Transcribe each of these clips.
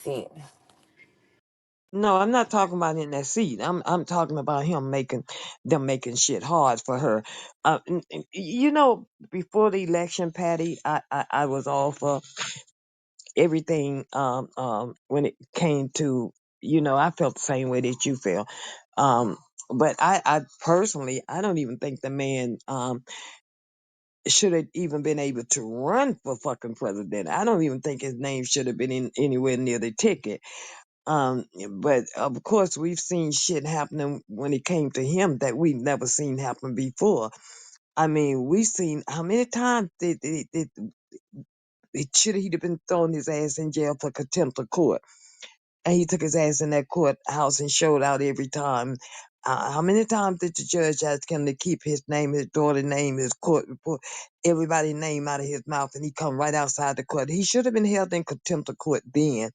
See, No, I'm not talking about in that seat. I'm talking about him making them making shit hard for her. Before the election, Patty, I was all for everything. When it came to, I felt the same way that you feel. Um, but I personally, I don't even think the man should have even been able to run for fucking president. I don't even think his name should have been in anywhere near the ticket. But of course, we've seen shit happening when it came to him that we've never seen happen before. I mean, we've seen how many times did it should he'd have been thrown his ass in jail for contempt of court, and he took his ass in that courthouse and showed out every time. How many times did the judge ask him to keep his name, his daughter's name, his court report, everybody's name out of his mouth, and he come right outside the court? He should have been held in contempt of court then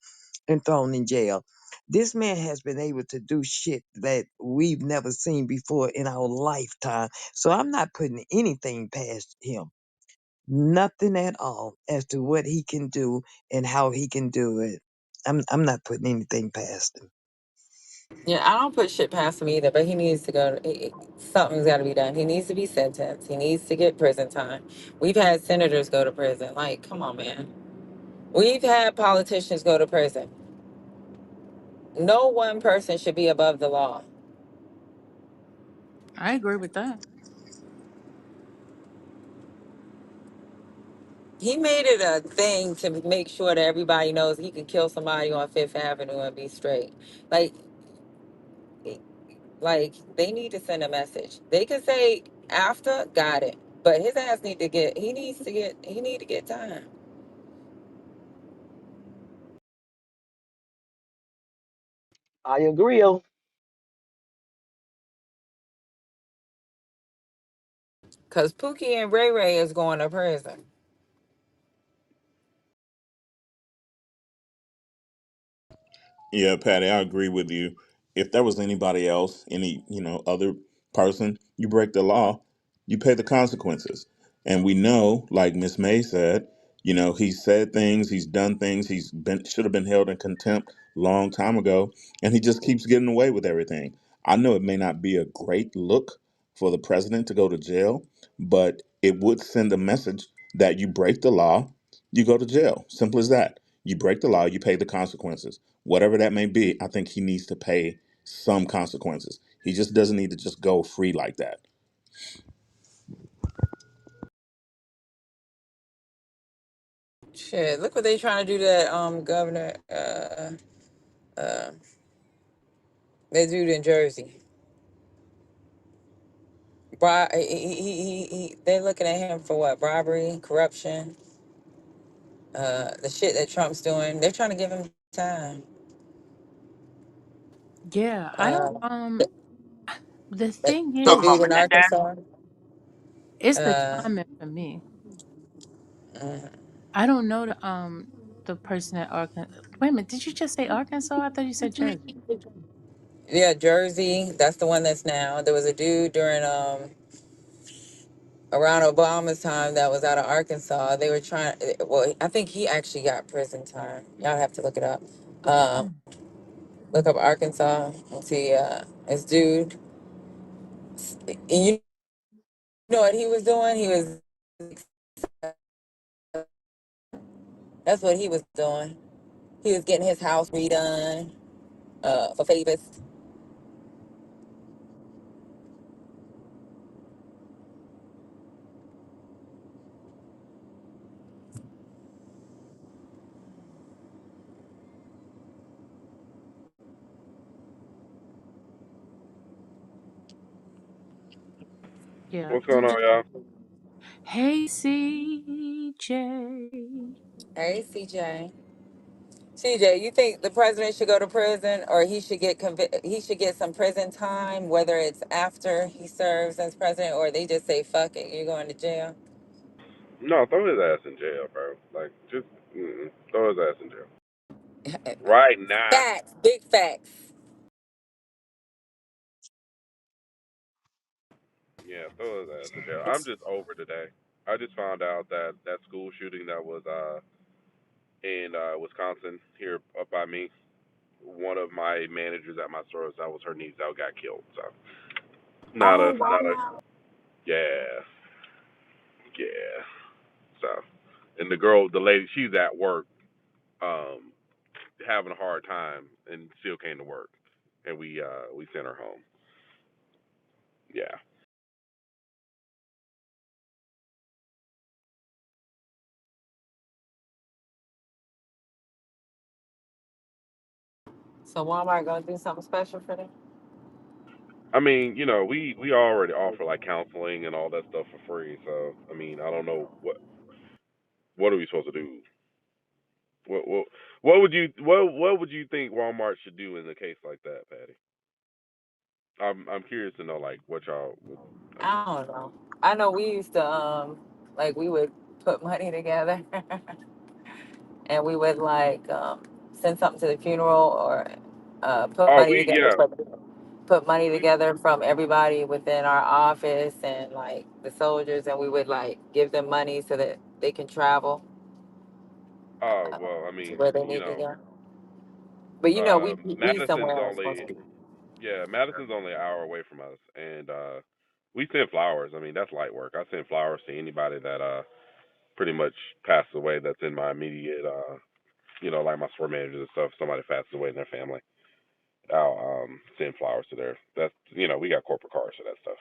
and thrown in jail. This man has been able to do shit that we've never seen before in our lifetime. So I'm not putting anything past him. Nothing at all as to what he can do and how he can do it. I'm not putting anything past him. yeah, I don't put shit past him either, but he needs to go. Something's got to be done. He needs to be sentenced. He needs to get prison time. We've had senators go to prison. Like, come on, man. We've had politicians go to prison. No one person should be above the law. I agree with that. He made it a thing to make sure that everybody knows he can kill somebody on Fifth Avenue and be straight. Like, like they need to send a message. They could say after, got it, but his ass need to get. He need to get time. I agree. Cause Pookie and Ray Ray is going to prison. Yeah, Patty, I agree with you. If there was anybody else, any, other person, you break the law, you pay the consequences. And we know, like Miss May said, he's said things, he's done things, he's been should have been held in contempt long time ago, and he just keeps getting away with everything. I know it may not be a great look for the president to go to jail, but it would send a message that you break the law, you go to jail. Simple as that. You break the law, you pay the consequences, whatever that may be. I think he needs to pay some consequences. He just doesn't need to just go free like that. Shit, look what they trying to do to that governor. That dude in Jersey. They're looking at him for what? Bribery, corruption, the shit that Trump's doing. They're trying to give him time. Yeah, I don't Um, the the, thing the Talking is, about dude in Menendez. Arkansas. it's the Uh, timing for me. mm, I don't know the person at Arkansas. Wait a minute, did you just say Arkansas? I thought you said Jersey. yeah, Jersey. That's the one that's now. There was a dude during around Obama's time that was out of Arkansas. They were trying. Well, I think he actually got prison time. Y'all have to look it up. Um, Mm. look up Arkansas and see. This dude. And you know what he was doing? He was. That's what he was doing. He was getting his house redone for favors. Yeah. What's going on, y'all? Hey, CJ. Hey, CJ. CJ, you think the president should go to prison, or he should get he should get some prison time, whether it's after he serves as president, or they just say fuck it, you're going to jail? No, throw his ass in jail, bro. Like, just throw his ass in jail right now. Facts, big facts. Yeah, throw his ass in jail. I'm just over today. I just found out that that school shooting that was in Wisconsin here up by me. One of my managers at my store, that was her niece that got killed. So Oh not a wow. yeah, yeah. So and the girl, the lady, she's at work, um, having a hard time, and still came to work, and we sent her home. Yeah. So Walmart gonna do something special for them? I mean, we already offer like counseling and all that stuff for free. So I mean, I don't know what are we supposed to do? What would what would you think Walmart should do in a case like that, Patty? I'm curious to know like what y'all would. I mean, I don't know. I know we used to like we would put money together and we would like send something to the funeral or put oh money we together yeah for put money we together from everybody within our office and like the soldiers, and we would like give them money so that they can travel well I to mean where they need to go. But we Madison's somewhere else only supposed to be. yeah Madison's only an hour away from us, and we send flowers. I mean that's light work. I send flowers to anybody that pretty much passed away that's in my immediate like my store managers and stuff. Somebody passes away in their family, I'll send flowers to their. That's we got corporate cards for that stuff.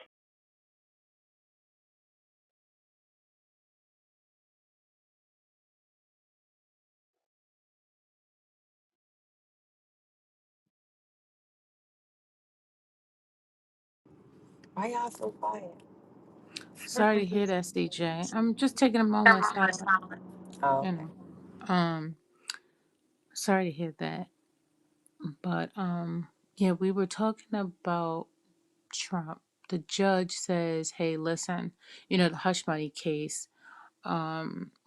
Why y'all so quiet? Sorry to hear that, CJ. I'm just taking a moment silent. Oh, You okay. know, um, sorry to hear that. But yeah, we were talking about Trump. The judge says, "Hey, listen, the hush money case,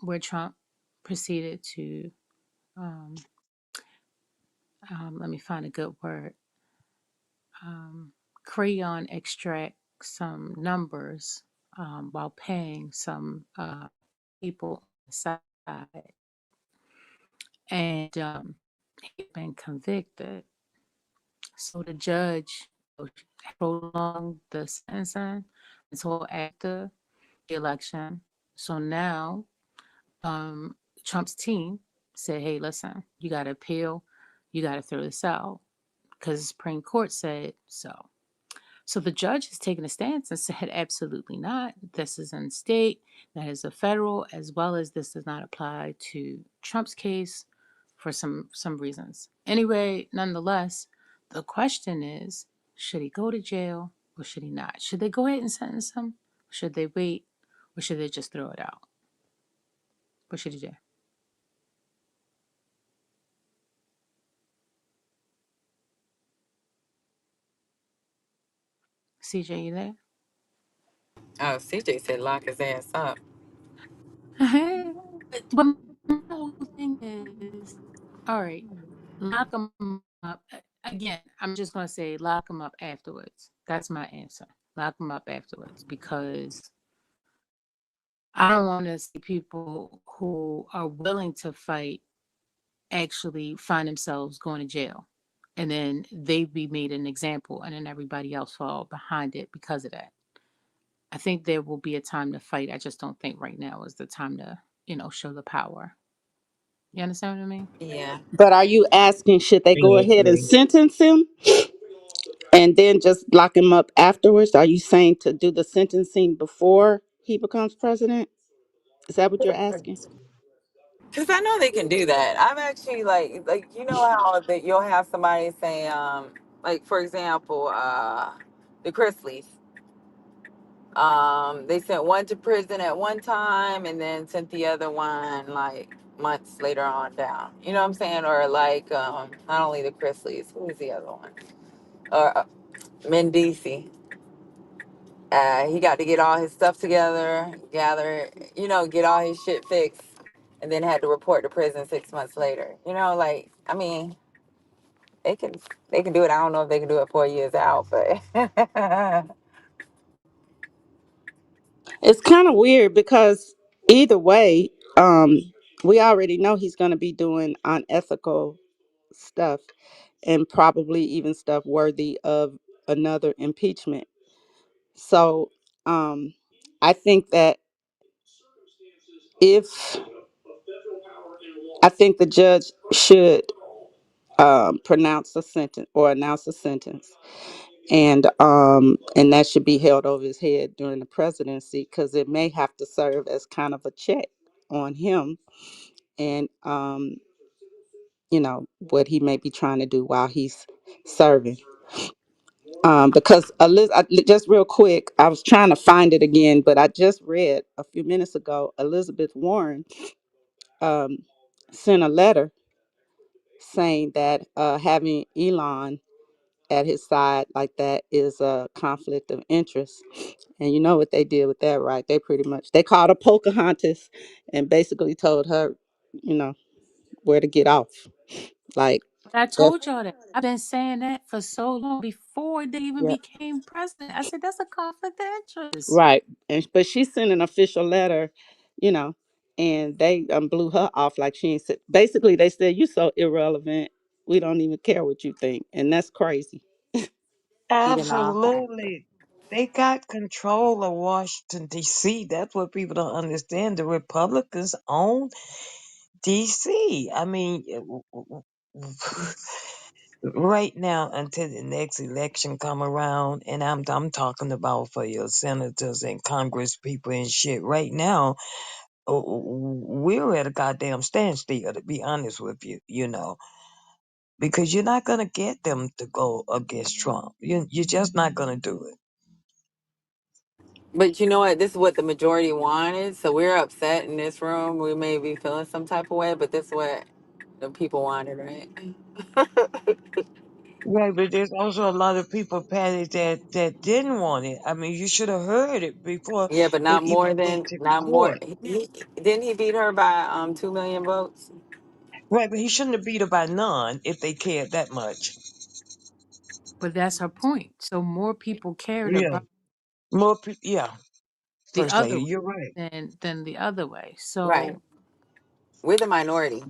where Trump proceeded to, um, let me find a good word, crayon extract some numbers while paying some people on the side, and he's been convicted. So the judge prolonged the sentencing until after the election. So now um, Trump's team said, hey, listen, you got to appeal. You got to throw this out because the Supreme Court said so. So the judge has taken a stance and said, absolutely not. This is in state, that is a federal, as well as this does not apply to Trump's case for some reasons. Anyway, nonetheless, the question is, should he go to jail or should he not? Should they go ahead and sentence him? Should they wait? Or should they just throw it out? What should he do? CJ, you there? Oh, CJ said lock his ass up. But my whole thing is, all right, lock them up. Again, I'm just going to say lock them up afterwards. That's my answer. Lock them up afterwards because I don't want to see people who are willing to fight actually find themselves going to jail. And then they be made an example, and then everybody else fall behind it because of that. I think there will be a time to fight. I just don't think right now is the time to, show the power. You understand what I mean? Yeah. But are you asking, should they go I ahead and agree. sentence him and then just lock him up afterwards? Are you saying to do the sentencing before he becomes president? Is that what you're asking? Cause I know they can do that. I've actually like how that you'll have somebody say like for example the Chrisleys they sent one to prison at one time and then sent the other one like months later on down. You know what I'm saying? Or like not only the Chrisleys, who was the other one? Or Mendici. He got to get all his stuff together, gather, get all his shit fixed, and then had to report to prison 6 months later. Like I mean, they can they can do it. I don't know if they can do it 4 years out, but It's kind of weird because either way, We already know he's going to be doing unethical stuff and probably even stuff worthy of another impeachment. So I think that if I think the judge should pronounce a sentence or announce a sentence, and that should be held over his head during the presidency because it may have to serve as kind of a check on him and what he may be trying to do while he's serving. Because just real quick, I was trying to find it again, but I just read a few minutes ago Elizabeth Warren um, sent a letter saying that having Elon at his side like that is a conflict of interest. And you know what they did with that, right? They called her Pocahontas and basically told her, you know, where to get off. Like I that's told y'all that. I've been saying that for so long before they even yeah, became president. I said that's a conflict of interest. right. And but she sent an official letter, you know, and they blew her off like she ain't said. Basically, they said you so irrelevant. We don't even care what you think, and that's crazy. You know. Absolutely. They got control of Washington, D.C. That's what people don't understand. The Republicans own D.C. I mean, right now until the next election come around, and I'm talking about for your senators and Congress people and shit. Right now, we're at a goddamn standstill, to be honest with you. You know, because you're not gonna get them to go against Trump. You're just not gonna do it. But you know what? This is what the majority wanted. So we're upset in this room. We may be feeling some type of way, but this is what the people wanted, right? Right, but there's also a lot of people, Patty, that didn't want it. I mean, you should have heard it before Yeah, but it not more even went than to not more. court. Didn't he beat her by 2 million votes? Right, but he shouldn't have beat her by none if they cared that much. But that's her point. So more people cared Yeah, about more people. Yeah, the First other Lady, way you're right. than the other way. Right. So We're the minority.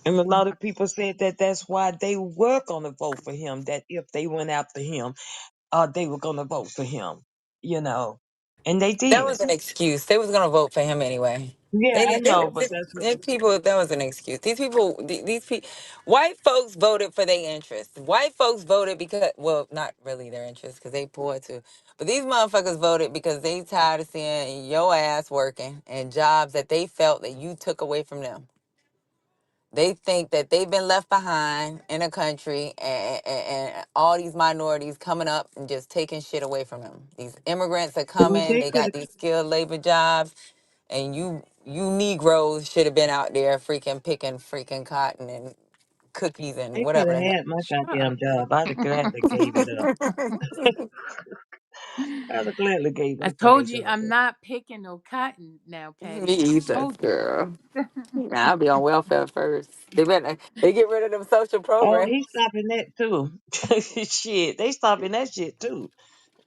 And a lot of people said that that's why they were gonna vote for him. That if they went after him, they were gonna vote for him. You know, and they That did. was an excuse. They was gonna vote for him anyway. Yeah, They I didn't. know, but that's what. These people. That was an excuse. These people. White folks voted for their interests. White folks voted because, well, not really their interests because they poor too. But these motherfuckers voted because they tired of seeing your ass working and jobs that they felt that you took away from them. They think that they've been left behind in a country and all these minorities coming up and just taking shit away from them. These immigrants are Well, coming, they they could got these skilled labor jobs, and you Negroes should have been out there freaking picking freaking cotton and cookies and they could whatever the have hell. had my shut goddamn up. job. I'd have gladly gave it up. I'd have gladly gave I my fucking told you job I'm up. not picking no cotton now, Me Patty. I either, told you. girl. I'll be on welfare first. They get rid of them social Oh, programs. he's stopping that too. Shit, they stopping that shit too.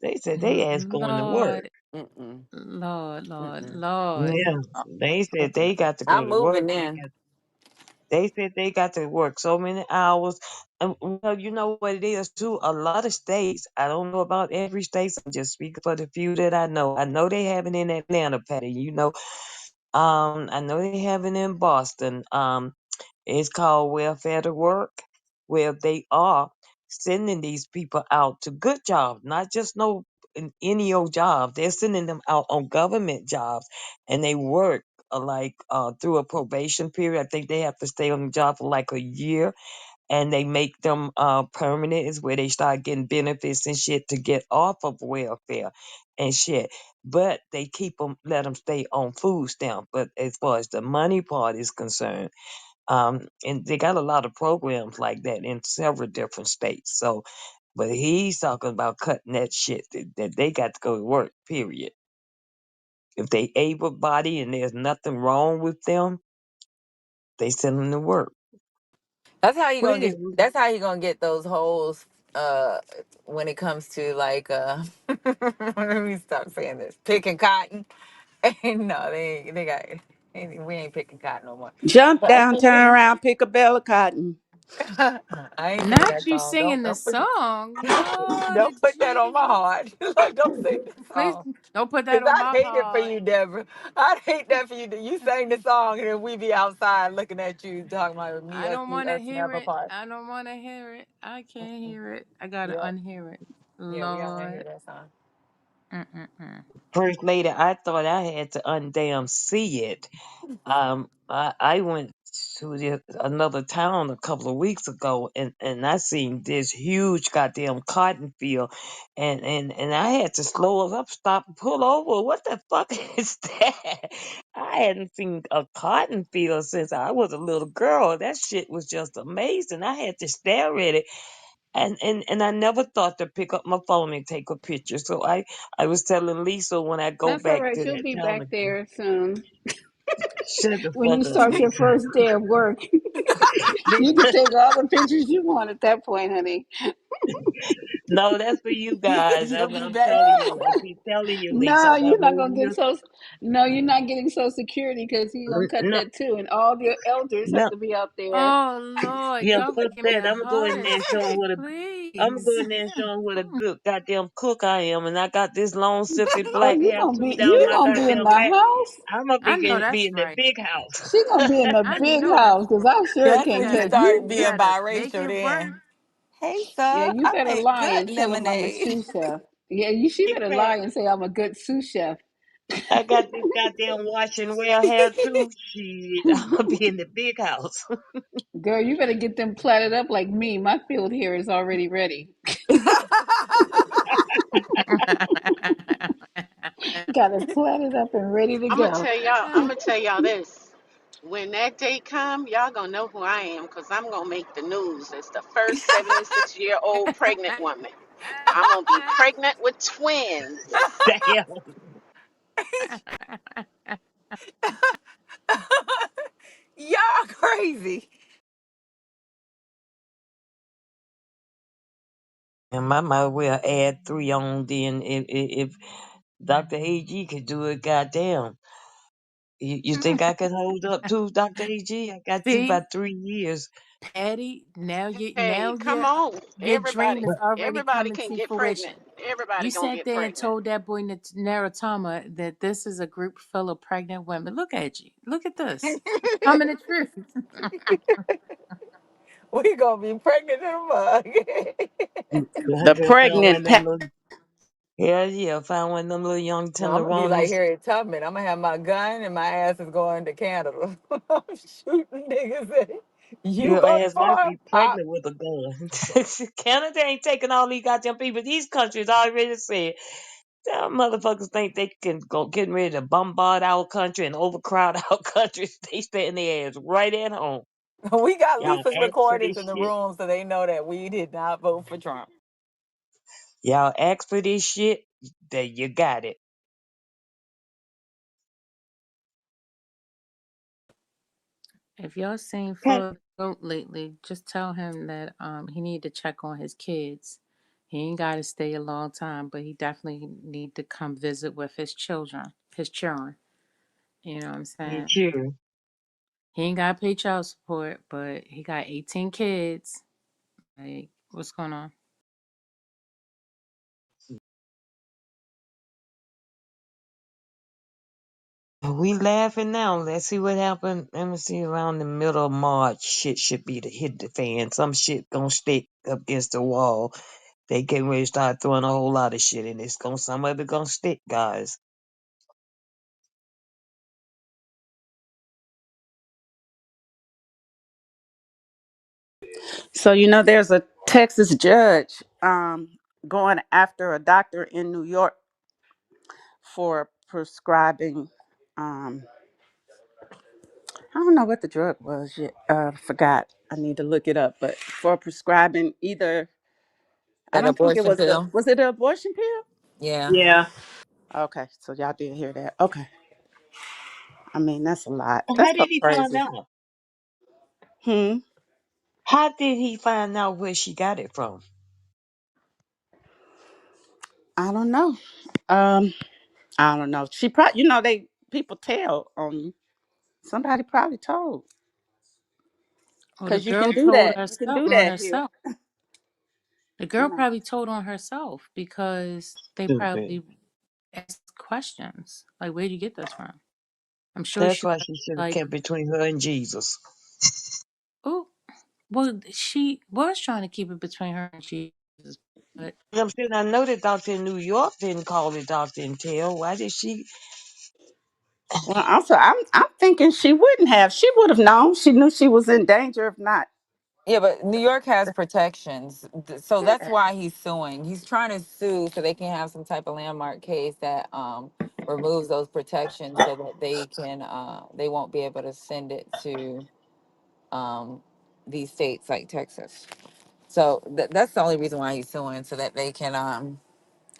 They said they ass going to work. Lord, Mm-mm, Lord, Lord, mm-mm, Lord. Yeah, mm-mm. they said they got to go I'm to work. moving in. They said they got to work so many hours. And well, you know what it is too. A lot of states. I don't know about every state. So I'm just speaking for the few that I know. I know they have it in Atlanta, Patty. You know, I know they have it in Boston. It's called Welfare to Work, where they are sending these people out to good jobs, not just no any old job. They're sending them out on government jobs, and they work through a probation period. I think they have to stay on the job for like a year, and they make them permanent. Is where they start getting benefits and shit to get off of welfare and shit. But they keep them, let them stay on food stamp. But as far as the money part is concerned, and they got a lot of programs like that in several different states. So, but he's talking about cutting that shit that they got to go to work. Period. If they able body and there's nothing wrong with them, they send them to work. That's how you But gonna get. anyway, That's how you gonna get those holes. When it comes to like, let me stop saying this. Picking cotton. No, they got. We ain't picking cotton no more. Jump But down, turn around, pick a bale of cotton. I ain't singing Not that you song. singing the song. Lord Don't put that on my Jesus. heart. Look, don't sing the Please song. don't put Cause that on I'd my hate it for heart. you, Deborah. I'd hate that for you. You sang the song and then we be outside looking at you talking about me, I us, don't me, want to us hear never it. part. I don't want to hear it. I can't hear it. I gotta Yeah, unhear it. yeah, we gotta hear Lord. that song. Mm-mm-mm. First lady, I thought I had to undamn see it. I went to another town a couple of weeks ago, and I seen this huge goddamn cotton field, and I had to slow up, stop, and pull over. What the fuck is that? I hadn't seen a cotton field since I was a little girl. That shit was just amazing. I had to stare at it. And I never thought to pick up my phone and take a picture. So I was telling Lisa when I go That's all back right. to You'll that be town back again, there soon. shut the When you fuck up, start your Lisa. first day of work, you can take all the pictures you want at that point, honey. No, that's for you guys. You'll be I'm back. telling you. I keep telling you, Lisa. No, I got you're not more gonna get years. so. No, you're not getting Social Security because he's gonna cut No, that too, and all the elders have no. to be out there. Oh Lord, Yeah, y'all fuck give me that. a I'm gonna go heart in there and show 'em attack, what a. I'm gonna go please. in there and show 'em what a good goddamn cook I am, and I got this long silky Oh, black hair too down you my gonna be in goddamn the back. house. I'm gonna I know be that's in the right. big house. She gonna be in the I big know that's house because I sure That's can't when you catch start you you. being better make biracial it work. then. Hey, Yeah, sir, you I better make lie good and tell them I'm a lemonade. sous chef. Yeah, she Big better fat. lie and say I'm a good sous chef. I got this goddamn wash and wear hair too. Shit, I'm gonna be in the big house. Girl, you better get them platted up like me. My field hair is already ready. Got it platted up and ready to go. I'm gonna tell y'all this. When that day come, y'all gonna know who I am because I'm gonna make the news as the first 76-year-old pregnant woman. I'm gonna be pregnant with twins. Damn. Y'all crazy. And I might well add 3 on then if Dr. AG could do it, goddamn. You think I can hold up to Dr. AG? I got you See, about 3 years. Patty, Hey, come on. your dream Everybody is already everybody coming can to get pregnant. fruition. Everybody You gonna sat get there and pregnant. told that boy Naratama that this is a group full of pregnant women. Look at you. Look at this. Coming the truth. We gonna be pregnant in a mug. I'm The gonna find one pregnant of them pack. little, hell yeah, find one of them little young No, I'm gonna be like tenderonis. Harriet Tubman. I'm gonna have my gun and my ass is going to Canada. I'm shooting niggas at it. You Your go to ass might war? be pregnant with a gun. Canada ain't taking all these goddamn people. These countries already said. Them motherfuckers think they can go getting ready to bombard our country and overcrowd our country. They staying their ass right at home. We got Y'all Lisa's ask for recordings this in the shit. room so they know that we did not vote for Trump. Y'all ask for this shit. There you got it. If y'all seen Pat, Full Goat lately, just tell him that he need to check on his kids. He ain't got to stay a long time, but he definitely need to come visit with his children. His children. You know what I'm you saying? too. He ain't got to pay child support, but he got 18 kids. Like, what's going on? We laughing now. Let's see what happened. Let me see. Around the middle of March, shit should be to hit the fan. Some shit gonna stick up against the wall. They getting ready to start throwing a whole lot of shit in. It's gonna some of it gonna stick, guys. So there's a Texas judge going after a doctor in New York for prescribing. Um, I don't know what the drug was yet. Forgot. I need to look it up. But for prescribing either, I That don't think it abortion was pill. was it an abortion pill? Yeah. Yeah. Okay, so y'all did hear that. Okay, I mean that's a lot. How That's did so he find crazy. out? Hmm. How did he find out where she got it from? I don't know. Um. I don't know. She probably, they people tell on you. Somebody probably told, Well, the because you girl can do told that. You can herself do on that here. herself. The You girl know. probably told on herself because they Stupid. probably asked questions like, "Where'd you get this from?" I'm sure That's she why was she should have like, kept between her and Jesus. "Oh, well, she was trying to keep it between her and Jesus, but I'm saying I know the doctor in New York didn't call the doctor and tell. Why did she? Well, also, I'm thinking she wouldn't have. She would have known. She knew she was in danger. If not, Yeah, but New York has protections. So that's yeah, why he's suing. He's trying to sue so they can have some type of landmark case that removes those protections so that they won't be able to send it to um these states like Texas. So that's the only reason why he's suing, so that they can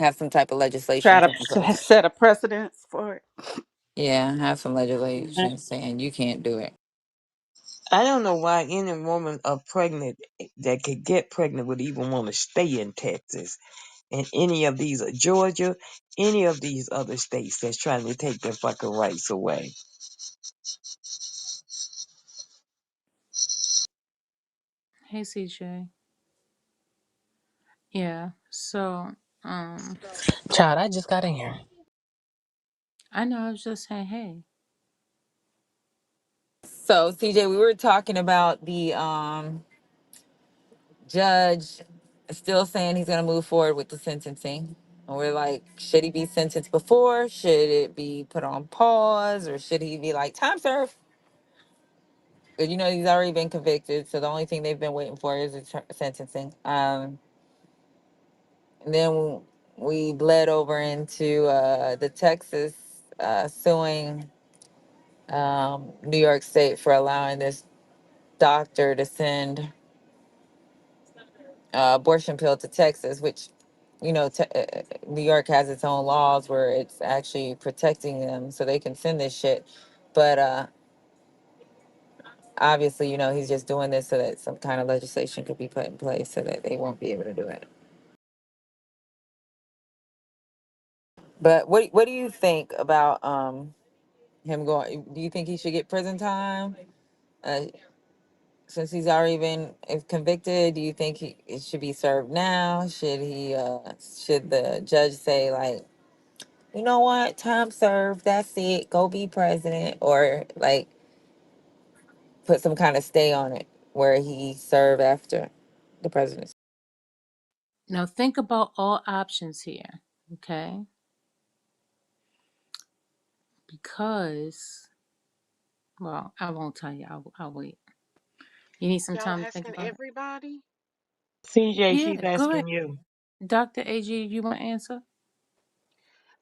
have some type of legislation try put in to place. set a precedence for it. Yeah, have some Mhm. legislation saying you can't do it. I don't know why any woman pregnant that could get pregnant would even want to stay in Texas and any of these Georgia, any of these other states that's trying to take their fucking rights away. hey, CJ, yeah." So, um, Child, I just got in here. I know I was just saying, hey, So CJ, we were talking about the judge still saying he's going to move forward with the sentencing. And we're like, should he be sentenced before? Should it be put on pause? Or should he be like, time served? Because you know he's already been convicted. So the only thing they've been waiting for is the sentencing. And then we bled over into the Texas suing New York State for allowing this doctor to send abortion pill to Texas, which, you know, New York has its own laws where it's actually protecting them so they can send this shit. But obviously, you know, he's just doing this so that some kind of legislation could be put in place so that they won't be able to do it. But what do you think about him going? Do you think he should get prison time? Uh, since he's already been convicted, do you think it should be served now? Should the judge say like, you know what, time served, that's it, go be president, or like put some kind of stay on it where he serve after the presidency? now think about all options here, okay? Because, well, I won't tell you. I'll wait. You need some Y'all time to think asking about it. everybody? CJ, she's Yeah, go ahead, asking you. Dr. AG. You want to answer?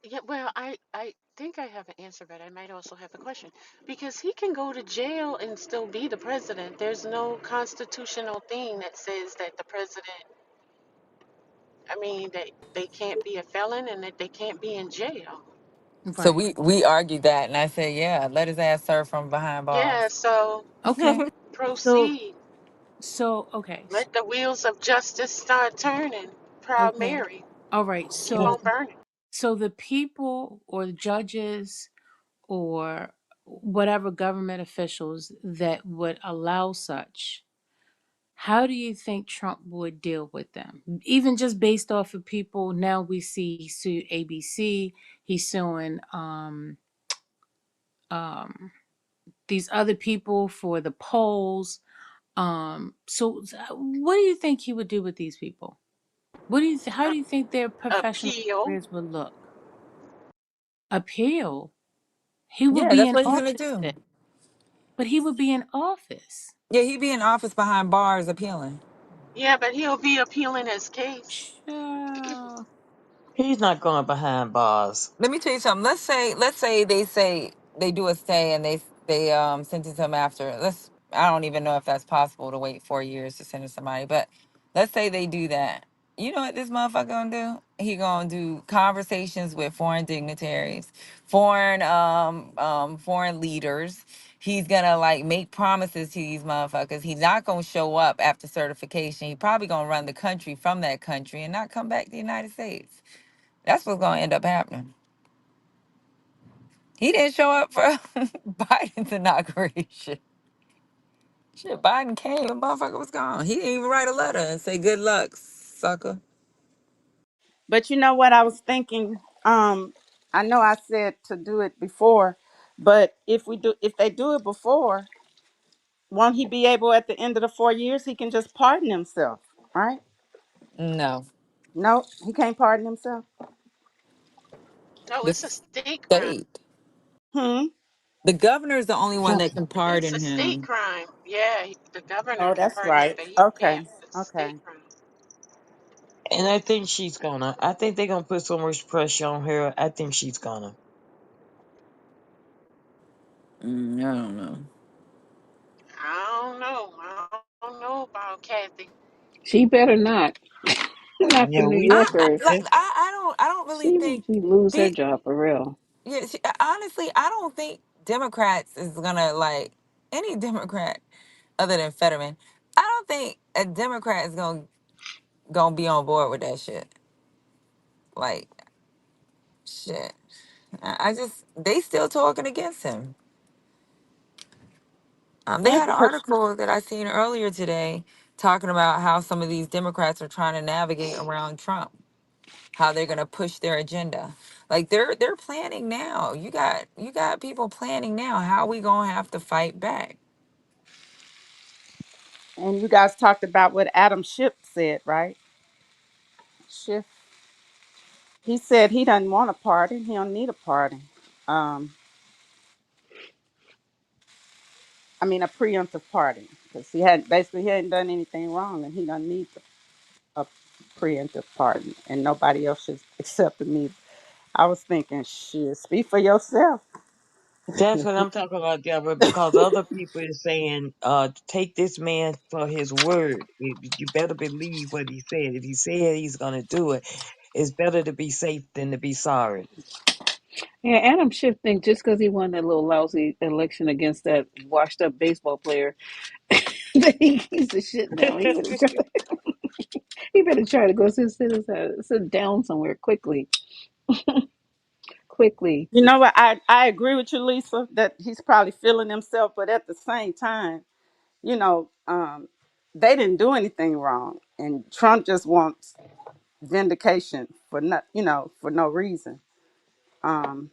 Yeah, well, I think I have an answer, but I might also have a question. Because he can go to jail and still be the president. There's no constitutional thing that says that the president, I mean, that they can't be a felon and that they can't be in jail. So Right. we argued that, and I said, yeah, let his ass serve from behind Yeah, bars. so Okay. So proceed. okay. Let the wheels of justice start turning. Proud Okay. Mary. All right. Keep on burning. So the people or the judges or whatever government officials that would allow such, how do you think Trump would deal with them? Even just based off of people now we see he sued ABC, he's suing um these other people for the polls. What do you think he would do with these people? What do you how do you think their professional Appeal. careers would look? Appeal. He would Yeah, be that's in what he's gonna office do. then. But he would be in office. Yeah, he'd be in office behind bars appealing. Yeah, but he'll be appealing his case. Child. He's not going behind bars. Let me tell you something. Let's say they do a stay and they sentence him after. Let's I don't even know if that's possible to wait 4 years to sentence somebody, but let's say they do that. You know what this motherfucker gonna do? He gonna do conversations with foreign dignitaries, foreign leaders. He's gonna like make promises to these motherfuckers. He's not gonna show up after certification. He probably gonna run the country from that country and not come back to the United States. That's what's gonna end up happening. He didn't show up for Biden's inauguration. Shit, Biden came and motherfucker was gone. He didn't even write a letter and say good luck, sucker. But you know what I was thinking? I know I said to do it before, but if they do it before, won't he be able at the end of the 4 years? He can just pardon himself, right? No. No, he can't pardon himself. No, The it's a state crime. state. Hmm. The governor is the only one So, that can It's a pardon state him. crime. Yeah, the governor Oh, can that's pardon him, right. but he Okay. can't. It's a Okay. state crime. and I think she's gonna. I think they're gonna put so much pressure on her. I think she's gonna. I don't know. I don't know. I don't know about Kathy. She better not. Not for Yeah, New we. Yorkers. Like I don't really think She lose her be job for real. yeah, honestly, I don't think Democrats is gonna like any Democrat other than Fetterman. I don't think a Democrat is gonna be on board with that shit. Like shit. I just they still talking against him. They Yeah, had an because article that I seen earlier today talking about how some of these Democrats are trying to navigate around Trump, how they're gonna push their agenda. Like they're planning now. You got people planning now. How we gonna have to fight back? and you guys talked about what Adam Schiff said, right? Schiff. He said he doesn't want a pardon. He don't need a pardon. Um, I mean a preemptive pardon because he hadn't done anything wrong, and he doesn't need a preemptive pardon, and nobody else should accept me. I was thinking, shit, speak for yourself. That's what I'm talking about, Deborah. Because other people is saying, take this man for his word. You better believe what he said. If he said he's gonna do it, it's better to be safe than to be sorry. Yeah, Adam Schiff thinks just because he won that little lousy election against that washed up baseball player that he's the shit now. He better try to go sit down somewhere quickly. Quickly. You know what? I agree with you, Lisa, that he's probably feeling himself, but at the same time, you know, they didn't do anything wrong, and Trump just wants vindication for not, for no reason. Um,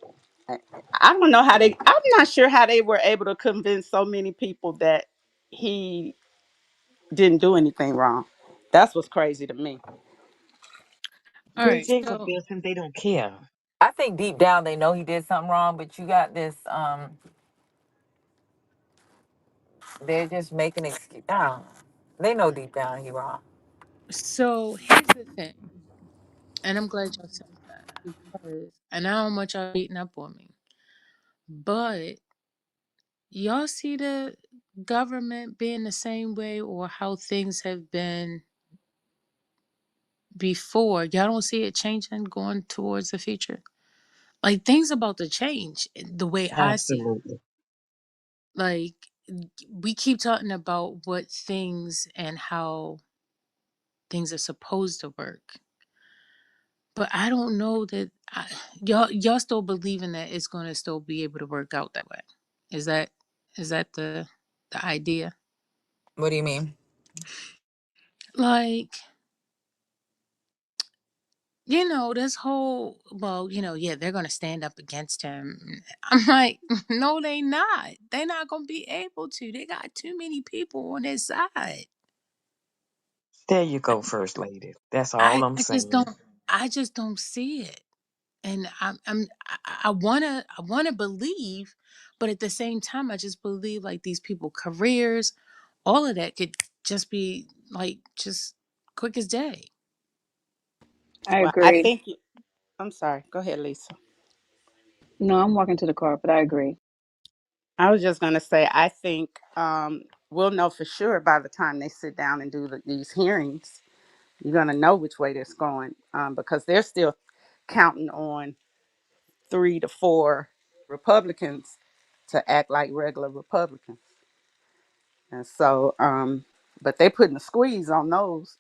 I I don't know how they. I'm not sure how they were able to convince so many people that he didn't do anything wrong. That's what's crazy to me. All They right. can't So convince him. They don't care. I think deep down they know he did something wrong, but you got this. They're just making excuse. I don't know. They know deep down he wrong. so here's the thing, and I'm glad y'all said that because and I don't want y'all beating up on me, but y'all see the government being the same way or how things have been before. Y'all don't see it changing going towards the future. Like things about to change the way I see it. Absolutely. Like we keep talking about what things and how things are supposed to work, but I don't know that y'all still believing that it's going to still be able to work out that way. Is that the idea? What do you mean? Like this whole, well, yeah, they're going to stand up against him. I'm like, no, they not. They're not going to be able to. They got too many people on their side. There you go, First Lady. That's all I, I'm I just saying. don't, I just don't see it. And I wanna believe, but at the same time, I just believe like these people careers, all of that could just be like just quick as day. I Well, I agree. think. I'm sorry. Go ahead, Lisa. No, I'm walking to the car, but I agree. I was just gonna say I think we'll know for sure by the time they sit down and do these hearings. You're gonna know which way that's going because they're still counting on 3 to 4 Republicans to act like regular Republicans, and so but they putting a squeeze on those.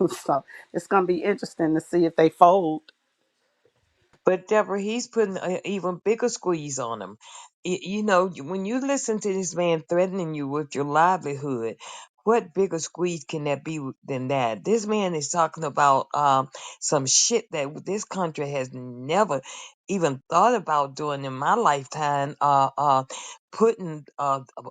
So it's gonna be interesting to see if they fold. But Deborah, he's putting an even bigger squeeze on him. You know, when you listen to this man threatening you with your livelihood, what bigger squeeze can that be than that? This man is talking about some shit that this country has never even thought about doing in my lifetime. Putting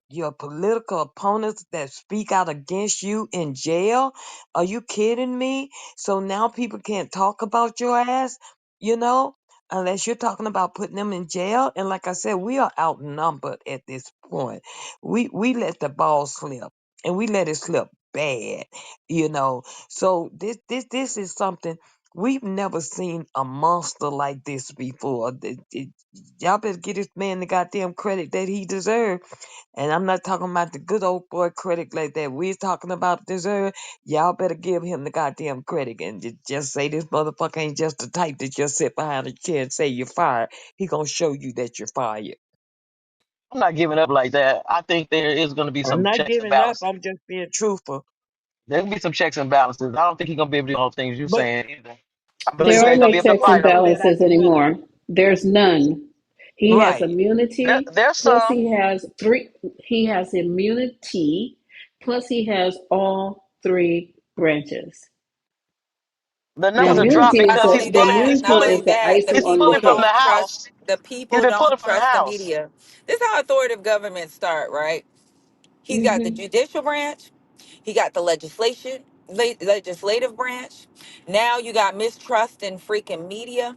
your political opponents that speak out against you in jail. Are you kidding me? So now people can't talk about your ass. You know, unless you're talking about putting them in jail. And like I said, we are outnumbered at this point. We let the ball slip, and we let it slip bad, you know. So this is something we've never seen a monster like this before. Y'all better get this man the goddamn credit that he deserves. And I'm not talking about the good old boy credit like that we're talking about deserve. Y'all better give him the goddamn credit and just say this motherfucker ain't just the type that just sit behind a chair and say you're fired. He gonna show you that you're fired. I'm not giving up like that. I think there is going to be I'm some not checks and giving up. balances. I'm just being truthful. There'll be some checks and balances. I don't think he's going to be able to do all the things you're But saying either. I but believe There he are ain't going no to be able to checks and fight him. balances anymore. There's none. He has right. immunity, There's plus some. he has immunity, plus he has all three branches. The The numbers And have dropped immunity is because only the that, he's not immunity pulling only is the that, the icing he's on the people pulling from the cake. don't trust house. the He's people been don't pulling from the trust the house. media. This is how authoritative governments start, right? He's got the Hmm. judicial branch, he got the legislative branch. Now you got mistrust in freaking media.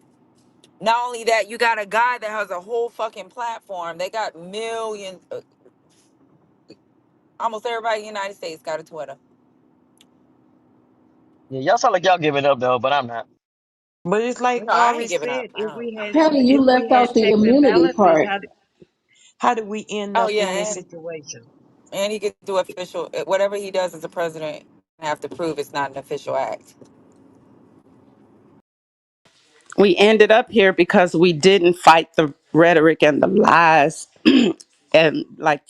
Not only that, you got a guy that has a whole fucking platform. They got millions. Almost everybody in the United States got a Twitter. Yeah, y'all sound like y'all giving up though, but I'm not. But it's like No, I Ari ain't giving up. said, I don't. Patty, you if we left had out the checks and immunity balances, part. how did we end Oh up yeah, in this and situation? he could do official whatever he does as a president. Have to prove it's not an official act. We ended up here because we didn't fight the rhetoric and the lies, and like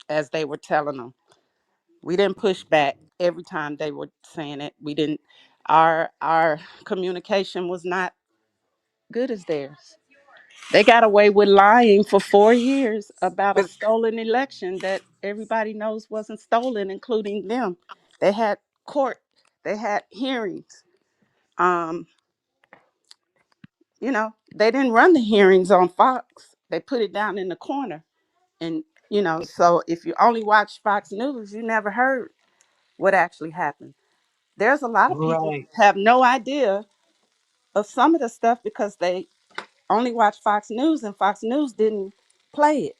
as they were telling them, we didn't push back every time they were saying it. We didn't. Our communication was not good as theirs. They got away with lying for 4 years about a But stolen election that everybody knows wasn't stolen, including them. They had court. They had hearings. Um, they didn't run the hearings on Fox. They put it down in the corner. And, so if you only watch Fox News, you never heard what actually happened. There's a lot of people Right. have no idea of some of the stuff because they only watch Fox News and Fox News didn't play it,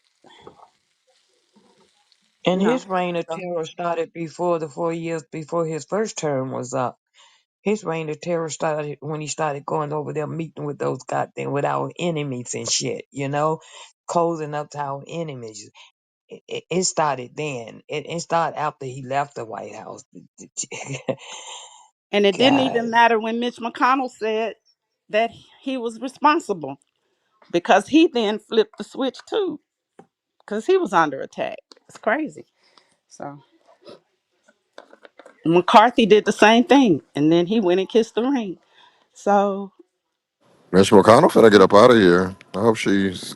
And you know. his reign of So, terror started before the 4 years before his first term was up. His reign of terror started when he started going over there meeting with those goddamn with our enemies and shit, you know, closing up to our enemies. It started then. It started after he left the White House. and it didn't God. even matter when Mitch McConnell said that he was responsible because he then flipped the switch too because he was under attack. It's crazy. So McCarthy did the same thing, and then he went and kissed the ring. So Mitch McConnell finna get up out of here. I hope she's,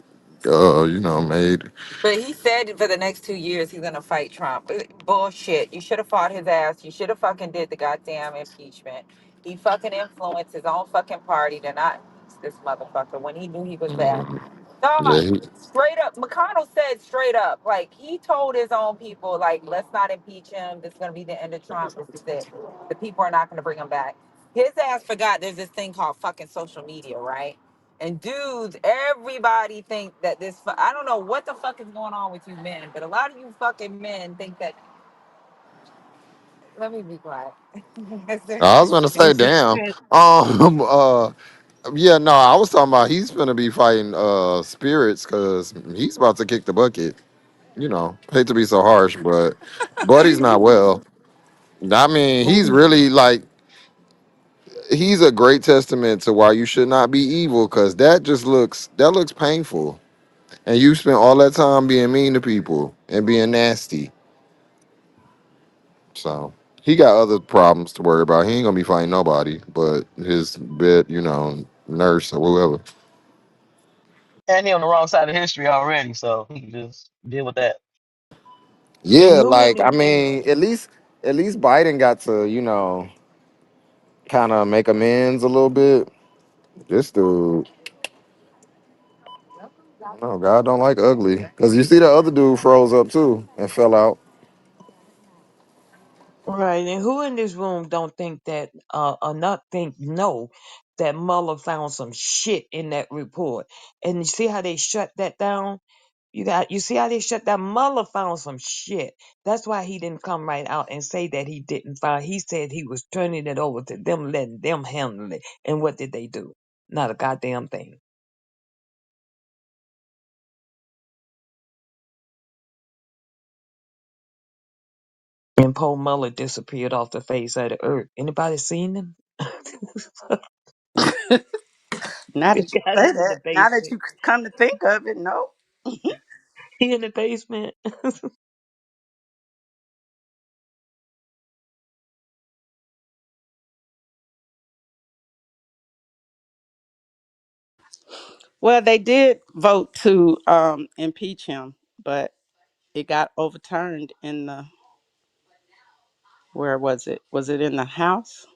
made. he said for the next 2 years he's gonna fight Trump. Bullshit. You should have fought his ass. You should have fucking did the goddamn impeachment. He fucking influenced his own fucking party to not impeach this motherfucker when he knew he was bad. Yeah, Dog, he, straight up, McConnell said straight up, like he told his own people, like, let's not impeach him. This is gonna be the end of Trump. This is it. The people are not gonna bring him back. His ass forgot there's this thing called fucking social media, right? And dudes, everybody think that I don't know what the fuck is going on with you men, but a lot of you fucking men think that. Let me be quiet. I was gonna say, It's a damn. trend. Yeah, no, I was talking about he's gonna be fighting spirits because he's about to kick the bucket. Hate to be so harsh, but Buddy's not well. I mean, he's Mhm. really like he's a great testament to why you should not be evil because that looks painful. And you spent all that time being mean to people and being nasty. So he got other problems to worry about. He ain't gonna be fighting nobody, but his bit, nurse or whoever. And he on the wrong side of history already, so he can just deal with that. And Yeah, who in like this I room? mean, at least Biden got to kind of make amends a little bit. This dude, no, God don't like ugly. Cause you see the other dude froze up too and fell out. Right, and who in this room don't think that, or not think, no, that Mueller found some shit in that report? And you see how they shut that down? You see how they shut down? Mueller found some shit. That's why he didn't come right out and say that he didn't find. He said he was turning it over to them, letting them handle it. And what did they do? Not a goddamn thing. And Paul Mueller disappeared off the face of the earth. Anybody seen him? Now The that you guy say in the that, now that basement. you come to think of it, no. He in the basement. Well, they did vote to impeach him, but it got overturned in the, where was it? Was it in the House?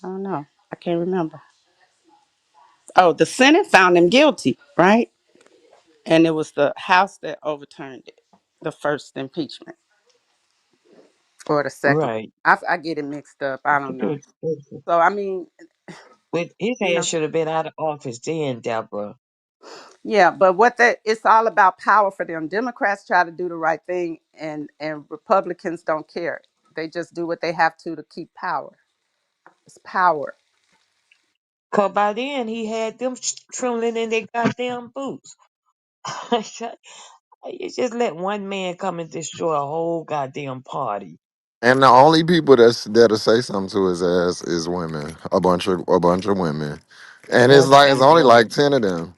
I don't know. I can't remember. Oh, the Senate found him guilty, right? And it was the House that overturned it, the first impeachment or the second. Right. I get it mixed up. I don't know. Good. Good. So I mean, But his you ass know, should have been out of office then, Deborah. yeah. But what that, it's all about power for them. Democrats try to do the right thing, and Republicans don't care. They just do what they have to keep power. It's power. 'Cause by then he had them trembling in their goddamn boots. You just let one man come and destroy a whole goddamn party. And the only people that'll say something to his ass is women. A bunch of women. And it's That's like it's only right. like 10 of them.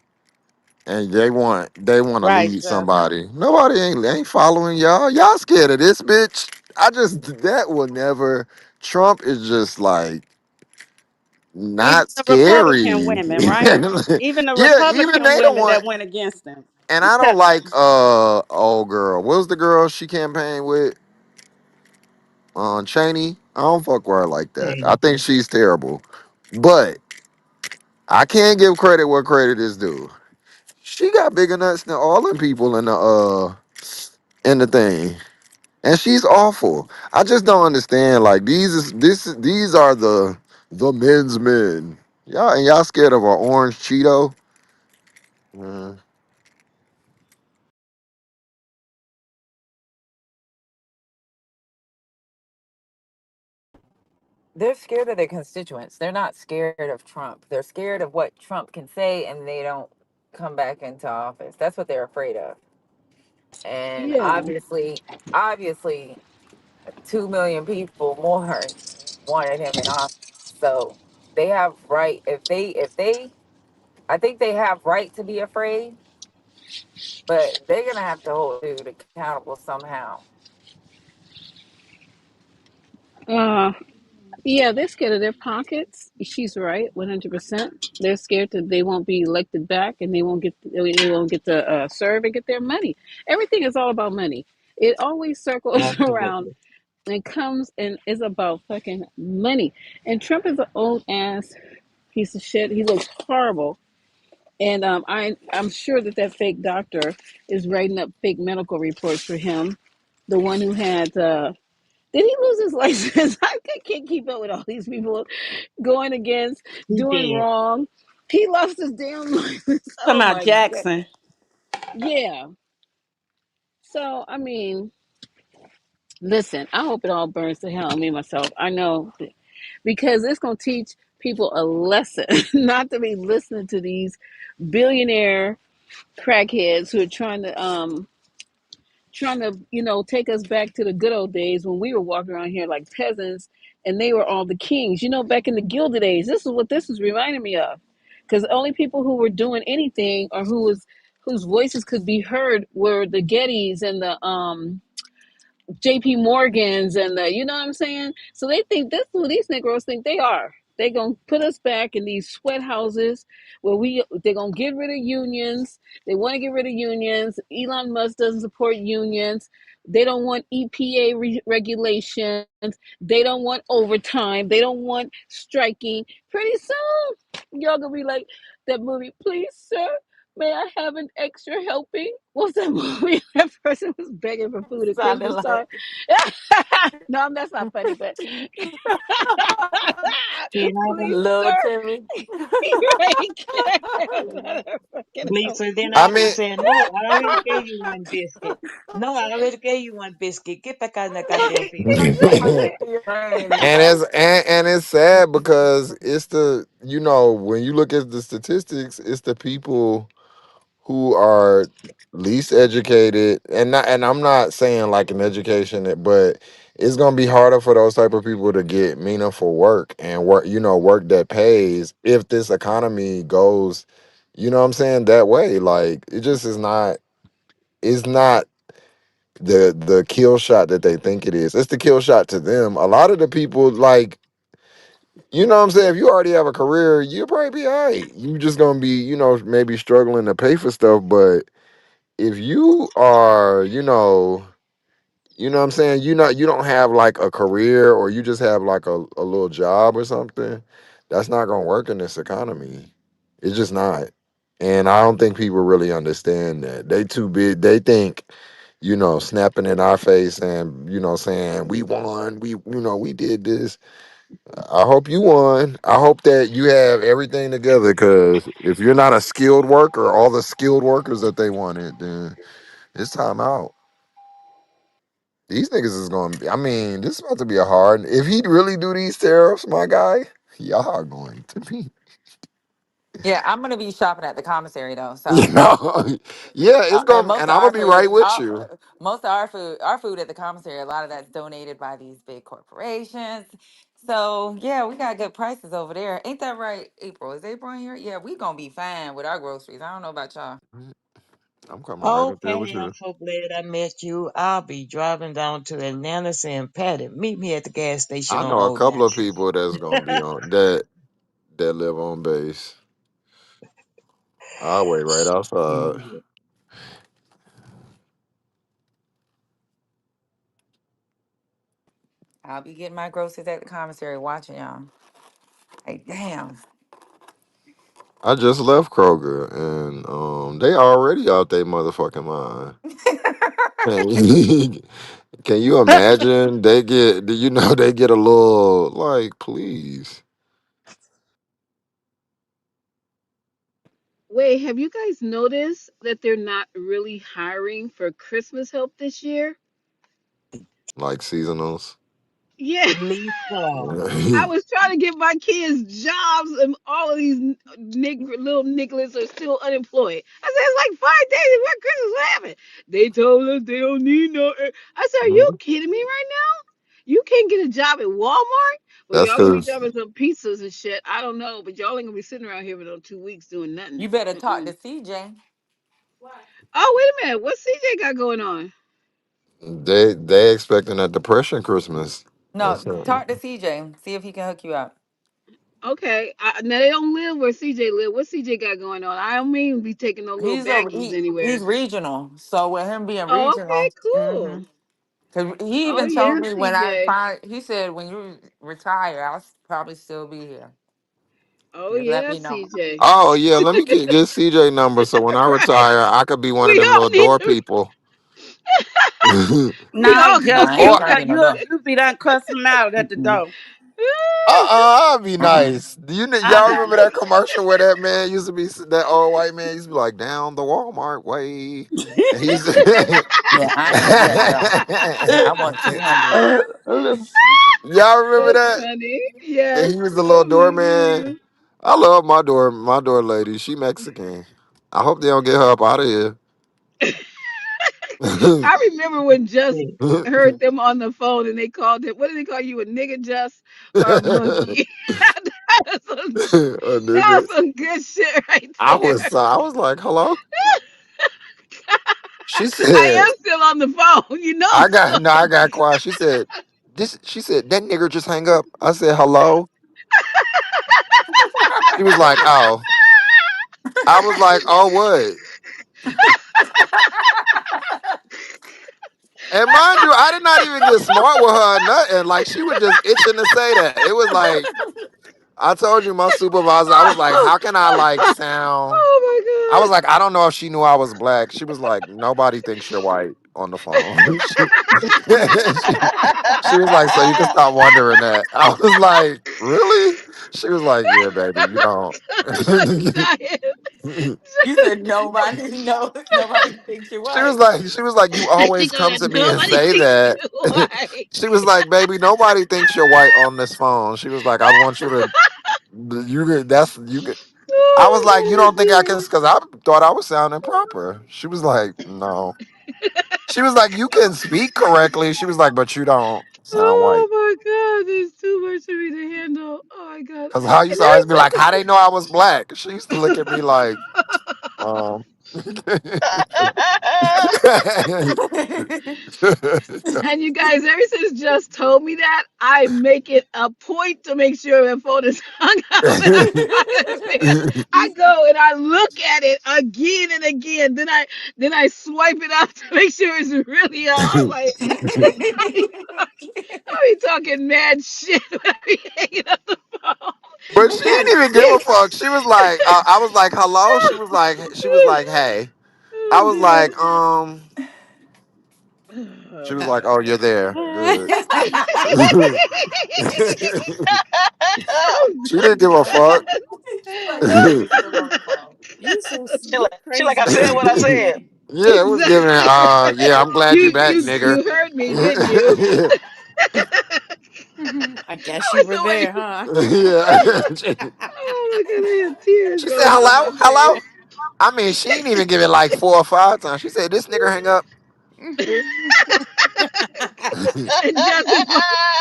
And they want to Right, lead Jeff. somebody. Nobody ain't following y'all. Y'all scared of this bitch. That will never. Trump is just like Even not the Republican scary. women, right? Even the Yeah, even Republican they don't women want. that went against him. And I don't like old girl. What was the girl she campaigned with? Cheney. I don't fuck with her like that. I Hey, think she's terrible. But I can't give credit where credit is due. She got bigger nuts than all them people in the thing. And she's awful. I just don't understand. Like these are the men's men. Y'all scared of an orange Cheeto? Mm. They're scared of their constituents. They're not scared of Trump. They're scared of what Trump can say and they don't come back into office. That's what they're afraid of. And Yeah. obviously 2 million people more wanted him in office. So they have right if they I think they have right to be afraid, but they're gonna have to hold dude accountable somehow. Uh, yeah, they're scared of their pockets. She's right, 100%. They're scared that they won't be elected back and they won't get to serve and get their money. Everything is all about money. It always circles around absolutely. and comes and is about fucking money. And Trump is an old ass piece of shit. He looks horrible. And I'm sure that that fake doctor is writing up fake medical reports for him. The one who had did he lose his license? I can't keep up with all these people going against, He doing did. wrong. He lost his damn license. Talking Oh about my god. Jackson. Yeah. So I mean, listen. I hope it all burns to hell. Me myself. I know because it's gonna teach people a lesson not to be listening to these billionaire crackheads who are trying to, take us back to the good old days when we were walking around here like peasants and they were all the kings. Back in the Gilded Age, this is what this is reminding me of. Because the only people who were doing anything or whose voices could be heard were the Gettys and the JP Morgans and the, you know what I'm saying? So they think this is who these Negroes think they are. they're gonna put us back in these sweat houses where they're gonna get rid of unions. They want to get rid of unions. Elon Musk doesn't support unions. They don't want EPA regulations. They don't want overtime. They don't want striking. Pretty soon, y'all gonna be like that movie. Please, sir, may I have an extra helping? What's that movie? That person was begging for food at Sounded Christmas time. like No, that's not funny, but See, please, little sir. Timmy. Right. Fucking Lisa, help. then I I would mean, say, no, I already gave you one biscuit. No, I already gave you one biscuit. Get back on that goddamn feet. I already gave you that. Your brain, and bro. it's sad because it's the, you know, when you look at the statistics, it's the people who are least educated, and I'm not saying like an education, but it's gonna be harder for those type of people to get meaningful work and work, you know, work that pays if this economy goes, you know what I'm saying, that way. Like it just is not, it's not the kill shot that they think it is. It's the kill shot to them. A lot of the people, like, you know what I'm saying, if you already have a career, you'll probably be all right. You just gonna be, you know, maybe struggling to pay for stuff, but if you are, you know what I'm saying, you don't have like a career, or you just have like a little job or something, that's not gonna work in this economy. It's just not. And I don't think people really understand that. They too big. They think, you know, snapping in our face and, you know, saying we won, we did this. I hope you won. I hope that you have everything together, because if you're not a skilled worker, all the skilled workers that they wanted, then it's time out. These niggas is gonna be, I mean, this is about to be a hard. If he really do these tariffs, my guy, y'all are going to be, Yeah, I'm gonna be shopping at the commissary though. you So, know, yeah, it's and gonna, most and of I'm gonna our be right food, with you. most of our food at the commissary, a lot of that's donated by these big corporations. So yeah, we got good prices over there. Ain't that right, April? Is April in here? Yeah, we gonna be fine with our groceries. I don't know about y'all. I'm coming right Oh, up there with Patty, I'm you. so glad I met you. I'll be driving down to Atlanta saying, Patty, meet me at the gas station I on know a Old couple of Jackson. people that's gonna be on that live on base. I'll wait right outside. Shit. I'll be getting my groceries at the commissary, watching y'all. Like, damn. I just left Kroger, and they already out they motherfucking mind. Can you, can you imagine? They get, you know, they get a little like, please. Wait, have you guys noticed that they're not really hiring for Christmas help this year? Like seasonals. Yeah. Lisa. I was trying to get my kids jobs, and all of these little nigglets are still unemployed. I said, it's like 5 days and what Christmas will happen. They told us they don't need no. I said, are you kidding me right now? You can't get a job at Walmart? Well, That's y'all gonna be because dropping some pizzas and shit. I don't know, but y'all ain't gonna be sitting around here for no 2 weeks doing nothing. You better talk to Mm-mm. CJ. Oh, wait a minute. What CJ got going on? they expecting a depression Christmas. No, That's it. talk to CJ. See if he can hook you up. Okay, now they don't live where CJ live. What CJ got going on? I don't mean be taking no little baggies He's anywhere. regional. So with him being Oh, okay, regional, cool. because he Oh even yeah, told me when I CJ. find, he said when you retire, probably still be here. Oh Just let yeah, me know. CJ. Oh yeah, let me get CJ number so when I Right. retire, I could be one of We them all little need door to. people. We Now, all No, gonna just I ain't be. Or trying to get no you done. you be done cussing them out at the door. I'd be nice. Do y'all Uh-huh. remember that commercial where that man used to be, that old white man used to be like, down the Walmart way, and he's Yeah, I ain't gonna let it go. I want 200. Listen, y'all remember That's that? funny. And Yes. he was the little Oh my doorman. god. I love my door lady. She Mexican. I hope they don't get her up out of here. I remember when Just heard them on the phone and they called him. What did they call you? A nigga, Just, or a monkey? that, was some, A that was nigga. some good shit right there. I was like, hello. She I said, am still on the phone. You know I'm I still got, on no, I the. got quiet. She said, that nigger just hang up. I said, hello. I said, hello. She was like, oh. I was like, oh, what? And mind you, I did not even get smart with her or nothing. Like, she was just itching to say that. It was like, I told you, my supervisor, I was like, how can I, like, sound? I was Oh like, I don't know if she knew I was black. She was like, nobody thinks you're white on the phone. she, she was like, so you can stop wondering that. I was like, really? She was like, yeah, baby, you don't. my god. You said nobody, no, nobody thinks you're white. She was like, you She always come goes, to me and nobody say thinks that. you white. She was like, baby, nobody thinks you're white on this phone. She was like, I want you to, that's, you could. I was like, you don't think I can, because I thought I was sounding proper. She was like, no. She was like, you can speak correctly. She was like, but you don't sound white. Oh my god, there's too much for me to handle. Oh my god. Because I used And to always be like, how they know I was black? She used to look at me like, um. and you guys, ever since Just told me that, I make it a point to make sure the phone is hung up and I'm not gonna pick it up. I go and I look at it again and again. Then I swipe it up to make sure it's really on. Like I be talking mad shit when I be hanging up the phone. But she God didn't even give damn. a fuck. She was like, I was like, hello. She was like, hey. I was Oh like, god. she Oh was like, my oh, you're there. Good. oh She didn't give a fuck. She's like, no, you said it on the phone. You she like I crazy. said what I said. Yeah, it was giving. exactly. Yeah, I'm glad you You back, you nigger. you heard me, didn't you? I I guess you was were so there, waiting. huh? Yeah. Oh my god, I have tears She said, rolling down hello, my hello. face. I mean, she didn't even give it like 4 or 5 times. She said, this nigger hang up. It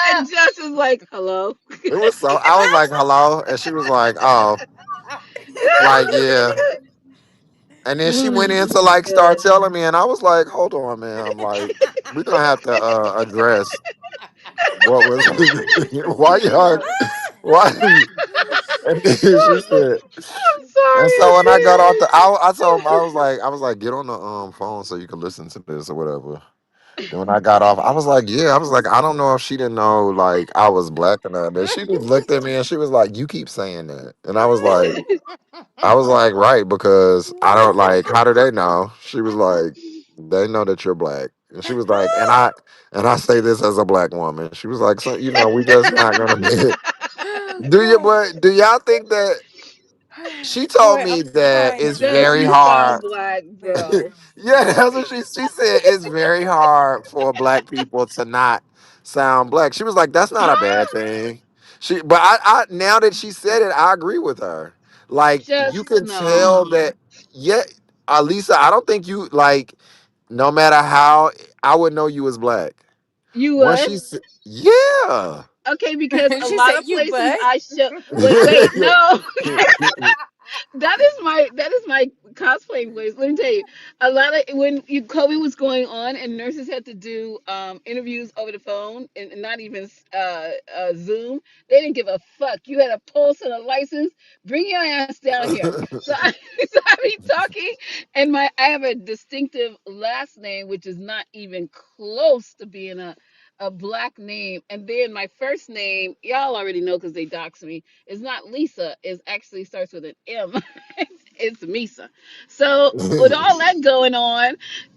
And Jess is like, hello. was so, I was like, hello. And she was like, oh, like, yeah. And then she went Oh in my to like start god. telling me, and I was like, hold on, man. I'm like, we're gonna have to address what was why y'all why and then she said I'm and sorry, so I when I got off the I told him can't. I was like, get on the phone so you can listen to this or whatever. Then when I got off, I was like, yeah, I was like, I don't know if she didn't know like I was black or not. But she just looked at me and she was like, you keep saying that. And I was like, right, because I don't like. How do they know? She was like, they know that you're black, and she was like, and I say this as a black woman. She was like, so we just not gonna be. Oh Do you? God. But do y'all think that she told Boy, me I'm that crying it's over Does very here. she hard. sound black, bro? Yeah, that's what she said. It's very hard for black people to not sound black. She was like, that's not a Huh? bad thing. But I now that she said it, I agree with her. Like you Just can no. tell that. Yeah, Lisa, I don't think you like. No matter how, I would know you was black. You Once would? she said, yeah. Okay, because a She lot said, of "You places but." I show. Wait, no. That is my cosplay voice. Let me tell you, a lot of when COVID was going on and nurses had to do interviews over the phone and not even Zoom, they didn't give a fuck. You had a pulse and a license. Bring your ass down here. So I so I be talking, and I have a distinctive last name which is not even close to being a black name, and then my first name y'all already know because they dox me. It's not Lisa. It actually starts with an M. It's Misa. So with all that going on,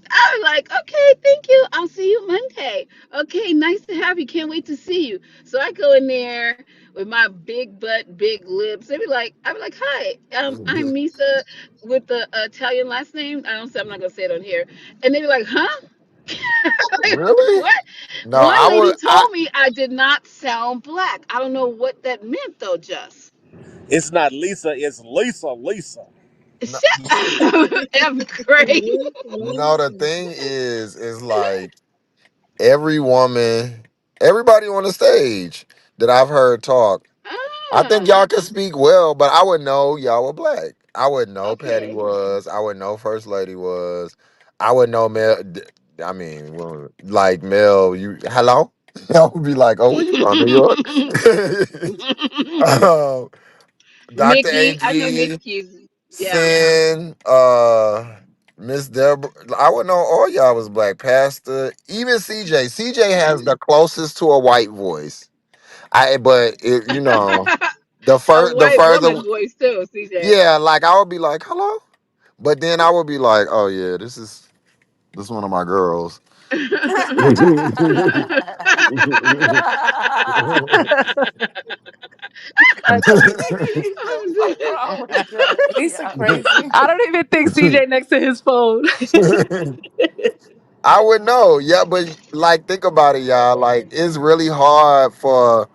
I was like, okay, thank you. I'll see you Monday. Okay, nice to have you. Can't wait to see you. So I go in there with my big butt, big lips. I'd be like, hi, I'm Misa with the Italian last name. I'm not gonna say it on here. And they'd be like, huh? Really? What? No, One I lady would. I told me I did not sound black. I don't know what that meant though, Just. It's not Lisa, it's Lisa. Lisa. no, Shut up, F Crazy. no. The thing is like every woman, everybody on the stage that I've heard talk. I think Ah, y'all can speak well, but I would know y'all were black. I would know Patty okay. was. I would know First Lady was. I would know Mel. I mean, well, like Mel, you hello. I would be like, oh, where you from, New York? um, Dr. Mickey, I know AG, Mickey's. Yeah, Sin, Miss Deborah. I would know all y'all was black. Pastor, even CJ. CJ has the closest to a white voice. But it, a the white further, woman's voice too, CJ. yeah, like I would be like, hello, but then I would be like, oh yeah, this one of my girls. I can't. I'm What's dead. wrong with you, Lisa yo? crazy. I don't even think CJ next to his phone. I would know, yeah, but like, think about it, y'all. Like, it's really hard for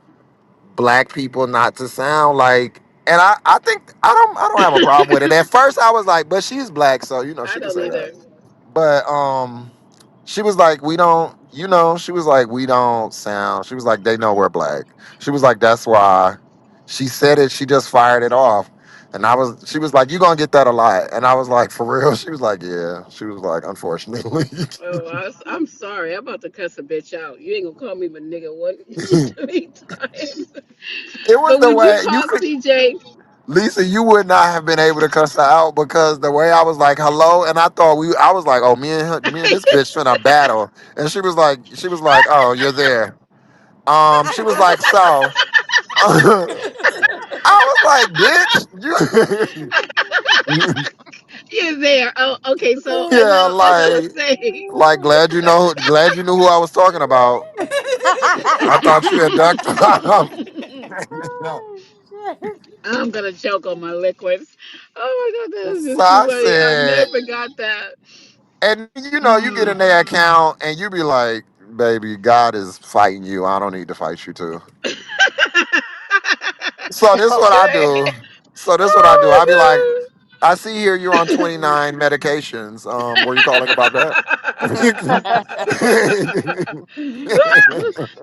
black people not to sound like. And I think I don't have a problem with it. At first, I was like, but she's black, so I she can don't say that. either. But she was like, we don't, she was like, we don't sound. She was like, they know we're black. She was like, that's why. She said it. She just fired it off. And she was like, you gonna get that a lot. And I was like, for real? She was like, yeah. She was like, unfortunately. Oh, I'm sorry. I'm about to cuss a bitch out. You ain't gonna call me my nigga one three times. It was But the would you way you call could, CJ? Lisa, you would not have been able to cuss her out because the way I was like, hello, and I was like, oh, me and this bitch finna battle. And she was like, oh, you're there. She was like, so. I was like, bitch, you. You're there. Oh, okay. So I Yeah, know. I was gonna say. glad you knew who I was talking about. I thought you had ducked off. Oh, shit. I'm gonna choke on my liquids. Oh my god, that is So just too I funny. I said, never got that. and you get in Mm. their account and you be like, baby, God is fighting you. I don't need to fight you too. So this what I Okay. do. So this what I do. I be like, Oh I see here you're on my 29 medications. Were you calling about that? god.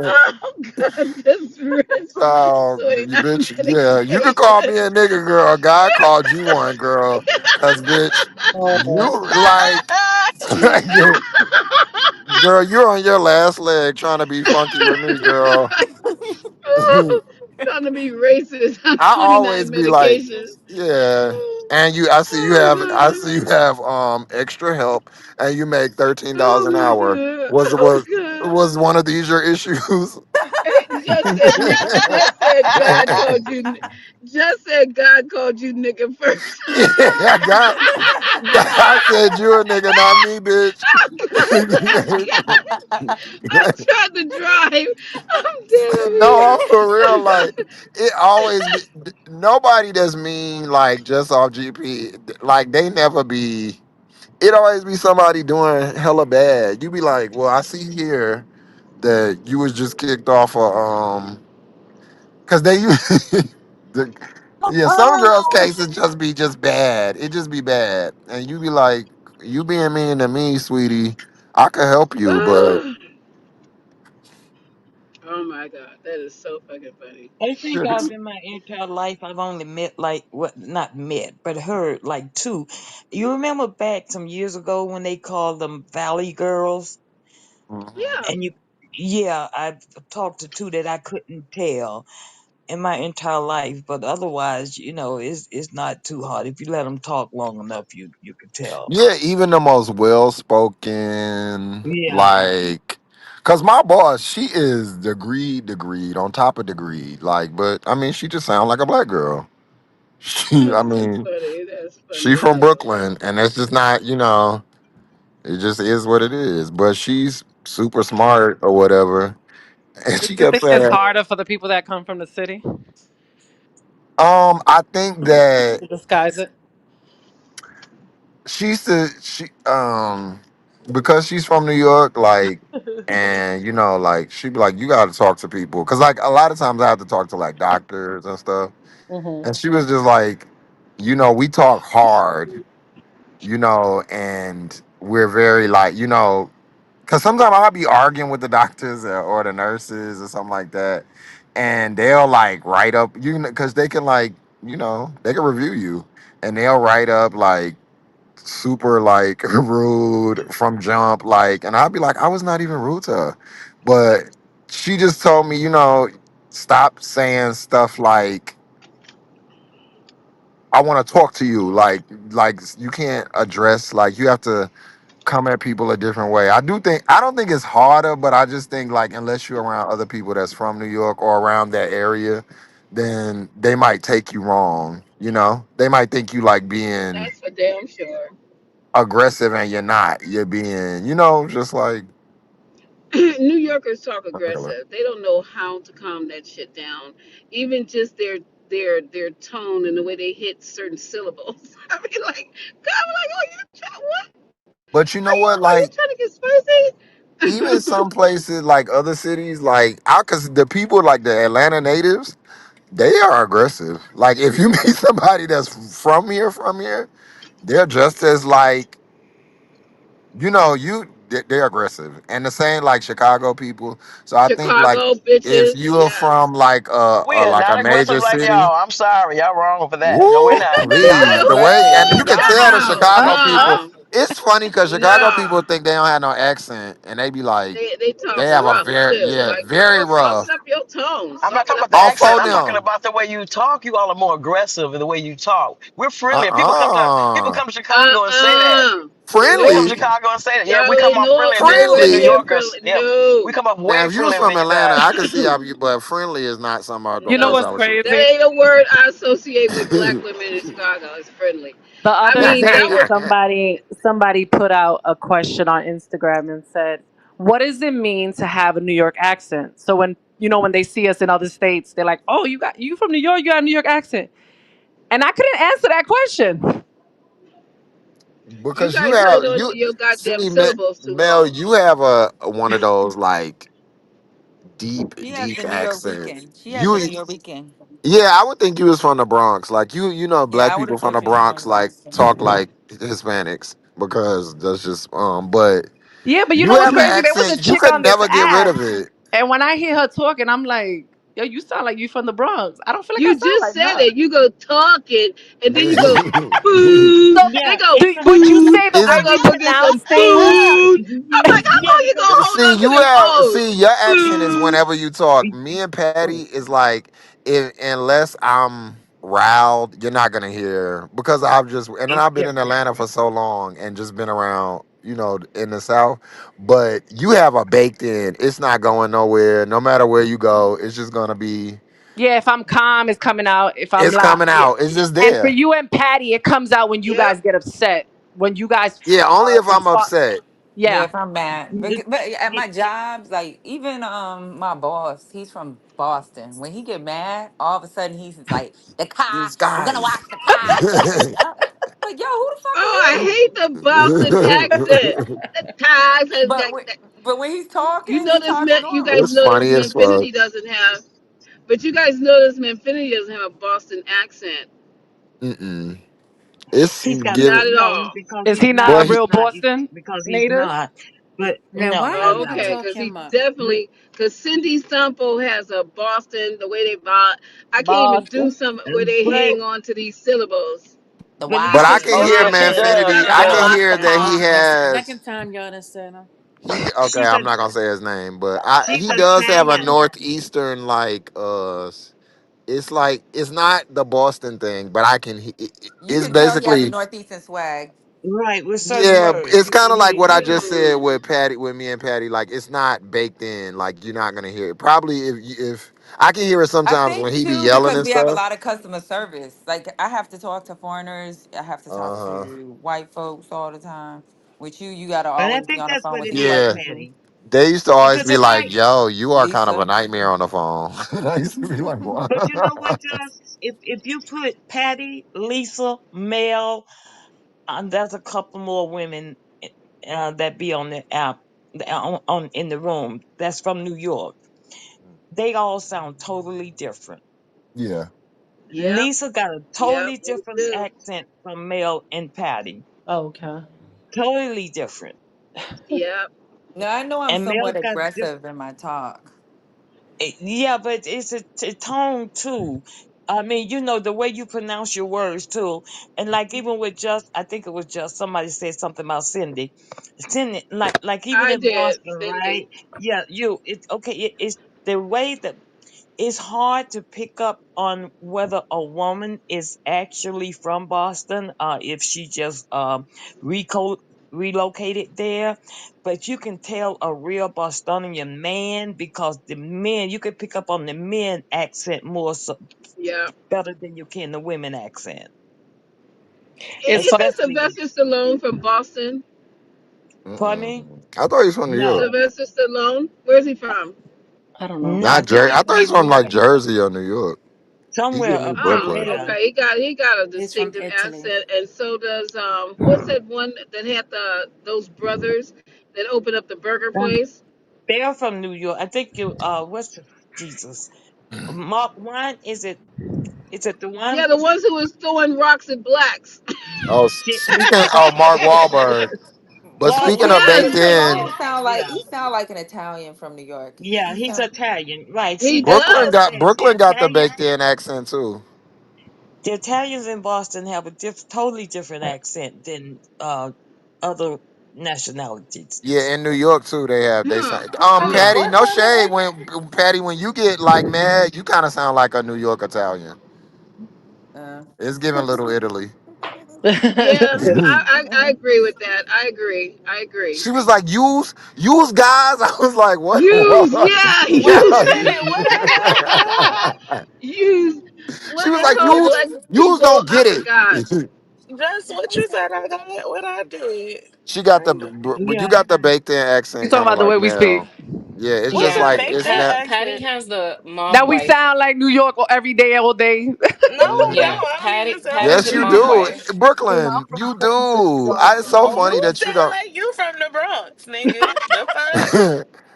Oh god, this rich So, you 29 bitch, yeah, you could call me medication. a nigga, girl. God called you one, girl. Cause, bitch, you like, girl, you're on your last leg trying to be funky with me, girl. I Trying to be racist on 29 always be like, medications. yeah. And I see you have extra help, and you make $13 Oh an my hour. god. Was Oh was one of these your issues? god. Just said God called you nigga first. Yeah, God said you a nigga, not me, bitch. I'm trying to drive. I'm dead over No, here. I'm for real. Like, it always be nobody that's mean, like, just off GP. Like, they never be. It always be somebody doing hella bad. You be like, well, I see here that you was just kicked off of because they the, yeah, some girls' cases just bad. It just be bad, and you be like, you being mean to me, sweetie. I could help you, but Oh my god, that is so fucking funny. I think I've in my entire life I've only met like what not met but heard like two. You remember back some years ago when they called them Valley Girls, Mhm. Yeah. and you yeah I've talked to two that I couldn't tell in my entire life, but otherwise it's not too hard if you let them talk long enough you could tell. Yeah, even the most well spoken, Yeah, like, cause my boss, she is degreed on top of degreed, like, but I mean, she just sound like a black girl. I That's too mean, funny. That's she funny as from hell. Brooklyn, and that's just not, it just is what it is. But she's super smart or whatever, and Do she you kept think it's saying, harder for the people that come from the city I think that to disguise it? she said because she's from New York, like, and like, she be like, you got to talk to people because, like, a lot of times I have to talk to like doctors and stuff, Hmm. and she was just like, we talk hard, and we're very like, because sometimes I'll be arguing with the doctors or the nurses or something like that, and they'll like write up, because they can, like, they can review you, and they'll write up like super like rude from jump, like, and I'd be like, I was not even rude to her, but she just told me, stop saying stuff like, I want to talk to you. Like you can't address, like you have to come at people a different way. I don't think it's harder, but I just think like unless you're around other people that's from New York or around that area, then they might take you wrong. You know, they might think you like being That's for damn sure. aggressive and you're not. You're being, you know, just like New Yorkers talk regular. aggressive. They don't know how to calm that shit down. Even just their tone and the way they hit certain syllables. I mean, like, I'm like, oh, you trying what? But you know what? Are you Like trying to get spicy? even some places like other cities, like I cause the people like the Atlanta natives, they are aggressive. Like if you meet somebody that's from here, they're just as like, you know, they're aggressive. And the same like Chicago people. So I think like Chicago if bitches, you're yes. from like We are like a not aggressive major like city, y'all. I'm sorry, y'all wrong for that. No, we're woo, not. Y'all please. The way aggressive. and you can Y'all tell the aggressive. No, Chicago people, no, it's funny because Chicago nah. people think they don't have no accent and they be like They they talk have a rough very too. yeah, Like, very girl, rough. soften up your tone. I'm not Soften talking up about the your Off accent. phone I'm talking them. tone. about the way you talk. You all are more aggressive in the way you talk. We're friendly. People Uh-uh. come to Chicago and say that. People come to Friendly. Chicago and say that. Yeah, we come Charlie, off no, friendly no, than it New Friendly. ain't friendly. Yorkers. Yeah, we No, come off Now way if you was friendlier from than you Atlanta, I guys. could see how you, but friendly is not something You know no. place what's I would say. That crazy? ain't a word I associate with black women in Chicago. It's friendly. The I other mean, that day, would. somebody put out a question on Instagram and said, "What does it mean to have a New York accent?" So when when they see us in other states, they're like, "Oh, you from New York? You got a New York accent?" And I couldn't answer that question. You Because you guys have hold on you to your goddamn see syllables too Mel, long. you have a one of those like deep, She has deep the New York accents. weekend. She has the You New York weekend. yeah, I would think you was from the Bronx. Like you know, Yeah, black I would people have from thought the she was from Bronx the like Bronx. talk like Hispanics because that's just but Yeah, but you you know what's have an crazy? There was a accent, you chick could on this never get rid app, of it. and when I hear her talking, I'm like, "Yo, you sound like you from the Bronx." I don't feel like I You sound just like said her. it. You go talking, and then you go food. So, They Yeah, go it's a would you food. say the It's I'm way we gonna go get some pronounce things? food. I'm like, how yeah, long you because gonna hold on to them O's? your accent is Food. whenever you talk. Me and Patty is like if unless I'm riled, you're not gonna hear because I've just and then it's I've been in different. Atlanta for so long and just been around, you know, in the South. But you have a baked in. It's not going nowhere. No matter where you go, it's just gonna be. Yeah, if I'm calm, it's coming out. If I'm It's loud, coming yeah. out. It's just And for there. you and Patty, it comes out when you Yep. guys get upset. When you guys Yeah, only if I'm talk. upset. Yeah, Yeah. if I'm mad. The, But at the, my jobs, like even my boss, he's from Boston. When he get mad, all of a sudden he's like, the car, These I'm gonna guys. wash the car. Like, yo, who the fuck Oh, I are you? hate the Boston accent. The ties has got. But when he's You talking, know he this talks man. You normal. guys It's know this funny as fuck. Manfinity doesn't have. But you guys know this Manfinity doesn't have a Boston accent. Mm-mm. It's he's got giving. Not at no, all. Is he not Boy, a he real Boston because he's native? not. But Now, no, why y'all no, Oh, gotta no. okay, talk because he him up? We, definitely, because Cindy Stumpo has a Boston, the way they vibe. I can't even do Boston. some where they but hang on to these syllables. The but But I Lisa, Y. can It's Oh hear yeah, not she gonna. It's does. Manfinity. not She I gonna can fly. does. hear that he That's the has second time y'all done said him. he. Okay, she's a I'm not gonna say his name, but she's he does have a Italian. northeastern like It's like it's not the Boston thing, but I can. You It's can tell he has a basically northeastern swag. Right, with certain yeah. words. It's You kind can of like hear what I yeah. just said Mm. with Patty, with me and Patty. Like it's not baked in. Like you're not gonna hear it. Probably if I can hear it I sometimes when think he be too yelling because and we have a stuff. lot of customer service. Like I have to talk to foreigners. I have to talk Uh huh. to white folks all the time. With you got to And I always be think on the that's phone what with it two is, white Yeah. people. Patty. They used to always Because be if like, I "Yo, you are kind of a Lisa. nightmare on the phone." I used to be like, "What?" but you know what, Josh? If you put Patty, Lisa, Mel, there's a couple more women that be on the app on in the room that's from New York. They all sound totally different. Yeah. Yep. Lisa got a Yep. totally They different do. accent from Mel and Patty. Okay. Totally different. Yep. Now I know I'm And Mel's somewhat got aggressive in my talk. yeah, but it's a tone too. I mean, you know, the way you pronounce your words too. And like even with just, I think it was just somebody said something about Cindy. Cindy, like even I in did, Boston, right? Cindy. Yeah, it's okay. It's the way that it's hard to pick up on whether a woman is actually from Boston, if she just reco- relocated there. But you can tell a real Bostonian man because the men, you can pick up on the men accent more so, Yeah. better than you can the women accent, It's funny. Isn't especially. Sylvester Stallone from Boston? Pardon me? I thought he was from New York. No, Sylvester Stallone? Where's he from? I don't know. no, Not I think Jer. he's I thought from he's from like Florida, Jersey or New York. He somewhere give me up in Oh, Brooklyn. there. okay. He got a He's from distinctive Italy. accent, and so does what's that one that had those brothers that opened up the burger place? They're from New York. I think you Jesus. Mark one, is it the one? Yeah, the ones who was throwing rocks at blacks. Oh, speaking. Oh, Mark Wahlberg. But Well, speaking of Yes, baked Sylvester in, Stallone sound like Yeah. he sound like an Italian from New York. Yeah, He he's sound Italian. Right. he See, that's what I Brooklyn does. got said. Brooklyn got the baked in accent too. The Italians in Boston have a totally different accent than other nationalities. Yeah, in New York too, they have they Hmm. sound. Hmm. Patty, what no part of shade. When you get like mad, you kind of sound like a New York Italian. It's giving Little Italy. Yeah, I agree with that. I agree. I agree. She was like, use guys. I was like, what? Use, yeah, Wait use, a minute. What I do, girl? use. She What was they like, call black use people? don't I get forgot. it. That's what you said I got. What I did. She got the, Random. you Yeah. got the baked in You accent talking kind of about the like way we speak? now. Yeah, it's just What's Yeah. a like baked it's in not. Patty accent? has the mom That we wife. sound like New York every day, all day. No, we Yeah, Mhm. don't. I don't even sound like Patty's Yes, the you New mom do, York. wife. Brooklyn. You do. It's so funny You that you sound don't. like you from the Bronx, nigga. The fuck?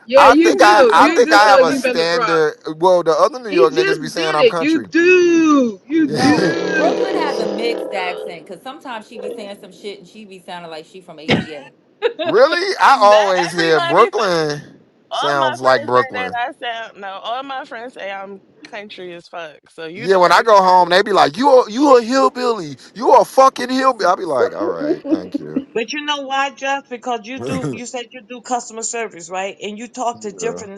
Yeah, you do. I You think do I sound have like a you from the Bronx. standard. Well, the other New He York niggas be just saying did I'm it. You country. do. You No, do. Brooklyn has a mixed accent because sometimes she be saying some shit and she be sounding like she from ATA. Really? I That always hear everybody, Brooklyn all my sounds like friends say that Brooklyn. I sound. No, all my friends say I'm country as fuck. So you Yeah, the when I one. go home, they be like, you a hillbilly. You a fucking hillbilly." I'll be like, "All right, thank you." But you know why, Just because you said you do customer service, right? And you talk to Yeah. different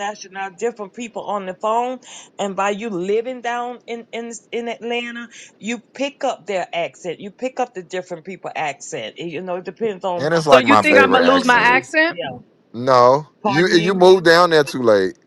different people on the phone. And by you living down in Atlanta, you pick up their accent. You pick up the different people accent. It depends on And it's So like you my think I'm favorite gonna lose my accent. accent? yeah. No, Pardon you me. moved down there too late.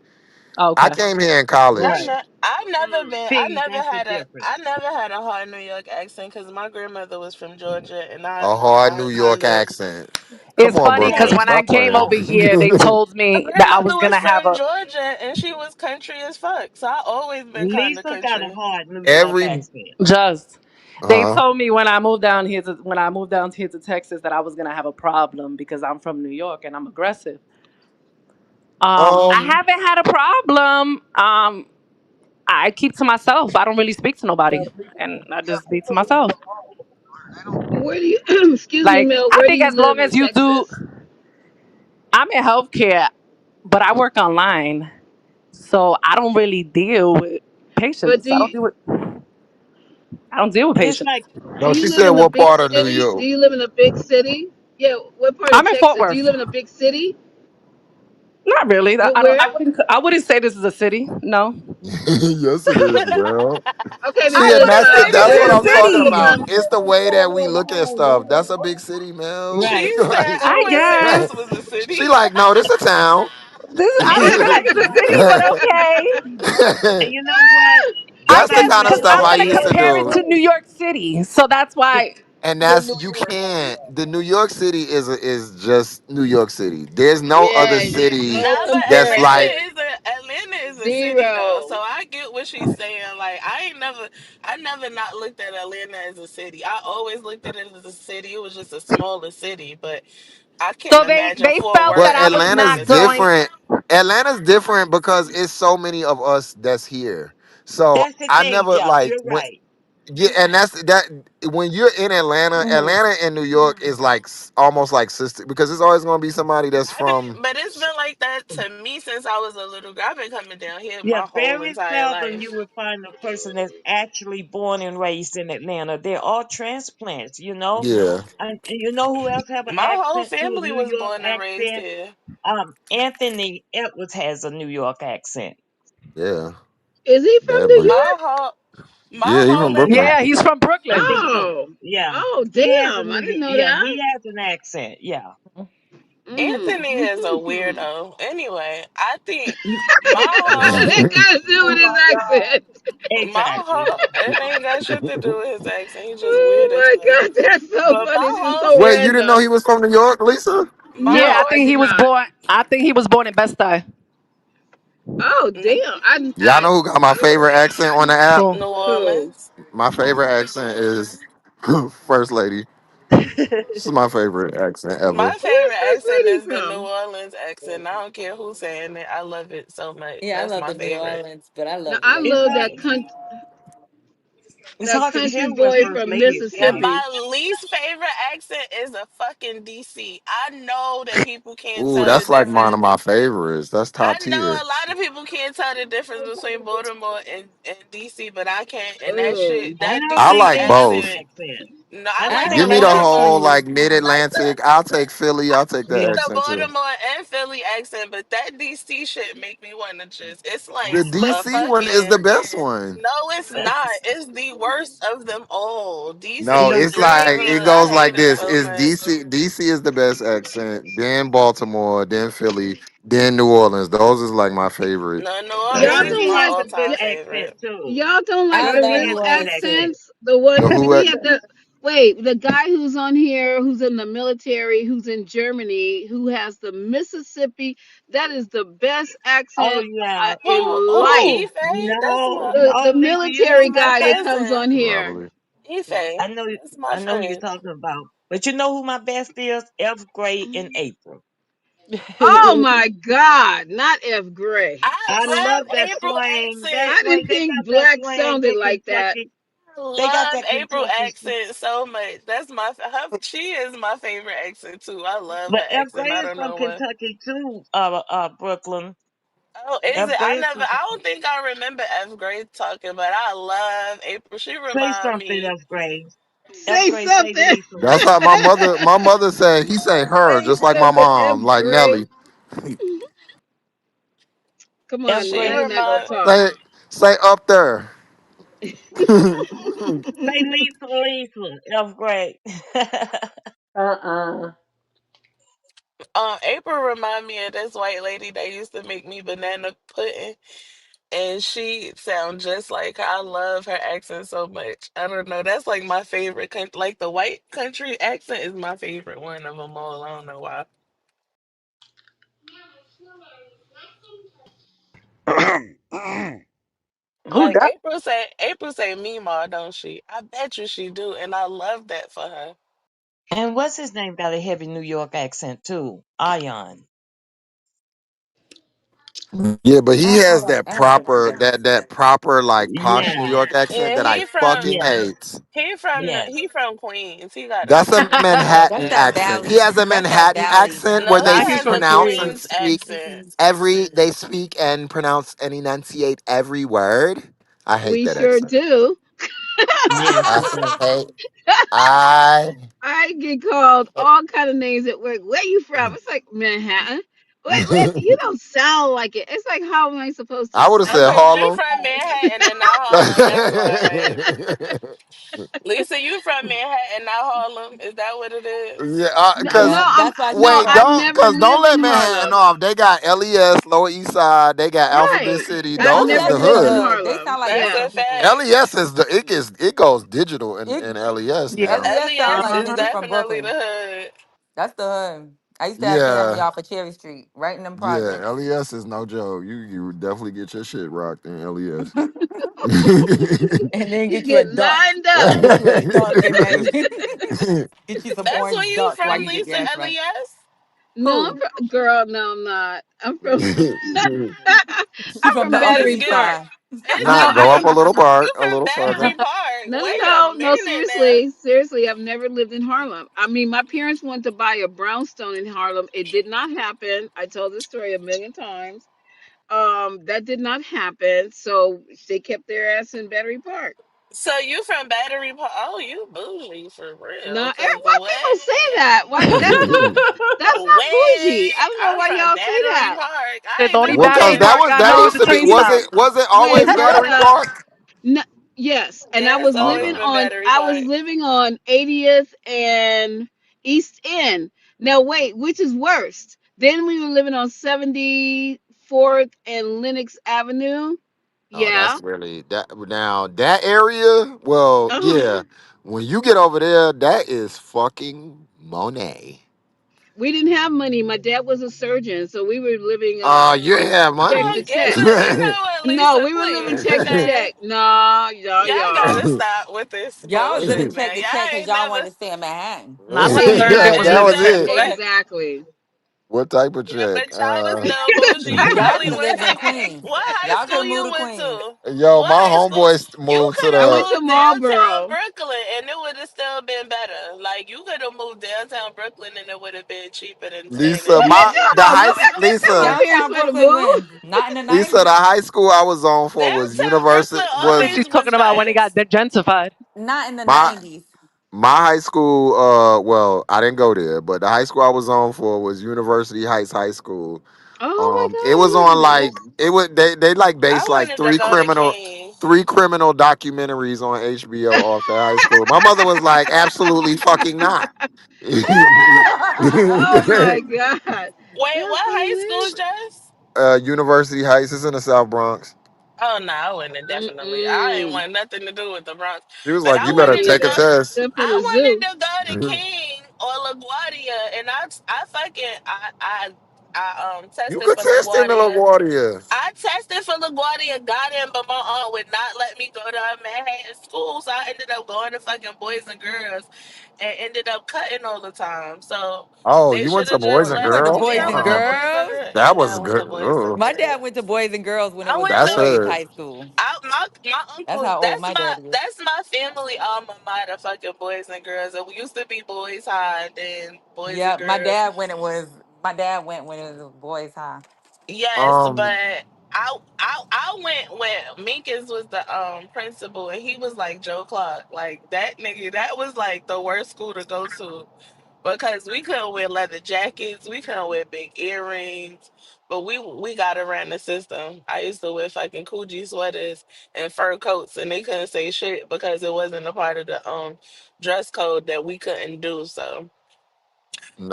Oh, I okay. came here in college. Right. I've never Mm. been. See, that's the I difference. never had a hard New York accent because my grandmother was from Georgia, and A hard I New kind York of accent. Come It's on, funny because Brooklyn, like. when I stop came playing. over here, they told My me that I was grandmother was gonna have from a. Georgia, and she was country as fuck. So I always been kind of Lisa got a country. hard New York Every accent. Just they uh told me when I moved down here to Texas that I was gonna have a problem because I'm from New York and I'm aggressive. I um haven't had a problem. I keep to myself. I don't really speak to nobody, and I just speak to myself. Where do you? Excuse me, Like Mel. I Where do think you as live long in as you do, Texas? I'm in healthcare, but I work online, so I don't really deal with But patients. I don't deal with It's patients. like do no, you she live said in a what big part of New city? Do York? you live in a big city? Yeah. What part of I'm in Fort Texas? Do you Worth. live in a big city? Not really. What? Where? I wouldn't say this is a city. No. Yes, it is, bro. Okay, I See, and because wouldn't say this that's is what a I'm talking about. city. It's the way that we look at stuff. That's a big city, man. right. She said, Like, "I I wouldn't say this guess was a she city." like, no, this a town. I don't feel like it's a city, but okay. And you know what? I That's the Nobody guess kind of because knows stuff I'm I about gonna used to compare it do. to New York City, so that's why. And that's you can't. The New York City is just New York City. There's no other yeah, there's city no Nah, but that's like, comparison. Atlanta is a city though, so Zero. I get what she's saying. Like I never not looked at Atlanta as a city. I always looked at it as a city. It was just a smaller city, but I So can't they imagine they Fort felt Worth that but I as was a big Atlanta's not city. doing. different. Atlanta's different because it's so many of us that's here. So that's the I thing, never Jeff. like You're when right. yeah, and that's that when you're in Atlanta, Hmm. Atlanta and New York is like almost like sister because it's always gonna be somebody that's from But it's been like that to me since I was a little girl. I've been coming down here Yeah, my whole very entire seldom you life. will find a person that's actually born and raised in Atlanta. They're all transplants. yeah, And you know who else have an My whole accent to a family New was York born and raised accent? here. Anthony Edwards has a New York accent. yeah. Is he from That, New but My York? home, my yeah, he from home in Brooklyn. Yeah, he's from I Brooklyn. think so. Oh, Yeah. oh, He has a damn! I didn't know yeah, that. he has an accent. Yeah. Anthony is a Mm. weirdo. Anyway, I think You- my What home, that got to do with oh his my God. accent? my Exactly. home, it ain't got shit to do with his accent. He's just weird as Oh my fuck. God, that's so But funny. my This is whole so Wait, you didn't know random. he was from New York, Lisa? my Yeah, No, I whole I think did he was not. born. I think he was born in Bed-Stuy. Oh N- damn! Y'all know who got my Oh, favorite accent on the app? Who? New who? Orleans. My favorite accent is First Lady. This is my favorite accent My ever. Where's favorite First accent Lady is the New from? Orleans accent. I don't care who's saying it. I love it so much. Yeah, I That's love my the New favorite. Orleans, but I No, love the I way It's he love hard. that talks. It's that hard to country tell where boy First from Lady is Yeah, from. Mississippi. my least favorite accent is a fucking DC. I know that people can't Ooh, tell the that's like one difference. of my favorites. That's top I know tier. a lot of people can't tell the difference between Baltimore and DC, but I can't. And that Oh, shit, I that don't I think DC like they have an both. accent. accent. No, I I like like I the Give don't me know the what's Baltimore. whole funny. like mid Like the Atlantic. I'll take Philly. I'll take like that yeah. the accent too. Baltimore and Philly accent, but that DC shit make me want to just. It's like The a DC one is fucking. the best one. No, it's not. It's the worst of them all. DC No, No, is it's it like is it terrible. the I goes best. hate like it this. so It's much. DC. DC is the best accent. Then Baltimore. Then Philly. Then New Orleans. Those is like my favorite No, New y'all Orleans is don't accents. my like Good all-time accent favorite. too. y'all don't like I the love Philly has New real a good Orleans too. accent. accents. The The ones who? we have to wait. The guy who's on here, who's in the military, who's in Germany, who has the Mississippi. That is the best Oh accent yeah. in Who? life. Ife? That's No. my The Oh, Lisa, you know military who my my guy that best. comes on cousin. here. Probably. Ife. I know. That's my I know who you're friend. talking about. But you know who my best is? Elf Gray in April. Oh my God! Not F. Gray. I I love love that April slang. That accent. I slang. didn't They think got that black slang. sounded That like that. Kentucky. I They got love that April Kentucky. accent so much. That's my she is my favorite accent too. I love But her Elf accent. Gray I is don't from know what. Kentucky too. Brooklyn. Oh, is Elf it? Gray is from I don't Kentucky. think I remember F. Grade talking, but I love April. She Say remind something, me. Elf Gray. Elf Say Gray, say something. Lisa. That's how my mother said he say her Say just like my something, F. mom, like Gray. Nelly. Come Elf on She now, Gray, he not gonna remind. talk. Say up there. say Lisa, Lisa. Elf Gray. Uh-uh. April remind me of this white lady that used to make me banana pudding, and she sounds just like her. I love her accent so much. I don't know. That's like my favorite. Like the white country accent is my favorite one of them all. I don't know why. Who Like that? April say Mima, don't she? I bet you she do, and I love that for her. And what's his name got a heavy New York accent too? Ion. Yeah, but he Hold has on, that I have something proper to that proper like posh New Yeah, York accent Yeah, that I he from fucking yeah, hate. yes. he from Queens. He got a That's a No, that's Manhattan that accent. He valley. has a That's that Manhattan valley. accent where no. they He Nah, he's has from a pronounce and Queens. Queens speak accent. they speak and pronounce and enunciate every word. I hate We that sure accent. do. Yes, I it does. hate I I get called all kind of names at work. Where you from? It's like Manhattan. What? You don't sound like it. It's like, how am I supposed to I would have Oh, said sound cause you Harlem. from like? Manhattan and not Harlem. That's why. Lisa, you from Manhattan, not Harlem. Is that what it is? Yeah, No, cause Yeah, that's why she no. wait, I've sound. don't never cause don't lived let in Manhattan Harlem. off. They got LES, Lower East Side. They got Alphabet Right. City. I've Those is never the LES is the lived in hood. hood. They Harlem. sound like That's Yeah. a different people. fact. LES is it goes digital It in LES Yeah. now. LES sound LES like is niggas Uh-huh. from definitely the Brooklyn. hood. That's the hood. I used to have family Yeah, off of Cherry Street, right in them yeah. projects. LES is no joke. You definitely get your shit rocked in LES. And then You get you a get duck. lined up. Get you a duck and that get you some That's where orange you ducks while from, you get Lisa gas money. LES? No, Who? girl, no, I'm not. I'm from She I'm from from the Oh, Upper it's Battery East good. Park. Side. It's No, Not good. go up a little You bar, a from little further. Battery Park. no, no, Wait a no, no. minute now. Seriously, I've never lived in Harlem. I mean, my parents wanted to buy a brownstone in Harlem. It did not happen. I told this story a million times. That did not happen. So they kept their ass in Battery Park. So you from Battery Park? Oh, you bougie for No, real? Cause why people say that? Why that's not bougie. I don't know I'm why from y'all say Battery that. Park. Shit, I the ain't only never Well, Battery cause been. that Park was I that know is used the to be. train Was stop. it Wait, always hold Battery up. Park? No, yes, and Yeah, it's always Oh, been Battery I was Park. living on 80th and East End. Now wait, which is worst? Then we were living on 74th and Lenox Avenue. oh, Yeah. that's really that. Now that area. Well, Uh, yeah. When you get over there, that is fucking Monet. we didn't have money. My dad was a surgeon, so we were living You have check Oh, to money. is check. it? You know what, No, Lisa? we were living Please, check to okay. check. No, Y'all y'all. gotta stop with this Y'all was living bullshit, check man. to check Y'all because ain't y'all never. wanted to stay in Manhattan. Not till Thursday Yeah, was that was living check to it. check. Exactly. What type of Yeah, check? but y'all was still bougie. You Y'all probably could have went lived to in Queens. what high Y'all could school have moved you to went Queens. to? Yo, What my high school? homeboys You moved to could have I went the to moved downtown Marlboro. Brooklyn, and it would have still been better. Like you could have moved downtown Brooklyn, and it would have been cheaper than staying in Lisa. What My we the Manhattan. doing? high We went to my Lisa. parents Downtown for the Brooklyn move. when? Not in the Lisa, 90s? the high school I was on for was Downtown University Brooklyn I think was she's always was talking about when it got nice. gentrified. Not in the my 90s. my high school. Well, I didn't go there, but the high school I was on for was University Heights High School. Oh It my was God, on wait a like minute. it was they like I based like wanted to go to King. three criminal documentaries on HBO off the high school. My mother was like, absolutely fucking not. Oh my God, Wait, that's what high school, hilarious. Jess? University Heights is in the South Bronx. Oh no, I wouldn't definitely. I ain't Mm-mm. want nothing to do with the Bronx. She was But like, I you better wanted to take a go. test. Except for I the wanted zoo. to go to King or LaGuardia, and I fucking You tested could for test in the LaGuardia. LaGuardia. I tested for LaGuardia, got in, but my aunt would not let me go to her Manhattan school, so I ended up going to fucking Boys and Girls, and ended up cutting all the time. So Oh, they you went should to have Boys just and You let went to Girls? me. Boys I and went to Oh, Boys and Girls? Girls. that Yeah, was I went to good. Boys and Ooh, My Girls. dad went to Boys and Girls when it I was went that's to boys' her. high school. my That's uncle. how old my daddy is. That's my family alma mater. Fucking Boys and Girls. It used to be Boys High, then Boys and Yeah, Girls. my dad went when it was boys high. Yes, but Um, I went when Minkins was the principal, and he was like Joe Clark. Like that nigga, that was like the worst school to go to because we couldn't wear leather jackets, we couldn't wear big earrings, but we got around the system. I used to wear fucking Coogi sweaters and fur coats, and they couldn't say shit because it wasn't a part of the dress code that we couldn't do. So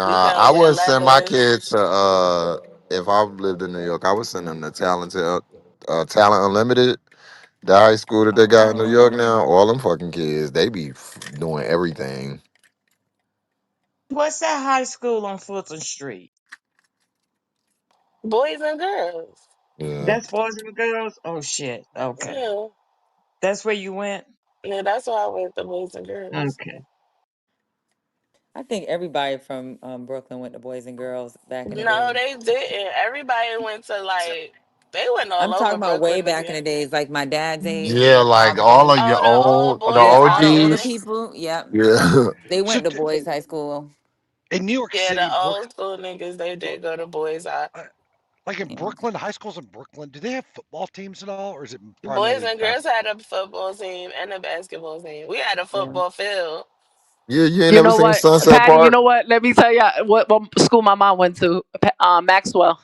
we nah, couldn't I wear would send my leathers. kids to if I lived in New York, I would send them to Talent Unlimited, the high school that they got in New York Oh. now. All them fucking kids, they be doing everything. What's that high school on Fulton Street? Boys and girls. Yeah. That's boys and girls? Oh shit. Okay. Yeah. That's where you went? Yeah, that's why I went to Boys and Girls. Okay. I think everybody from Brooklyn went to Boys and Girls back in the No, day. they didn't. Everybody went to like they went all I'm talking over about way Brooklyn to back in be. the days, like my dad's age, Yeah, like all probably. of your Oh, the old the Yeah, boys. all the Oh yeah, older OGs. people. Yep, Yeah. they So went to boys' high school. in New York yeah, City, the old school niggas. They did go to boys. uh, like in Yeah. Brooklyn, high schools in Brooklyn, do they have football teams at all, or is it Boys primarily and girls basketball? had a football team and a basketball team. We had a Yeah. football field. Yeah, you ain't You never know seen what, Sunset Patty? You Park? know what? Let me tell you what school my mom went to. Maxwell.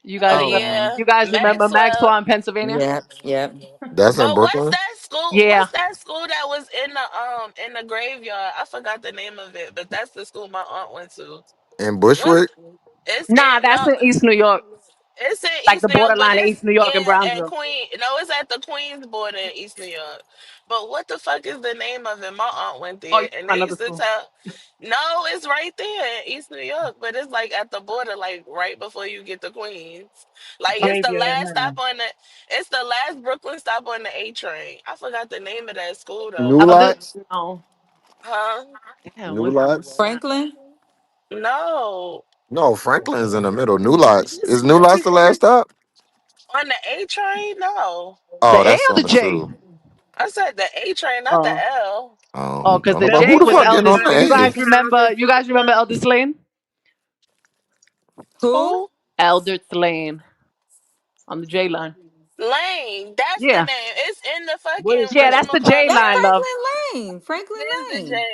You Oh guys Oh remember? wow. yeah, You guys remember Maxwell. Maxwell in Pennsylvania? Yep. Yep. That's in But what's Brooklyn. that school? Yeah. What's that school that was in the graveyard? I forgot the name of it, but that's the school my aunt went to. In What's Bushwick. it's Nah, in no, that's in East New York, it's in like East the New York, but borderline of it's East New York and yeah, and Brownsville. Queen. No, it's at the Queens border in East New York. But what the fuck is the name of it? My aunt went Oh, there, you and talking they another used to school? tell. No, it's right there in East New York, but it's like at the border, like right before you get to Queens. Like it's the Graveyard last High. stop on the. It's the last Brooklyn stop on the A train. I forgot the name of that school though. New Elder? Lights. No. Huh? Damn, New what? Lights. Franklin. No, No, Franklin's in the middle. New Lights. Is New Lights the last stop? on the A train. No, The Oh, A that's or the on the J? two. I said the A train, not the Oh, L. oh, because I don't know the about That's who J the the was fuck one getting that on Elders. the goes You A. guys into remember? Elder You guys remember Brothers. Elder Lane? Who? Who? Elder Lane on the J line. Lane. That's the Yeah. name. It's in the What fucking is Yeah, that's the J That's line, whatchamacallit. love. Franklin Lane. Franklin There's the Lane. J.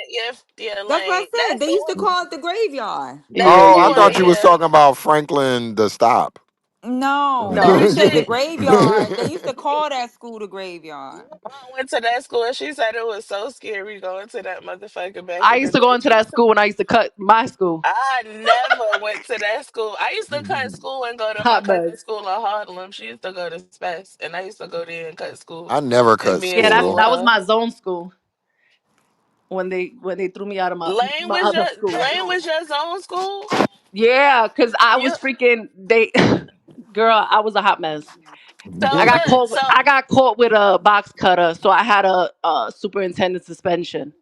Yeah, That's what Lane. I said. That's They the used to one. call it the graveyard. That's Yeah, the Oh, yeah, I one. yeah. thought you was Yeah. talking about Franklin the stop. No, when No, you No. said the shit. graveyard, they used to call that school the graveyard. My mom went to that school and she said it was so scary going to that motherfucker back I in the used to go into day. that school when I used to cut my school. I never went to that school. I used to cut school and go to my Hot cousin's mess. school in Harlem. She used to go to Spess, and I used to go there and cut school I never and cut be in Yeah, school that's school. with that was her. my zone school when they threw me out of my other school. Lane was your zone school. Yeah, cause I You was freaking they girl, I was a hot mess. so look so I got caught with a box cutter, so I had a superintendent suspension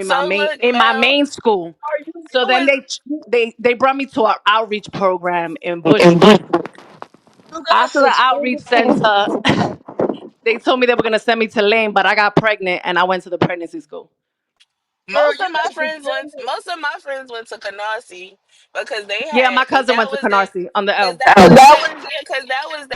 so look, in my Mel. main school. are you So You then was they brought me to our outreach program in Bushwick. you got After the suspended? outreach center, they told me they were gonna send me to Lane, but I got pregnant and I went to the pregnancy school. Girl, you got suspended? most of my friends went to Canarsie because they Yeah, my had cousin went to Canarsie on the L. because that was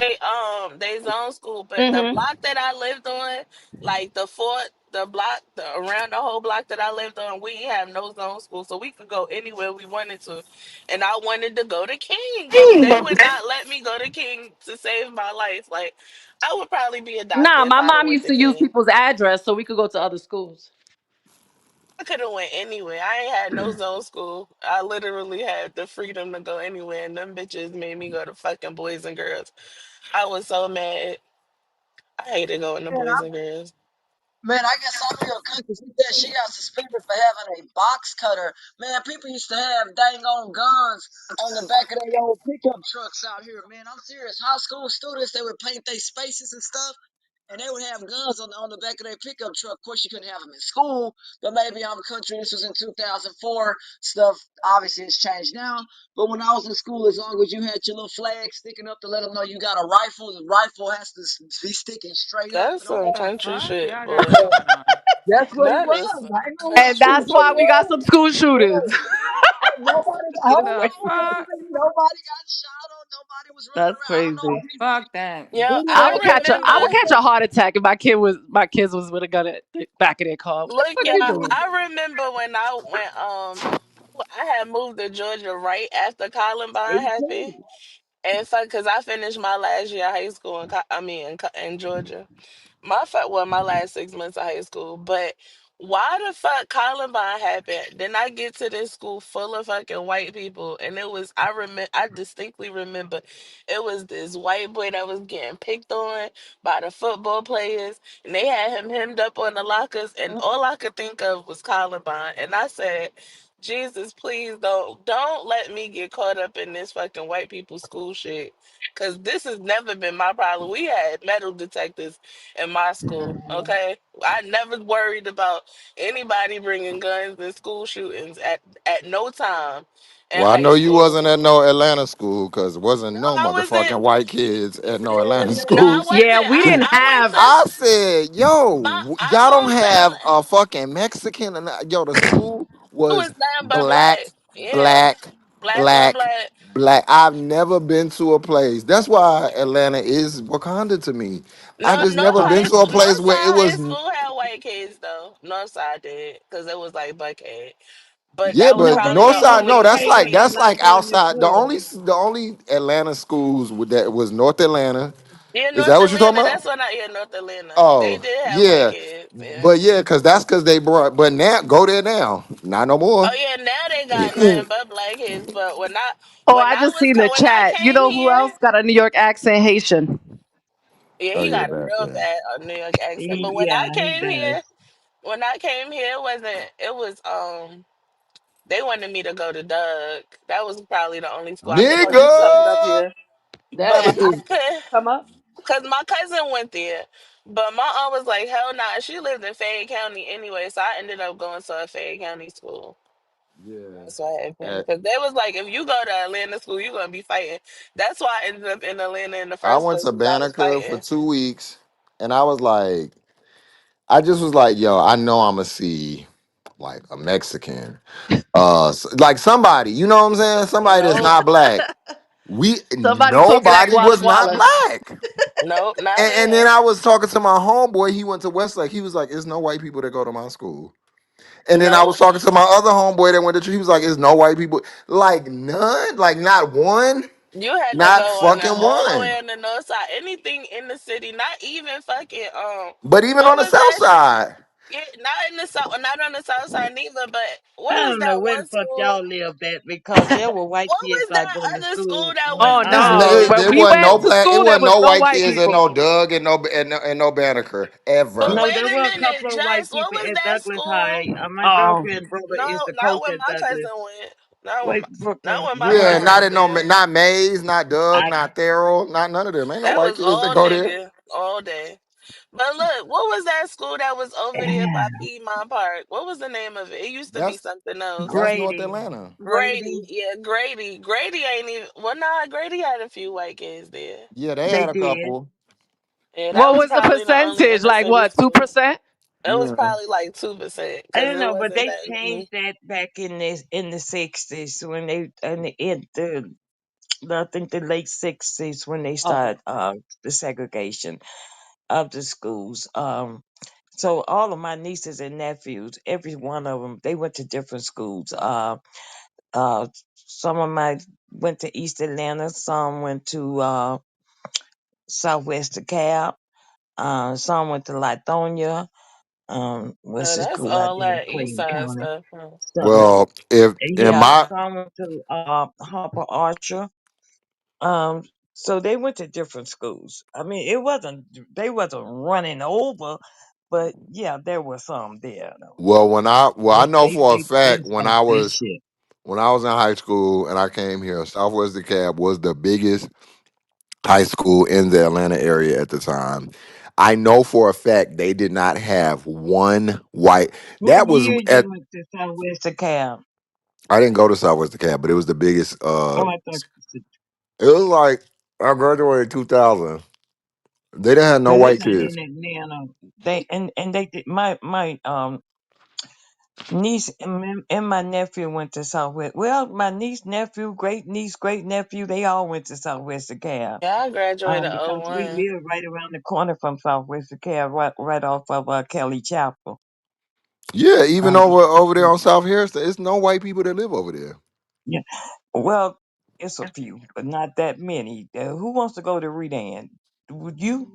they zone school. But the Hmm. block that I lived on, like the fort, the block, around the whole block that I lived on, we didn't have no zone school, so we could go anywhere we wanted to. And I wanted to go to King, but they would not let me go to King to save my life. Like I would probably be a doctor Nah, if my I'd have mom went used to to use King. people's address so we could go to other schools. I could have went anywhere. I ain't had no zone school. I literally had the freedom to go anywhere, and them bitches made me go to fucking boys and girls. I was so mad. I hated going to boys and girls. Man, I guess I feel good because she said she got suspended for having a box cutter. Man, people used to have dang on guns on the back of their old pickup trucks out here. Man, I'm serious. High school students, they would paint their spaces and stuff, and they would have guns on the back of their pickup truck. Of course, you couldn't have them in school, but maybe I'm country. This was in 2004. Stuff obviously has changed now. But when I was in school, as long as you had your little flag sticking up to let them know you got a rifle, the rifle has to be sticking straight up That's and some over. The country fuck shit, y'all got boy. going on? That's what it That was. is some I ain't gonna lie And to you. that's country But why we got shit. some school shootings. yeah, nobody, hold The on, fuck? baby. Nobody got shot or nobody was running That's around. I don't know crazy. if these Fuck that. Yo, boomers over here I thinking would remember. catch a heart attack if my kids was with a gun at the back of their car. What the Look, fuck y'all, are you doing? I remember when I had moved to Georgia right after Columbine happened, and fuck, cause I finished my last year of high school in Georgia. My last 6 months of high school. But why the fuck Columbine happened? Then I get to this school full of fucking white people, and I distinctly remember it was this white boy that was getting picked on by the football players, and they had him hemmed up on the lockers, and all I could think of was Columbine, and I said. Jesus, please don't let me get caught up in this fucking white people school shit. Cause this has never been my problem. We had metal detectors in my school. Okay, I never worried about anybody bringing guns in school shootings at no time in Well, I high know you school. wasn't at no Atlanta school because it wasn't No, no I was in. motherfucking white kids at no Atlanta No, I schools. Yeah, wasn't. we didn't I went have. to I said, my. y'all I don't moved have to. a fucking Mexican. Yo, the school It was was nothing but black, black. Yeah, black, black on black, black. black. I've never been to a place. That's why Atlanta is Wakanda to me. I No, just never been to a place Northside where it High was. School had white kids though. Northside did because it was like Buckhead. But Yeah, that was but No, probably the Northside, we no, only that's came white with like kids. that's like black on outside. as well. The only Atlanta schools that was North Atlanta. Yeah, Is that North what you're talking Atlanta. about? That's when I yeah North Atlanta. They Oh, did have white yeah. kids. Yeah. But yeah, because they brought, but now, go there now. Not no more. Oh yeah, now they got nothing but black kids. But Oh, I just seen the when I chat. You came know who here, else got a New York accent? Haitian. yeah, Oh, he yeah, got a that, real yeah. bad New York accent. But Yeah, he does. when I came here, it wasn't. It was they wanted me to go to Doug. That was probably the only school I could Oh, have went you to. sucked it up Nigga! here. Damn, But I I could, come up. cause my cousin went there. But my aunt was like, hell nah. She lived in Fayette County anyway, so I ended up going to a Fayette County school. Yeah. That's what happened. At- Because they was like, if you go to Atlanta school, you're gonna be fighting. That's why I ended up in Atlanta in the I first went place, to because I was Banneker for fighting. 2 weeks, and I was like, I just was like, yo, I know I'm gonna see like a Mexican, like somebody, you know what I'm saying? Somebody that's No. not black. Somebody talking that Nobody Guala was not Guala. black. Nope, not And then here. I was talking to my homeboy. He went to Westlake. He was like, "There's no white people that go to my school." And then I was Nope. talking to my other homeboy that went to. He was like, "There's no white people. Like none. Like not one. You had to Not go on the fucking all the one." way on the north side. Anything in the city, not even fucking But even what on the was south that shit? side, Yeah, not in the south, not on the south side neither. But what I was don't know that where the one fuck school? y'all lived at because there were white What kids was not that going to other school school that when was Oh I no, went. when there we wasn't went no to black. It school, there wasn't was no no white white kids and no people. Doug and no Banneker But ever. No, wait there a were a minute, couple of white Jess, what people was at that Douglas High. school? My Oh, girlfriend's brother is No, the not coach when at my Douglas. cousin went. Wait, Brooklyn, Not when my where Yeah, y'all cousin not went at? in no there. not Mays, not Doug, I not Thurl, not none of them. Ain't no That white was kids that all go there. nigga all day. But look, what was that school that was over there by Piedmont Park? What was the name of it? It used to be That's something else. that's North Grady, Atlanta. Grady, Grady. yeah, Grady. Grady ain't even. Well, nah, Grady had a few white kids there. Yeah, they They had a did. couple. Yeah, that what was was the probably the only percentage? inner Like city what? Two school. percent? It was Yeah. probably like 2% I because don't it know, but wasn't they that changed many. that back in the '60s when they in the I think the late '60s when they Okay. started the segregation of the schools. So all of my nieces and nephews, every one of them, they went to different schools. Uh, some of my went to East Atlanta, some went to Southwest DeKalb, some went to Lithonia, what's the That's school out all there in that east Clayton side County? stuff. Huh? Some, Well, if in yeah, my some went to Harper Archer. Um, so they went to different schools. I mean, they wasn't running over, but yeah, there were some there though. I know for a They fact been stopped that shit. when I was in high school and I came here, Southwest DeKalb was the biggest high school in the Atlanta area at the time. I know for a fact they did not have one white. What That was year you at went to Southwest DeKalb? I didn't go to Southwest DeKalb, but it was the biggest. Oh, I thought you said, It was like I graduated in 2000. They didn't have no well, they're white not in kids. Atlanta. They and they did my niece and my nephew went to Southwest. Well, my niece, nephew, great nephew, they all went to Southwest DeKalb. Yeah, I graduated Because we '01. live right around the corner from Southwest DeKalb, right off of Kelly Chapel. Yeah, even Um, over there on South Harrison, it's no white people that live over there. yeah. Well, it's a few, but not that many. Who wants to go to Redan? Would you?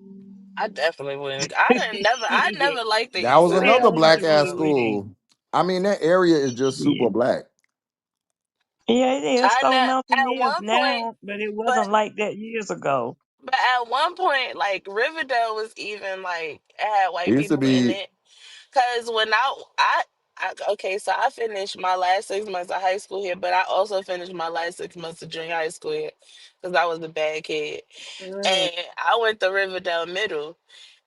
I definitely wouldn't. I Shit. never liked the That east was Who the side hell another that wants black to go much. ass to So school. Redan? I mean, that area is just super Yeah. black. Yeah, it is. I Stone Mountain at is one point, now, but it but wasn't like that years ago. at one point, like Riverdale was even like it had It white used to people in be. it. Cause when I okay, so I finished my last 6 months of high school here, but I also finished my last 6 months of junior high school here, cause I was a bad kid, Right. and I went to Riverdale Middle.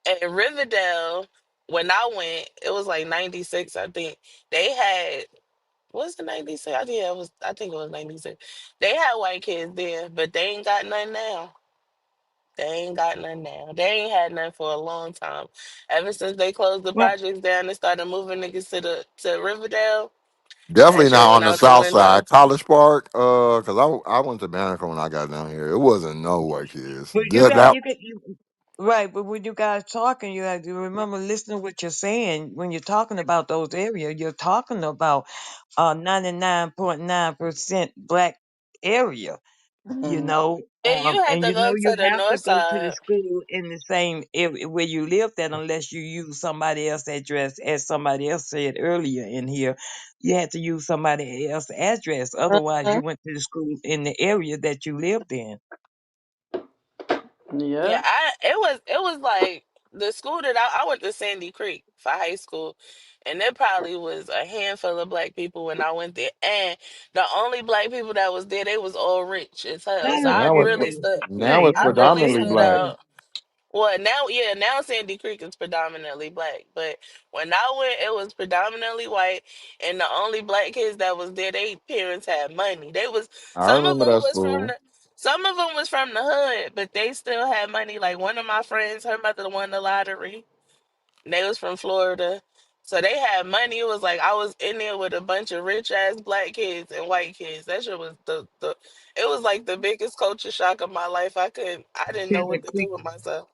And Riverdale, when I went, it was like '96, I think. They had what's the '96? I think it was. I think it was '96. They had white kids there, but they ain't got none now. They ain't got none now. They ain't had none for a long time. Ever since they closed the Well, projects down and started moving niggas to Riverdale, that Definitely shit not went on the out the south side, window. College Park. Cause I went to Banneker when I got down here. It wasn't no white kids. but That you could, right. But when you guys talking, you have to remember listening what you're saying when you're talking about those areas. You're talking about 99.9% black area. You Mhm. know, And you had and to you know go you to the have to north go to the side. school in the same area where you lived at unless you use somebody else's address, as somebody else said earlier in here. You had to use somebody else's address, otherwise you Mhm. went to the school in the area that you lived in. Yeah, Yeah. it was like the school that I went to Sandy Creek for high school, and there probably was a handful of black people when I went there, and the only black people that was there, they was all rich as I hell. So don't I now give it really a stood, now hey, it's I I don't really care predominantly stood black. either. out. Well, now, yeah, now Sandy Creek is predominantly black, but when I went, it was predominantly white, and the only black kids that was there, they parents had money. They was I some of remember them that was from school. the some of them was from the hood, but they still had money. Like one of my friends, her mother won the lottery. They was from Florida, So they had money. It was like I was in there with a bunch of rich ass black kids and white kids. That shit was the it was like the biggest culture shock of my life. I didn't know what to do with myself.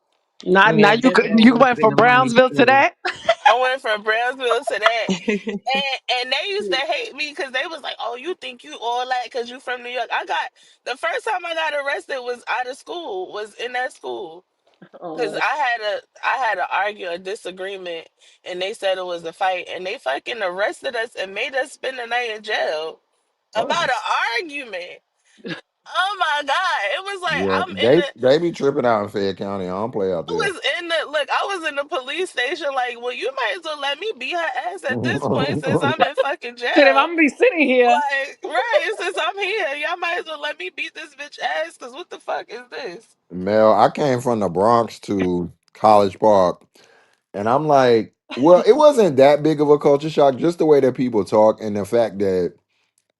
Now Yeah, you that's you always went been from a money Brownsville to sport. that. I went from Brownsville to that. And they used to hate me because they was like, "Oh, you think you all that because you from New York?" I got the first time I got arrested was out of school, was in that school because Oh. I had to argue a disagreement, and they said it was a fight, and they fucking arrested us and made us spend the night in jail about Oh. an argument. Oh my god! It was like Yeah, they be tripping out in Fayette County. I don't play out I there. was in the look. I was in the police station. Like, well, you might as well let me beat her ass at this point since I'm in fucking Shit, if jail. I'm gonna be sitting here. Like, right, since I'm here, y'all might as well let me beat this bitch ass, because what the fuck is this? Mel, I came from the Bronx to College Park, and I'm like, well, it wasn't that big of a culture shock, just the way that people talk and the fact that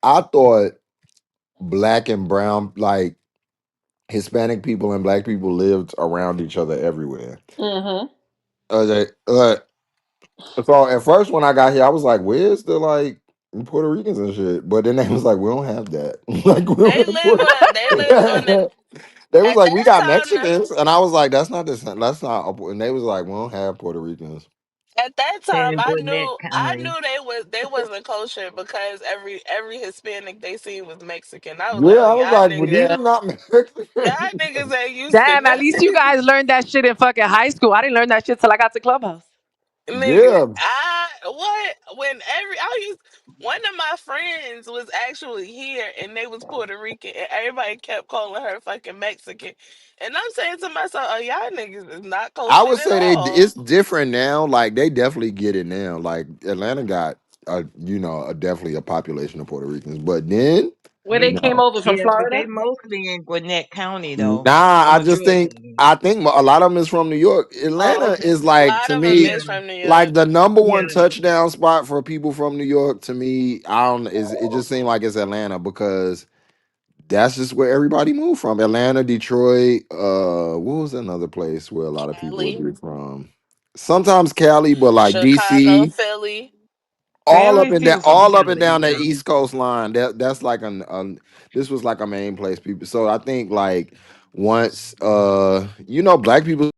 I thought black and brown, like Hispanic people and black people lived around each other everywhere. Mm-hmm. Okay, so at first when I got here, I was like, "Where's the like Puerto Ricans and shit?" But then they was like, "We don't have that." Like we don't have Puerto. They live on the, They was at like, "We that got time, Mexicans," and I was like, "That's not the same. That's not." And they was like, "We don't have Puerto Ricans." at that And time, in Gwinnett I County. knew they wasn't kosher because every Hispanic they seen was Mexican. I was Yeah, like, oh, I was like, "Well, these Yeah. are not y'all Mexicans." niggas ain't used to Damn, at least you nothing. guys learned that shit in fucking high school. I didn't learn that shit till I got to Clubhouse. Nigga, Yeah, I what when every I used one of my friends was actually here and they was Puerto Rican and everybody kept calling her fucking Mexican. And I'm saying to myself, oh y'all niggas is not I kosher would at say all. it's different now. Like they definitely get it now. Like Atlanta got definitely a population of Puerto Ricans, but then Where they They, came no. over from yeah, but they Florida. mostly in Gwinnett County though. Nah, A I just majority think of them. I think a lot of them is from New York. Oh, Atlanta okay. is A like lot to of them me is Yeah, from New like York. the number one yeah. touchdown spot for people from New York. To me, I don't. Is it just seemed like it's Atlanta because that's just where everybody moved from. Atlanta, Detroit. What was another place where a lot of people would Cali, be from? Sometimes Cali, but like Chicago, DC, Philly. Very few from all up and Cali. down the Yeah. East Coast line. That's like this was like a main place people. So I think like once black people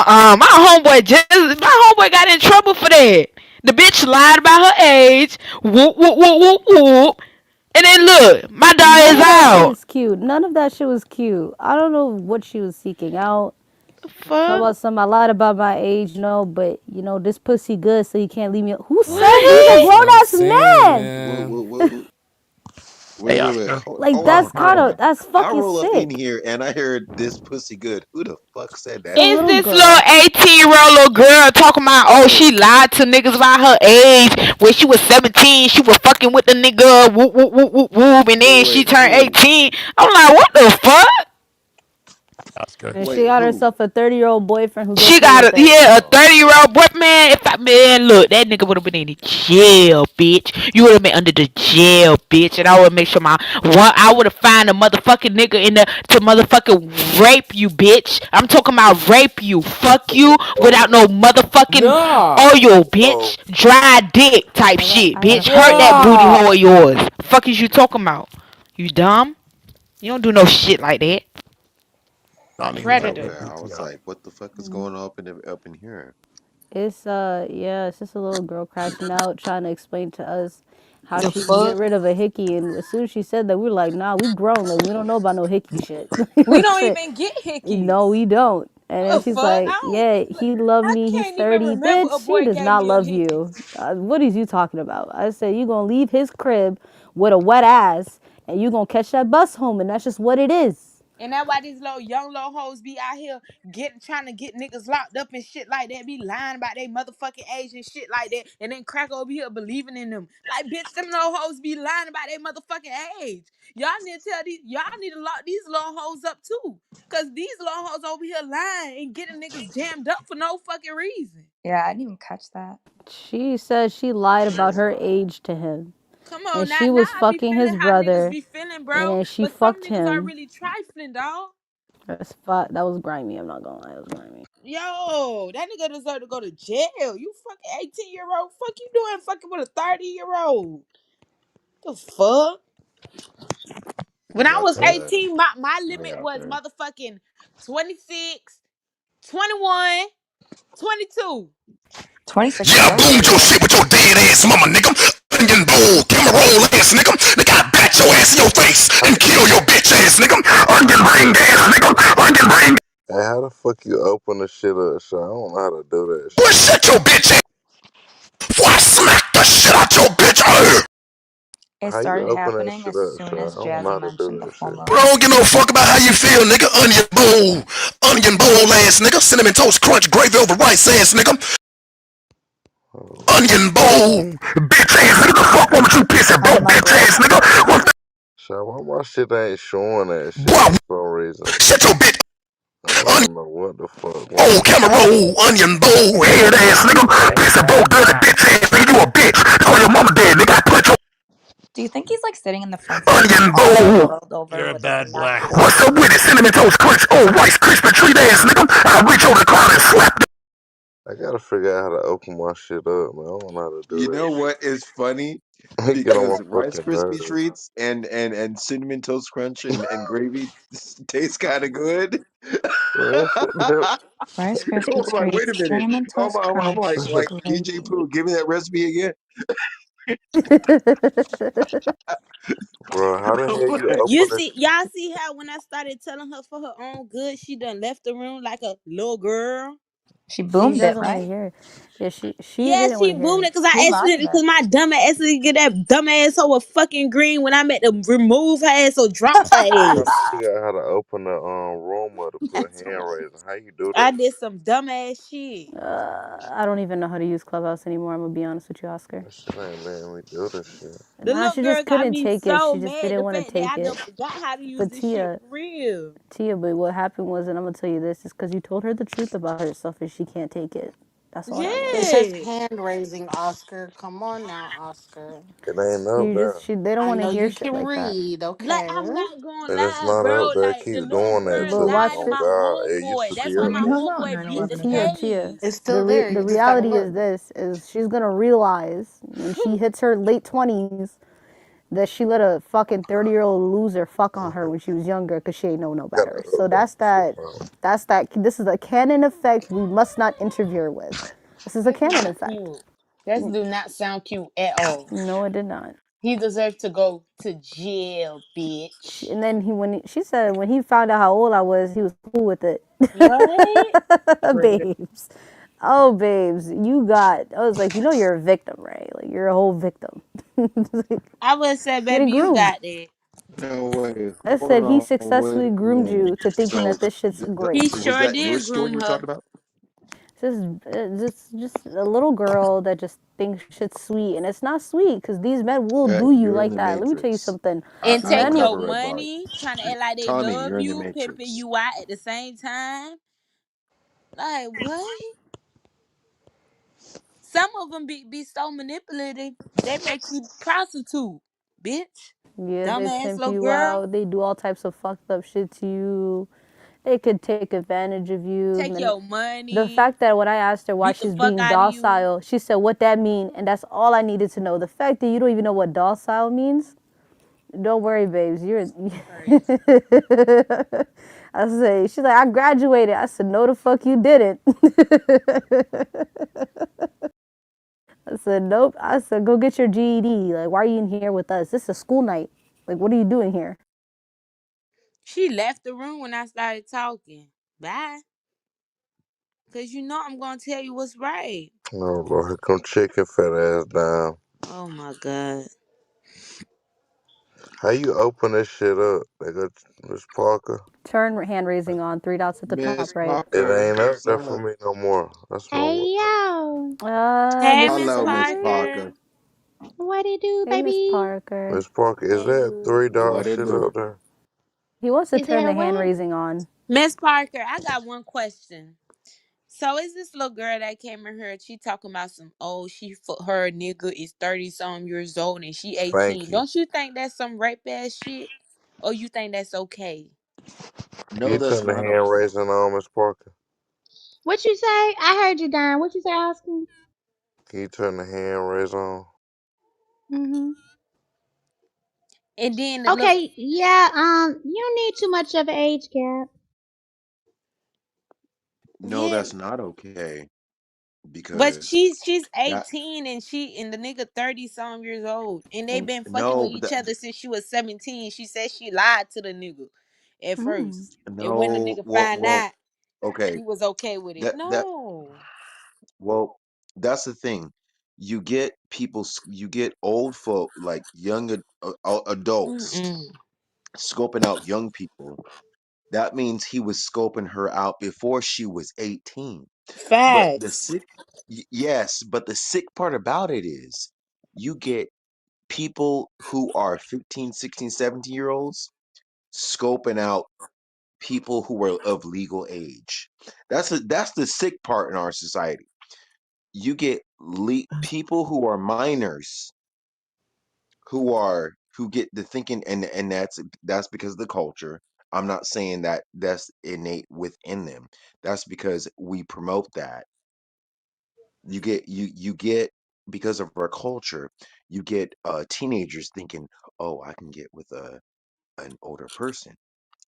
My homeboy got in trouble for that. The bitch lied about her age. Whoop whoop whoop whoop whoop. And then look, my dog None is of that shit out. is cute. None of that shit was cute. I don't know what she was seeking out. Talk Fuck. about some. I lied about my age, but this pussy good, so you can't leave me. Who said he's a What? That's grown what I'm ass saying, man? Whoa, man. whoa, whoa. Wait, Hey, wait, wait. Oscar. Like Hold on, that's hold kind on. of that's I fucking roll up in sick. here and I heard this pussy good. Who the fuck said It's a that? Is little this little girl. 18-year-old little girl talking about, oh, Oh, she lied to niggas about her age. When she was 17, she was fucking with the nigga, whoop, whoop, whoop, whoop, whoop, and then she wait, turned who? 18. I'm like, what the fuck? Oscar. And she Wait, got who? herself a 30-year-old boyfriend who's She okay got with it. a Oh, 30-year-old boy, man. If I, man, look, that nigga would have been in the jail, bitch. You would have been under the jail, bitch. And I would make sure I would have found a motherfucking nigga in the to motherfucking rape you, bitch. I'm talking about rape you, fuck you without oh, no motherfucking Nah. oil, oh. bitch. Dry dick type shit, I got a bitch. Hurt that question. booty hole Nah. of yours. Fuck is you talking about? You dumb? You don't do no shit like that. Donnie was at Predator. with Okay, I was PTR. like, what the fuck is going on up in here? It's yeah, it's just a little girl crashing out trying to explain to us how The she can get fuck? rid of a hickey. And as soon as she said that, we were like, nah, we grown. Like we don't know about no hickey shit. We don't Shit. even get No, hickeys. we don't. And then Oh she's fuck! like, yeah, he loved I me. He's can't even 30. remember a Bitch, he boy does gave not me a love hickey. you. What is you talking about? I said, you going to leave his crib with a wet ass and you going to catch that bus home. And that's just what it is. And that's why these little young little hoes be out here trying to get niggas locked up and shit like that. Be lying about their motherfucking age and shit like that. And then crack over here believing in them. Like bitch, them little hoes be lying about their motherfucking age. Y'all need to lock these little hoes up too. Cause these little hoes over here lying and getting niggas jammed up for no fucking reason. Yeah, I didn't even catch that. She said she lied about her age to him. Come And on, now she was I be fucking feeling his how niggas brother. be feeling, And bro. then she But some fucked niggas are him. really trifling, dog. That was grimy. I'm not going to lie. It was grimy. Yo, that nigga deserve to go to jail. You fucking 18-year-old. Fuck you doing fucking with a 30-year-old. The fuck? I When I got was the 18, my thing limit out was there. motherfucking 26, 21, 22. 26 is Yeah, I young boomed your too. shit with your dead ass mama, nigga. Onion bowl, camera roll ass, nigga. Nigga, I bat your ass in your face and kill your bitch ass, nigga. Onion ring ass, nigga. Onion ring. Hey, how the fuck you open the shit up, so I don't know how to do that Boy, shit. shut your bitch ass before I smack the shit out your bitch ass. It How you started open that happening shit as up, so soon I as don't know Jazzy how to mentioned do the that full shit. Bro, I moon. don't give no fuck about how you feel, nigga. Onion bowl ass, nigga. Cinnamon toast crunch, gravy over rice ass, nigga. Oh, Onion bowl, bitch ass nigga. The fuck wrong with you, pissy On the broke mic, bitch Rick. ass nigga. What the so why my shit ain't showing that shit boy? for some reason? Shut your bitch. I don't know what the fuck Oh, going camera on. roll, onion bowl, head ass nigga, Bring piss and broke them dirty back. bitch ass nigga, you a bitch. Call your mama dead, nigga. I put your Do you think he's like sitting in the front seat of his onion car, like bowl. rolled over You're a with his bad neck black What's up forward? with it? Cinnamon toast crunch, oh, Rice Krispie treat ass nigga. I reach over the car and slap the I gotta figure out how to open my shit up, man. I don't know how to do You that know shit. what is funny? Get on Because my Rice fucking Krispie nerves. treats and cinnamon toast crunch and gravy taste kind of good. Man, shut the Rice I'm Krispie like, wait a treats, minute. cinnamon toast I'm crunch, like DJ gravy. Pooh. Give me that recipe again. bro, how the I'm hell you like, You open this see, y'all see how when I started telling her for her own good, she done left the room like a little girl. She She boomed it, doesn't want to right? hear it. Yeah, she Yeah, didn't want she to hear boomed it. it because I Who lied accidentally, then? because my dumb ass accidentally get that dumb ass hoe a fucking green when I meant to remove her ass or drop her trying to ass. figure out how to open the room up to put That's hand hilarious. raising. How you do I that did some dumb ass shit. I don't even know how to use Clubhouse anymore. I'm gonna be honest with you, Oscar. That shit ain't letting me do this shit. The Nah, little she girl just got couldn't me take it. so She just mad. didn't The want to fact that take I done it. forgot how to use But this shit Tia, for real. but what happened was, and I'm gonna tell you this, is because you told her the truth about herself, and she can't take it. That's all that It was. says Yeah. hand raising, Oscar. Come on now, Oscar. It ain't up You there. just they don't I want to know hear you shit can like that. read, Like okay? I'm not gonna And it's lie, not bro. up there. Like the Keep little doing that girl But too. lied watch to Oh it, my God, it used homeboy. to That's be why up my Leave her there. alone, homeboy beat the 9/11. Tia. It's case. still there. You The just gotta reality look. is this: is she's gonna realize when she hits her late 20s that she let a fucking 30-year-old loser fuck on her when she was younger because she ain't know no Got better. So a that's that. That's that. This is a canon effect we must not interfere with. This is a That's canon not effect. cute. That do not sound cute at all. No, it did not. He deserves to go to jail, bitch. And then she said when he found out how old I was, he was cool with it. What? Predator. Babes. Oh, babes, you got. I was like, you're a victim, right? Like, you're a whole victim. I would say, Getting baby, you groomed. got that. No way. I Hold said he on. Wait successfully a groomed minute. you to thinking So, that this shit's great. He was sure that your did story groom you were her. talking about? Just a little girl that just thinks shit's sweet, and it's not sweet because these men will do you You're in like the that. Let me tell you Matrix. something. And take I Men, have your a red bar. money, trying to act like they Tommy, love you're in the you, pimping Matrix. you out at the same time. Like, what? Some of them be so manipulative, they make you prostitute, bitch. yeah, they Dumbass pimp little you girl. out. They do all types of fucked up shit to you. They could take advantage of you. Take And your the money, fact that when I asked her why beat the she's fuck being out of you. docile, she said, "What that mean?" And that's all I needed to know. The fact that you don't even know what docile means, don't worry, babes. You're. Crazy. I say, she's like, I graduated. I said, no, the fuck you didn't. I said, nope. I said, go get your GED. Like, why are you in here with us? This is a school night. Like, what are you doing here? She left the room when I started talking. Bye. Cause you know I'm gonna tell you what's right. Oh Lord, here come chicken fat ass down. Oh my god. How you open this shit up? They go Miss Parker. Turn hand raising on. Three dots at the Miss top right. It Parker, ain't up what's there for up? me no more. That's my Hey yo, Hey This is Miss Hello, Miss Parker. Parker. Parker. what it do, Hey, Miss baby? Parker. Miss Parker. Is Hey that boo. 3 dollar What it shit do? up there? He wants to You turn said the hand what? raising on. Miss Parker, I got one question. So is this little girl that came in here? She talking about some her nigga is 30 some years old and she Thank 18. you. Don't you think that's some rape ass shit? Or you think that's okay? Can No, you that's turn the not hand okay. raising on, Miss Parker? What you say? I heard you, Don. What you say, Oscar? Can you turn the hand raise on? Mm-hmm. And then the look, Okay, yeah. You don't need too much of an age gap. No, yeah. that's not okay But because she's that 18 and the nigga 30 some years old. And they been fucking with no, but each other since she was 17. She said she lied to the nigga at Mm. first. And when the no. nigga Well, find well, out, okay. he was okay with it. That No. well, that's the thing. You get old folk like adults Mm-mm. scoping out young people. That means he was scoping her out before she was 18. But Facts. yes, but the sick part about it is you get people who are 15, 16, 17 year olds scoping out people who are of legal age. That's the sick part in our society. You get people who are minors who get the thinking, and that's because of the culture. I'm not saying that that's innate within them. That's because we promote that. You get because of our culture, you get teenagers thinking, "Oh, I can get with a an older person."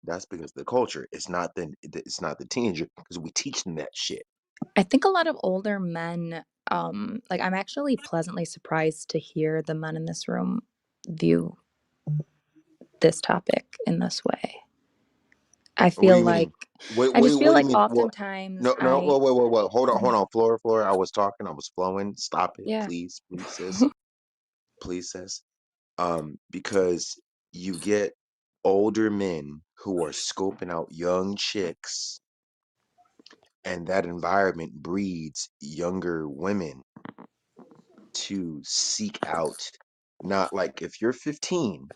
That's because the culture. It's not the teenager because we teach them that shit. I think a lot of older men, like I'm actually pleasantly surprised to hear the men in this room view this topic in this way. I What do feel you mean? like I just feel What do you like mean? What? oftentimes No. I Wait. Mhm. Hold on, Flora. I was talking. I was flowing. Stop it, Yeah. please, sis. Please, sis. Because you get older men who are scoping out young chicks, and that environment breeds younger women to seek out. Not like if you're 15,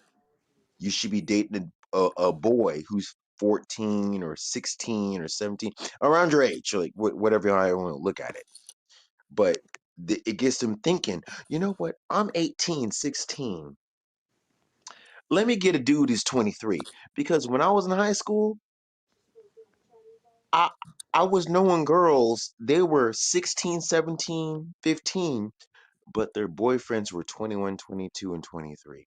you should be dating a boy who's 14 or 16 or 17, around your age, like whatever I want to look at it. But it gets them thinking, you know what? I'm 18, 16. Let me get a dude who's 23. Because when I was in high school, I I was knowing girls, they were 16, 17, 15, but their boyfriends were 21, 22, and 23.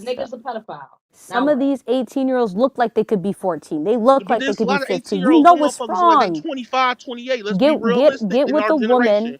Some of these 18-year-olds look like they could be 14. They look But like they there's a could be lot of 18 15. year You olds, know them what's motherfuckers are like they wrong. 25, 28. Let's be Get realistic get in with our a woman generation.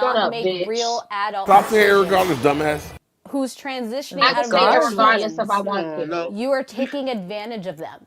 Shut cannot up, make bitch. real adult Stop saying decisions, irregardless, dumbass. who's transitioning I out can of say their it regardless if I teens, Come want on, to. no. you are taking advantage of them.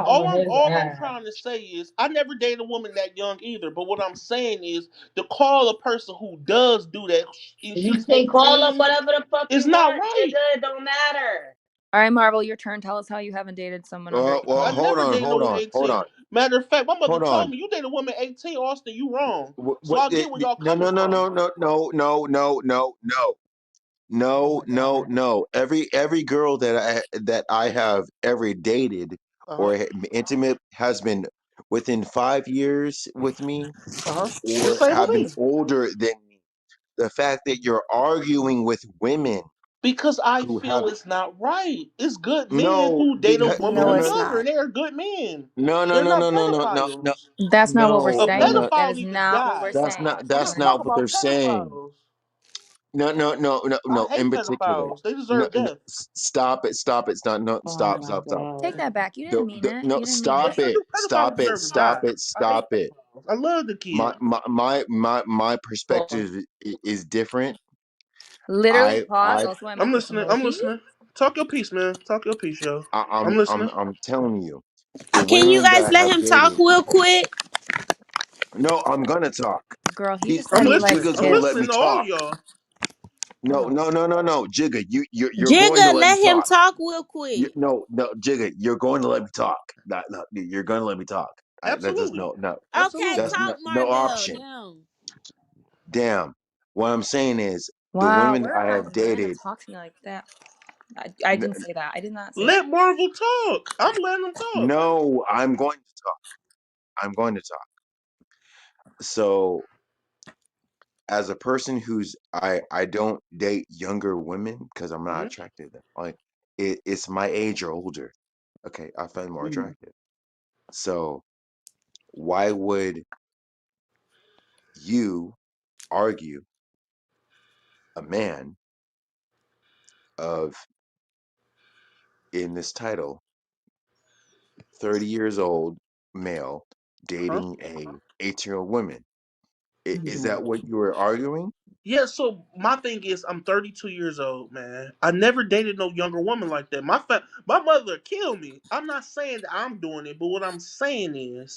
All I'm trying to say is I never dated a woman that young either. But what I'm saying is to call a person who does do that and You she's can call up 18 whatever the fuck is you not want, right. nigga. It don't matter. All right, Marvel, your turn. Tell us how you haven't dated someone under Well, 'Cause I 18. hold never on, dated no hold woman on, hold 18. on, Matter of fact, my mother hold told on. me you date a woman 18, Austin, you wrong. So What? I get where y'all No, coming no, no, from. no, no, no, no, no, no, no. Oh No, my no, god. no. Every girl that I have ever dated Uh huh. or intimate has been within 5 years with me Uh huh. The or same with have been me. older than me. The fact that you're arguing with women Because I who feel have it's not right. It's good men no, who date a because woman No, who's it's younger, not. and they are good men. no, They're no, not no, no, no, no, no, pedophiles. That's not what we're A no, no, saying. no. That pedophile is need to not what we're die. saying. We're That's not talking not what about they're saying. pedophiles. No, no, no, no, I no. In hate particular, pedophiles. They no, deserve no, death. stop it, stop it, stop, no, Oh stop, my stop, stop. Take god. that back. You didn't mean it. No, You didn't mean stop it. Yes, I it, do. Pedophiles stop it, deserve to stop die. it, I hate stop it. pedophiles. I love the My kids. my my perspective is different. Literally pause. I Also, I'm emoji. listening. I'm Emoji. listening. Talk your piece, man. Talk your piece, yo. I I'm I'm listening. I'm telling you, the Can you women that guys I let have him talk dated. real quick? No, I'm gonna talk. Girl, he He's just I'm said he listening. likes Jigga's I'm gonna let kids. me listening to all of talk. y'all. No, no, no, no, no, Jigga, you're going to Jigga, let me let him talk. talk real quick. No, no, Jigga, you're going to let me talk. No, you're going to let me talk. That's just Absolutely. no. Okay, Absolutely. That's talk, no Marvell. option. Damn. Damn. What I'm saying is the Wow, women where I are have you? You're gonna dated. talk to me like that? I n- didn't say that. I did not say that. Let Marvel talk. I'm letting them talk. No, I'm going to talk. I'm going to talk. So, as a person who's I don't date younger women because I'm not Hmm. attracted to them. Like it's my age or older. Okay, I find more Hmm. attractive. So, why would you argue a man of in this title 30 years old male Huh? dating a 18-year-old woman? Is Hmm. that what you were arguing? Yeah, so my thing is, I'm 32 years old, man. I never dated no younger woman like that. My mother killed me. I'm not saying that I'm doing it, but what I'm saying is,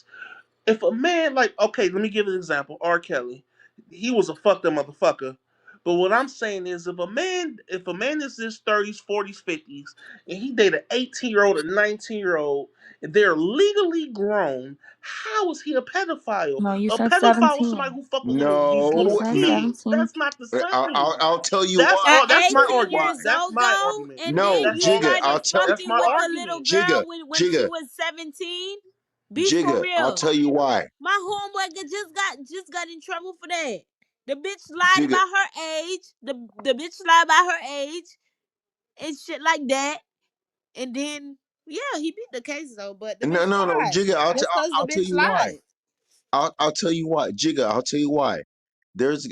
if a man like, okay, let me give an example. R. Kelly, he was a fucked up motherfucker. But what I'm saying is, if a man is in his 30s, 40s, 50s, and he date an 18-year-old, a 19-year-old, and they're legally grown, how is he a pedophile? No, you A said pedophile is somebody 17. who fuck with these You little No, said no. kids. 17. That's not the I'll, I'll, same. I'll tell you That's why. all. At That's my 18 argument. years Why? That's old, my though, argument. and then No, That's you all Jigga, I'm started I'll saying. tell That's fucking my with a little argument. girl Jigga, when she Jigga, was 17. Be for Jigga, I'll real. tell you why. My homeboy just got in trouble for that. The bitch lied Jigga, about her age. The bitch lied about her age and shit like that. And then yeah, he beat the case though, but the no, bitch no, no, died Jigga, just cause the I'll tell bitch you why. lied. I'll tell you why, Jigga. I'll tell you why. There's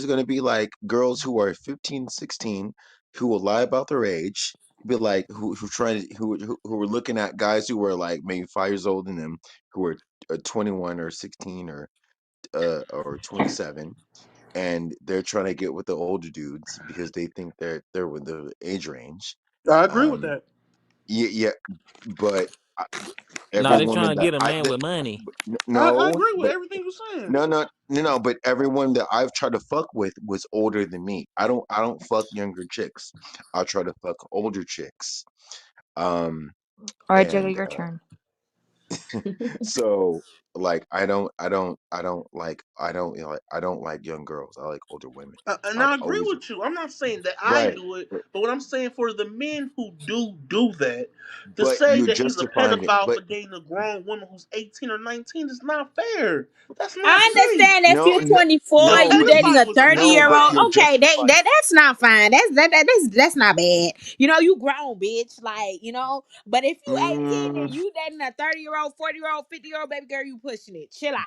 gonna be like girls who are 15, 16 who will lie about their age, be like who trying to who are looking at guys who are like maybe 5 years older than them, who are 21 or 16 or 27, and they're trying to get with the older dudes because they think they're with the age range. I agree with Um, that. yeah, yeah, but No, every they woman trying to that get a man with money. I no, agree with but everything you're saying. no, but everyone that I've tried to fuck with was older than me. I don't fuck younger chicks. I try to fuck older chicks. Um, All right, Jigga, and your turn. so like I don't like young girls. I like older women. And I've I agree always with you. I'm not saying that I right, do it, but what I'm saying for the men who do that, to but say you're that he's a justifying it. pedophile But for dating a grown woman who's 18 or 19 is not fair. That's not I straight. understand if no, you're no, 24, A no, you but dating you a pedophile is a 30 no, year but old. you're pedophile. Okay, justifying. that's not fine. That's not bad. You know, you grown, bitch. Like, you know, but if you 18 and Mm, you dating a 30-year-old, 40-year-old, 50-year-old baby girl, you pushing it. Chill out.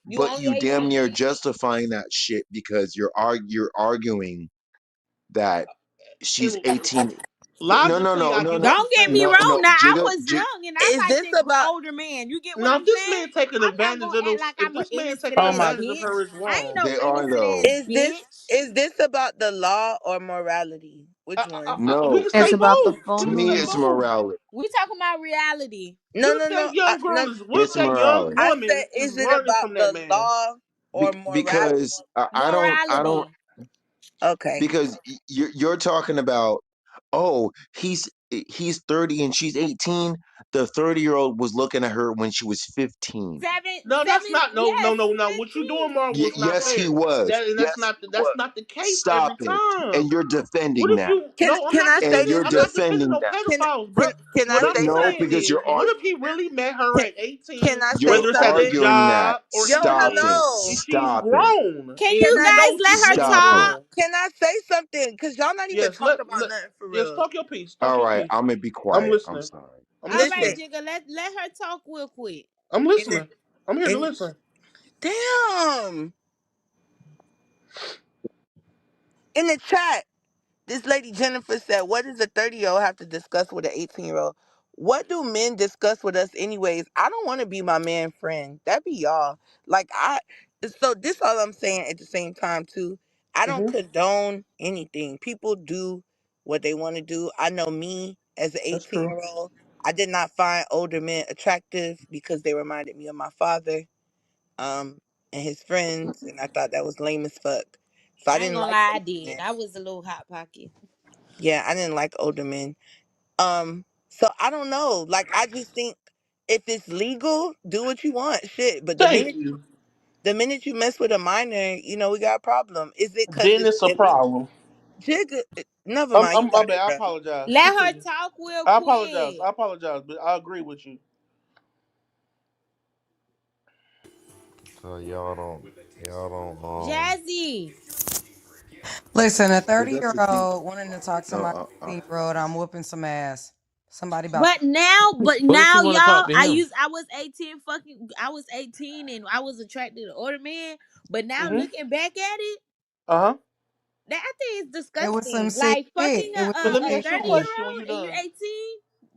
You but only you damn 18, near bitch. justifying that shit because you're arguing that she's And 18. No, no, logically, no, I no, get no, what you're Don't get me saying. no, wrong. no, Now I Jigga, was young and I Is liked this about? older men. You get what Now, I'm if this saying? man taking I'm not advantage gonna of act those, like if I'm an this man innocent taking Oh ass my! advantage of bitch. her, is I ain't wrong. no they are innocent though. ass Is bitch. this about the law or morality? Which one? We No, can It's say about the both. full to We can me, say it's moon. both. morality. We talking about reality. No, What if no, no. that young No. girl is? What if It's that young morality I woman said, is is it learning about from that the man? law or morality? Because I don't Morality. Okay. because you're talking about oh he's 30 and she's 18. The 30-year-old was looking at her when she was 15. No, that's not no no Yes, no no. What you doing, 15. Mark, was not Yes, he fair. was. That and Yes, he that's was. not the case Stop every it. And time. you're What defending if that. you? No, I'm can not I say And defending. you're this I'm real? not defending defending no that. Can pedophiles, can bro. can I What I'm say No, saying something? because is, what if he really met her Can at can 18, I say you're whether it's at a something? arguing that. job or Yo, Stop something, it. and hello. she's Stop it. grown Can and Can you you I know guys she's let her really Stop it. talk? grown? can I say something? Cause y'all not even Yes, talking about nothing for yes. real. Talk your piece. Talk All your right, piece. I'm gonna be I'm quiet. I'm listening. sorry. I'm All right, listening. Listen, Jigga, let her talk real quick. I'm in the listening. I'm here to in listen. damn in the chat. This lady Jennifer said, "What does a 30-year-old have to discuss with an 18-year-old? What do men discuss with us, anyways? I don't want to be my man friend. That be y'all. Like I. So this all I'm saying at the same time too. I don't Hmm. condone anything. People do what they want to do. I know me as an That's 18 true. year old. I did not find older men attractive because they reminded me of my father, um, and his friends, and I thought that was lame as fuck. So I I ain't didn't gonna like lie, I older did. men. I was a little hot pocket. Yeah, I didn't like older men. So I don't know. Like I just think if it's legal, do what you want. Shit. But Thank you. the minute you mess with a minor, we got a problem. Is it cause Then it's it's a illegal? problem. Jigga, never mind, you My got bad. it, I bro. apologize. Let her Continue. talk real I apologize. quick. I apologize, but I agree with you. So y'all Jazzy. Listen, a But that's the thing. 30-year-old wanting to talk to No, my 18-year-old, I'm whooping some ass. Somebody about to. But What if she now, want to talk y'all, to him? I was 18 and I was attracted to older men. But now Mm-hmm. looking back at it, Uh-huh. that I think is It was some disgusting. sick Like shit. fucking It was But some let me a sick ask you a 30 year shit. question when old you're and you done. 18,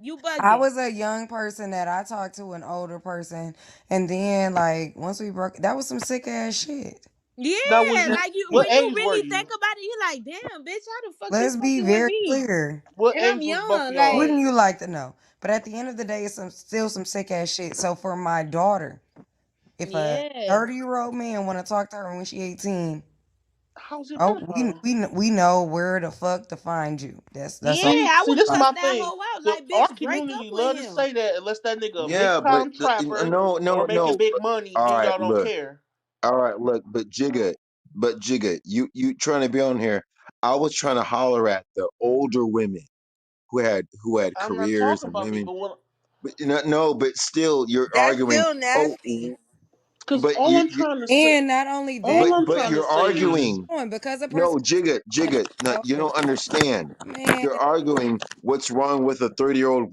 you I bugging. was a young person that I talked to an older person, and then like once we broke, that was some sick ass shit. Now, was Yeah, you? like you What when you age were really think you? about it, you're like, damn, bitch, how the fuck you Let's be fucking with very me? clear. What And I'm age was both of young, y'all? Wouldn't like, you like to know? But at the end of the day, it's still some sick ass shit. So for my daughter, if a yeah, 30-year-old man want to talk to her when she 18, How's it a oh, pedophile? we know where the fuck to find you. yeah, That's all. See, I would have this is Right. cussed my that thing. hoe out. The Like, our bitch, break up community with love to him. say that unless that nigga a big yeah, time trapper no, or no, making no. big money, All then right, y'all don't look. care. All right, look. But Jigga, you trying to be on here? I was trying to holler at the older women who had I'm not careers talking and about me, women. but what? But no, but still, you're That's arguing. still Oh, nasty. Because but you, you And not only that, all I'm but trying to you're say is, arguing. because a person No, Jigga, no, is you older, don't understand. man, You're arguing what's wrong with a 30-year-old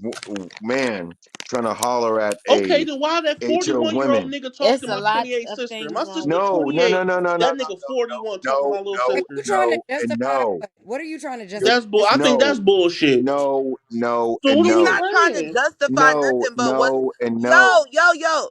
man trying to holler at okay, a then why that 8-year-old 41-year-old woman. nigga talk It's to a my lot 28 of sister? things My wrong sister with No, no, no, 28. no, no, no, no, That nigga no, 41 talking to no, my little no, what sister. you trying to no, and justify? no. What are you trying to You're, justify? That's bull. This I think no, that's bullshit. no, no, So and what are He's we no. not trying to saying? justify No, nothing but what's no, and no. yo.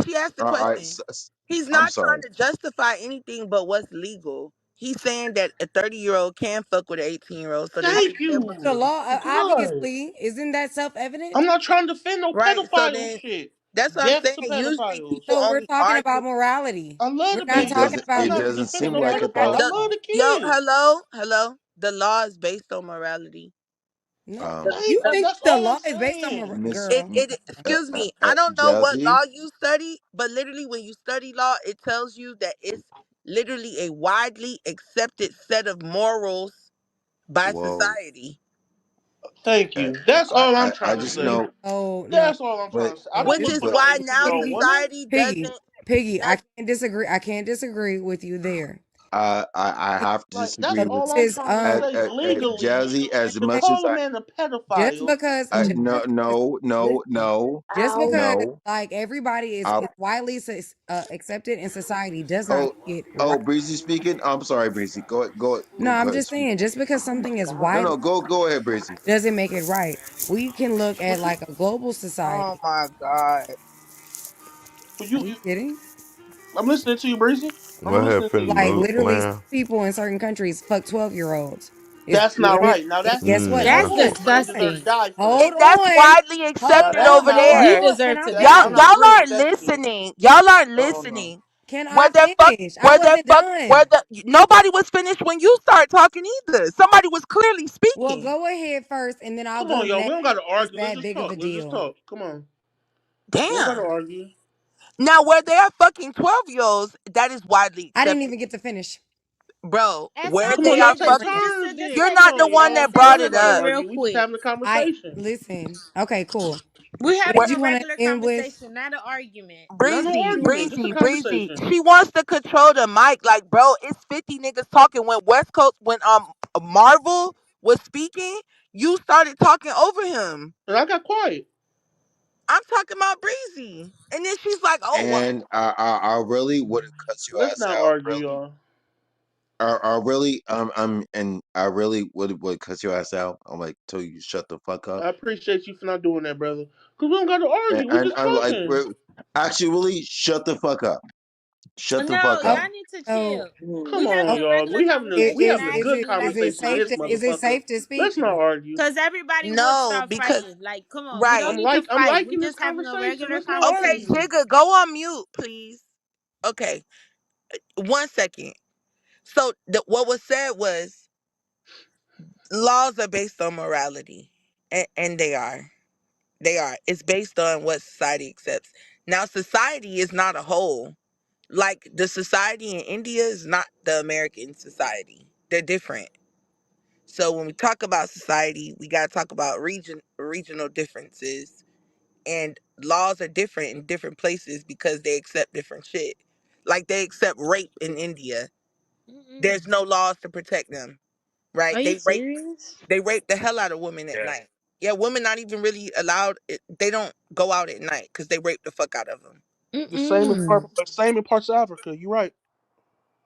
She asked the All right, question. He's I'm not trying sorry. to justify anything but what's legal. He's saying that a 30-year-old can fuck with an 18-year-old, so they should Thank be able you. the to. law, God. obviously, isn't that self-evident? I'm not trying to defend no Right? So pedophile then shit. that's what I'm Death saying. to Usually pedophiles. people So we're only talking argue. about morality. I love We're the not It baby. talking doesn't. I'm about It not you doesn't defending seem giving no her like it that pedophile. though. I law. love the Yo, kid. hello. The law is based on morality. No, Um, The, you Thank the, you. think That's the all law I'm is based on saying. Miss it, girl? it excuse me. I don't know what Jazzy. law you study, but literally when you study law, it tells you that it's literally a widely accepted set of morals by Well, society. Thank uh, you. That's all I'm I trying to just say. know, Oh no, That's all I'm but trying to say. I no, don't Which give a is fuck but about why 18 now year Piggy, old women. society Piggy, doesn't Piggy. I that's can't disagree. I can't disagree with you there. I have to Like, that's disagree with all I'm Because trying to say legally. Jazzy as To much as call a I. man a just pedophile, because No, no, no, listen, no, just Ow. because no. like everybody is I, widely accepted in society does not oh, make it right. oh, Breezy speaking. I'm sorry, Breezy. No, I'm Go ahead, just sweet. saying, just because something is No, widely no, go ahead, Breezy. doesn't make it right. We can look at but you, like a global oh society. my god. but Are you kidding? I'm listening to you, Breezy. I'm What listening to happened? you. Like News literally, some plan? people in certain countries fuck 12-year-olds. Is That's not right. Now and guess what? that's Guess That's Nah. what? bullshit. They deserve to disgusting. die for Hold that. That's on, widely Now accepted that's over not You right. there. can deserve I to That die. I'm Y'all not finish? agreeing aren't with that shit. listening. Y'all aren't No. listening. Can Where I the fuck? finish? I Where the wasn't fuck? Where done. the? Nobody was finished when you started talking either. Somebody was clearly Well, speaking. go ahead first, and then I'll Come go on, y'all. We next. don't gotta It's argue. Let's that just big of talk. a Let's just deal. talk. Come on. We don't gotta Damn. argue. Now, where there are fucking 12-year-olds, that is widely I didn't accepted. even get to finish. Bro, That's where Come on, they y'all are okay, take but fucking. turns then. You're Come not the on, one y'all. that say Go brought ahead, it my something up. real Dorothy. We just quick. having a I conversation. listen. Okay, cool. We're Did having Where a you want to regular end with? conversation, not an argument. Not no Breezy, argument, just a breezy, breezy. conversation. She wants to control the mic. Like, bro, it's 50 niggas talking. When West Coast, when Marvel was speaking, you started talking over him. And I got quiet. I'm talking about breezy, and then she's like, "Oh, well, And I really wouldn't cuss your Let's ass not out, argue, really. y'all. I really and I really would cuss your ass out. I'm like, tell you shut the fuck up. I appreciate you for not doing that, brother. Cause we don't gotta And, argue. We and just I'm like, talking. actually, really, shut the fuck up. Shut the No, fuck up. Oh, y'all need to so chill. Come We having on, a y'all. regular We conversation, is having a not is good it is it conversation in safe this to motherfucker. speak? Let's not argue. because everybody would no," start because fighting. Like, come on, we don't right. need to I'm fight. We liking this just having a conversation. regular Let's not Okay, argue. conversation. Jigga, go on mute, please. Okay, 1 second. So what was said was laws are based on morality, and they are. They are. It's based on what society accepts. Now, society is not a whole. Like the society in India is not the American society. They're different. So when we talk about society, we gotta talk about regional differences, and laws are different in different places because they accept different shit. Like they accept rape in India. Mm-mm. There's no laws to protect them, right? Are you serious? They rape the hell out of women at night. Yeah, women not even really allowed. They don't go out at night because they rape the fuck out of them. Mm-mm. The same in parts of Africa. You're right.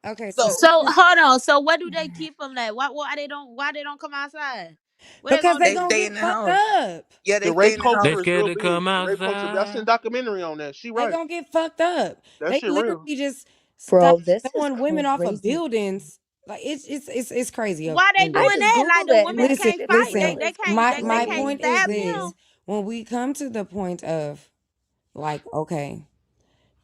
Okay, so So this So is hold on. So what do they keep them like? Why they don't come outside? What they because gonna they they do? gonna stay get in the fucked house. up. Yeah, The they stay rape in the culture house. They is scared real to big. come The rape culture. I seen a outside. documentary on that. She They right. gonna get fucked up. That They shit real. literally just stop Bro, this is throwing women off of crazy. buildings. Like it's crazy over Why they in I India. doing just that? Like googled the it and women that Listen, can't shit fight. video listen. They is can't My they can't point is stab insane. this: them. when we come to the point of like, okay,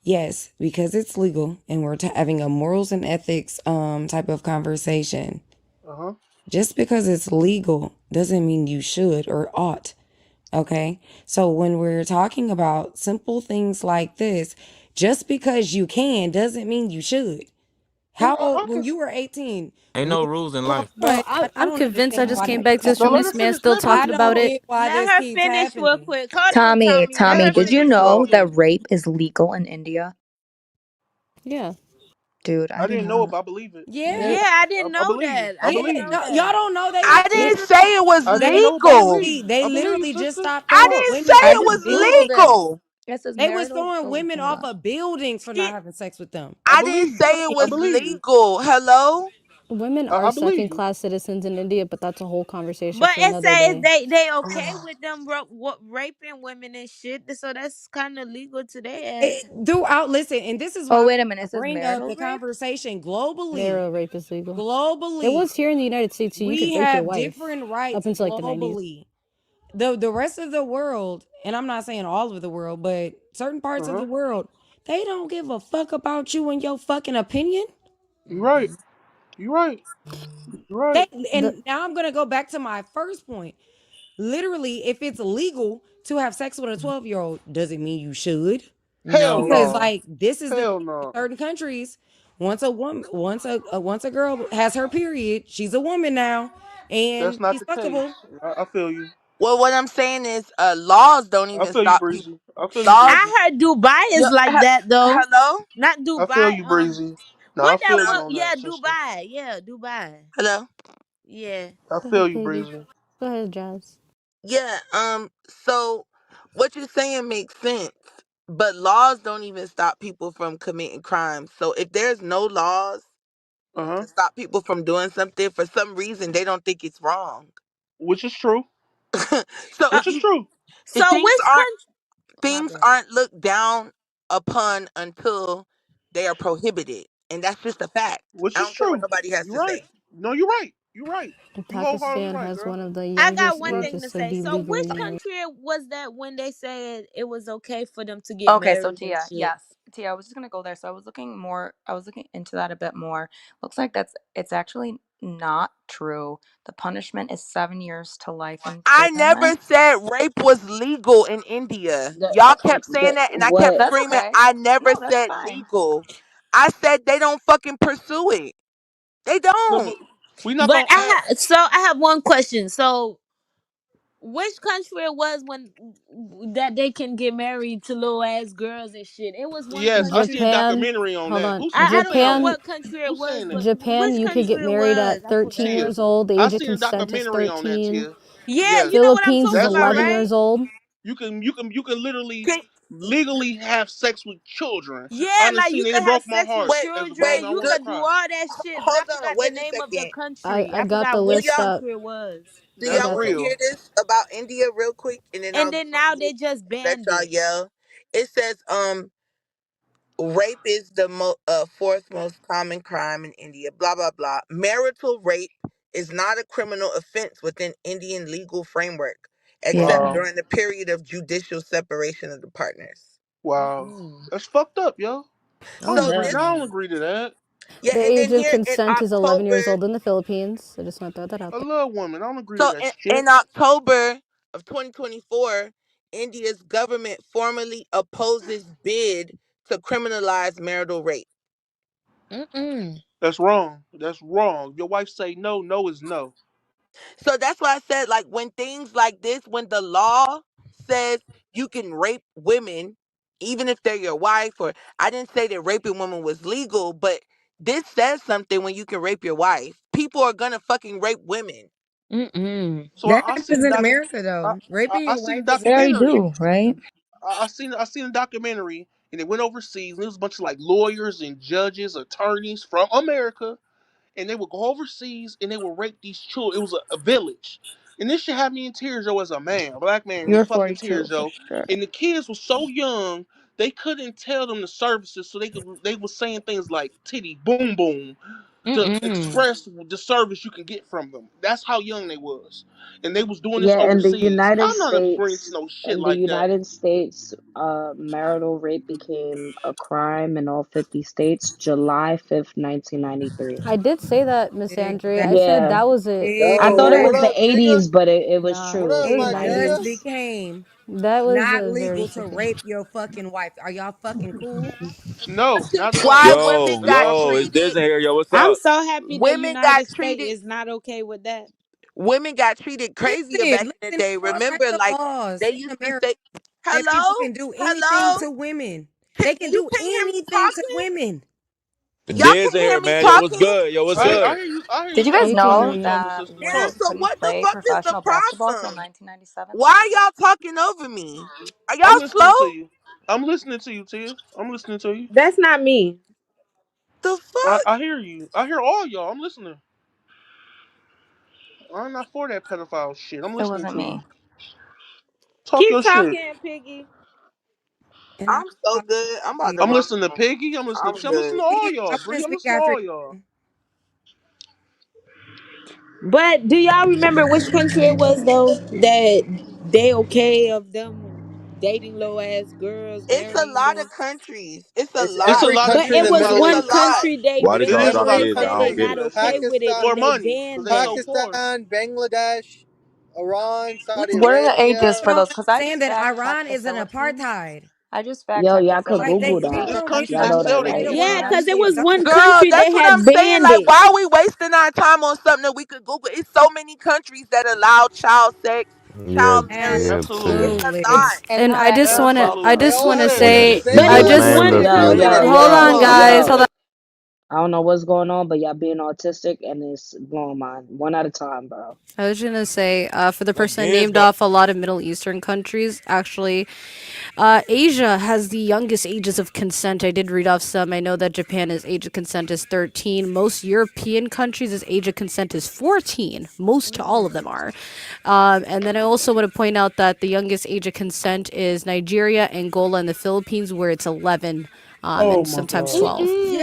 yes, because it's legal and we're having a morals and ethics type of conversation. Uh huh. Just because it's legal doesn't mean you should or ought. Okay. So when we're talking about simple things like this, just because you can doesn't mean you should. How old I when can. you were 18? Ain't When no you rules in were life. Bro, 21, I I'm don't convinced I understand just why came that back to keeps this No, room. let This her happening. man's finish. still Let her I talking finish. about don't it. get why Let this her keeps finish real happening. quick. Hold on, Tommy, Tommy. Let Tommy, her Let did you Breezy finish. know talk. that rape is legal in India? Yeah. Dude, I I did didn't know it, not. but I believe it. Yeah. Yeah, What? I didn't I know believe you. that. I I Yeah. didn't believe know you. No, that. y'all don't know I they didn't say literally it was I they didn't know, but I legal. believe you. they I believe you, literally just sister. stopped I throwing didn't say women I off it just of was googled it. buildings. legal. It says They was marital. throwing Oh, women hold off on. of buildings for not She having sex with them. I I didn't believe you. say it I was believe you. legal. Hello? Women are I believe second you. class citizens in India, but that's a whole conversation but for it another says day. they okay with them raping women and shit. So that's kind of legal to their ass. Throughout, listen, and this is Oh, why I'm wait a minute. gonna It says bring up marital the rape? conversation globally. Marital rape is legal. It Globally, was here in the United States, so you we could rape your have wife different up rights until like the 90s. globally. The rest of the world, and I'm not saying all of the world, but certain Uh parts of huh. the world, they don't give a fuck about you and your fucking opinion. You right. You right. You They right. The and now I'm gonna go back to my first point. Literally, if it's illegal to have sex with a 12-year-old, does it mean you should? Hell No. Because no. like this is the Hell thing in no. certain countries. Once a girl has her period, she's a woman now, That's and not she's the fuckable. case. I feel you. Well, what I'm saying is laws don't I even feel you, stop people. Breezy. I feel you, Laws. Breezy. I heard Dubai Yeah, is like that though. hello? Not I feel Dubai. you, Breezy. No, I What that feel Hello? you was? on Yeah, that, sister. Dubai. Yeah, Dubai. Hello? Yeah. I Go feel ahead, you, baby. Breezy. Go ahead, Jazz. Yeah, so what you're saying makes sense. But laws don't even stop people from committing crimes. So if there's no laws Uh huh. to stop people from doing something, for some reason they don't think it's wrong. Which is true. So Uh, Which is true. so things which aren't country? My things bad. aren't looked down upon until they are prohibited. And that's just a fact. Which I is don't care what true. nobody has You're to right. say. No, you're right. You're right. You wholeheartedly Pakistan right, has girl. one of the I got youngest You're one right. thing to ages to say. be So which legally married. country was that when they said it was okay for them to get Okay, so married and Tia, shit? yes. Tia, I was just gonna go there. So I was looking into that a bit more. Looks like it's actually not true. The punishment is 7 years to life I never imprisonment. said rape was legal in India. The Y'all kept saying the that, and I kept what? That's screaming, okay. I never No, that's said fine. legal. I said they don't fucking pursue it. They No, don't. but we not But gonna add. I have one question. So which country it was when that they can get married to little ass girls and shit? It was one Yes, I country. seen a Japan, documentary on hold that. on. Who's I don't know saying that? Japan, what country it Who's was, saying but that? Japan, which you could country get it married was? at I 13 forgot. Tia, years old. The I age of seen a consent is documentary on that. 13. Tia, Yeah, yes, you know what I'm Philippines is talking that's about, 11 real. right? years old. You can literally Can, legally have sex with children. Yeah, I done like seen you it. It can broke have my sex with heart wait, as a children. grown wait, man. I You wanted to could do cry. all that shit, but I hold on, forgot the wait a name of the second. country. I I got the forgot Do which list y'all up. country it was. do I That's y'all got want to the. hear real. this about India real quick, and then I'll And go then on now they mute. just Let banned y'all it. yell. It says rape is the fourth most common crime in India. Blah blah blah. Marital rape is not a criminal offense within Indian legal framework, except Yeah. Wow, during the period of judicial separation of the partners. wow, Mm-mm. that's fucked up, yo. Oh So I this, hell don't no. agree to that. yeah, The and age then of here in consent is 11 years October, old in the Philippines. I just want to throw that out I there. love women. I don't agree to so that shit. in October of 2024, India's government formally opposes bid to criminalize marital rape. Mm-mm. That's wrong. That's wrong. Your wife say no. No is no. So that's why I said, like, when things like this, when the law says you can rape women, even if they're your wife, or I didn't say that raping women was legal, but this says something when you can rape your wife. People are gonna fucking rape women. Mm-mm. So That I seen happens a in doc. America though. Raping I your seen a wife is They already documentary. do, right? I seen a documentary, and they went overseas, and there was a bunch of like lawyers and judges, attorneys from America, and they would go overseas and they would rape these children. It was a village, and this shit had me in tears, yo. As a man, a black man, in You're fucking tears, 42 for yo. sure. And the kids were so young, they couldn't tell them the services, so they were saying things like "titty boom boom" to Mm-mm. express the service you can get from them. That's how young they was, and they was doing this Yeah, overseas. I'm not agreeing to no shit In the like that. United States, marital rape became a crime in all 50 states July 5th, 1993. I did say that, Miss Andrea. I said Yeah. that was a. I Exactly. thought it Yo, what was the up, nigga? 80s, but it was Nah, What true. It up, was it the was It my just nigga? 90s. became that was not very legal to interesting. rape your fucking wife. Are y'all fucking cool? No, not at Why all. women Yo, Let's got stop yo, it's playing. Diz treated? in here. Yo, what's I'm up? so happy the Women got United States treated. is not okay with that. Women got treated crazier Listen, back in the listen, day. there's all types Remember, of like laws they in used to America say, that people "Hello, can do anything hello." to women. They can You do can't hear me anything to talking. women. Y'all Diz in can't hear here, me man. Yo, what's talking. good? Yo, what's I good? hear you. I hear Did you you guys We talking. can Talk, hear know you. talking, that sister. Then Talk. women so couldn't what the play fuck is the professional basketball till problem? 1997? Why are y'all talking over me? Are I'm y'all slow? listening to you. I'm listening to you, Tia. I'm listening to you. That's not me. The I, fuck? I hear you. I hear all y'all. I'm listening. I'm not for that pedophile shit. I'm It listening wasn't to me. you. Talk Keep your shit. talking, Piggy. And I'm so good. I'm about to I'm I'm roll listening to on. Piggy. I'm listening I'm to. I'm listening good. to all Tia, I y'all. want to Bree. I'm speak listening to after all y'all. you. But do y'all remember which country it was though that they okay of them dating low ass girls, It's a marrying lot them? of countries. It's a It's It's lot. a every lot of But country in it the shit. was Middle It's a one East. lot. country they Why this It all is banned a it. dropping lot of They kids, man? said I countries they don't that get do not it. that okay shit with it for and they Pakistan, money because banned they it. so poor. Pakistan, Bangladesh, Iran, Saudi What are the ages Arabia. for You don't those? Because I understand just that fact checked Iran the is an Philippines. apartheid. I just fact Yo, checked the y'all could Like Google Philippines. people that. There's don't countries Y'all that know understand. that, sell They they right? don't want Yeah, to kids. because it understand. was one Girl, country that's they what had I'm saying. banned Like, it. why are we wasting our time on something that we could Google? It's so many countries that allow child sex, Yeah, child marriage. yeah, It's Tia. a Absolutely. lot. It's And and not I just actually wanna I 12 Absolutely. They just all wanna have countries. the say But same it I Yo, was just man, one look, Yo, country look. yo, they hold yo, on, banned it. guys. yo. Hold on. I don't know what's going on, but y'all being autistic and it's blowing mine. One at a time, bro. I was gonna say, for the Man, person that Diz named got. off a lot of Middle Eastern countries, actually, Asia has the youngest ages of consent. I did read off some. I know that Japan is age of consent is 13. Most European countries' age of consent is 14. Most to all of them are. And then I also want to point out that the youngest age of consent is Nigeria, Angola, and the Philippines, where it's 11, Oh and my sometimes god. 12. Yeah,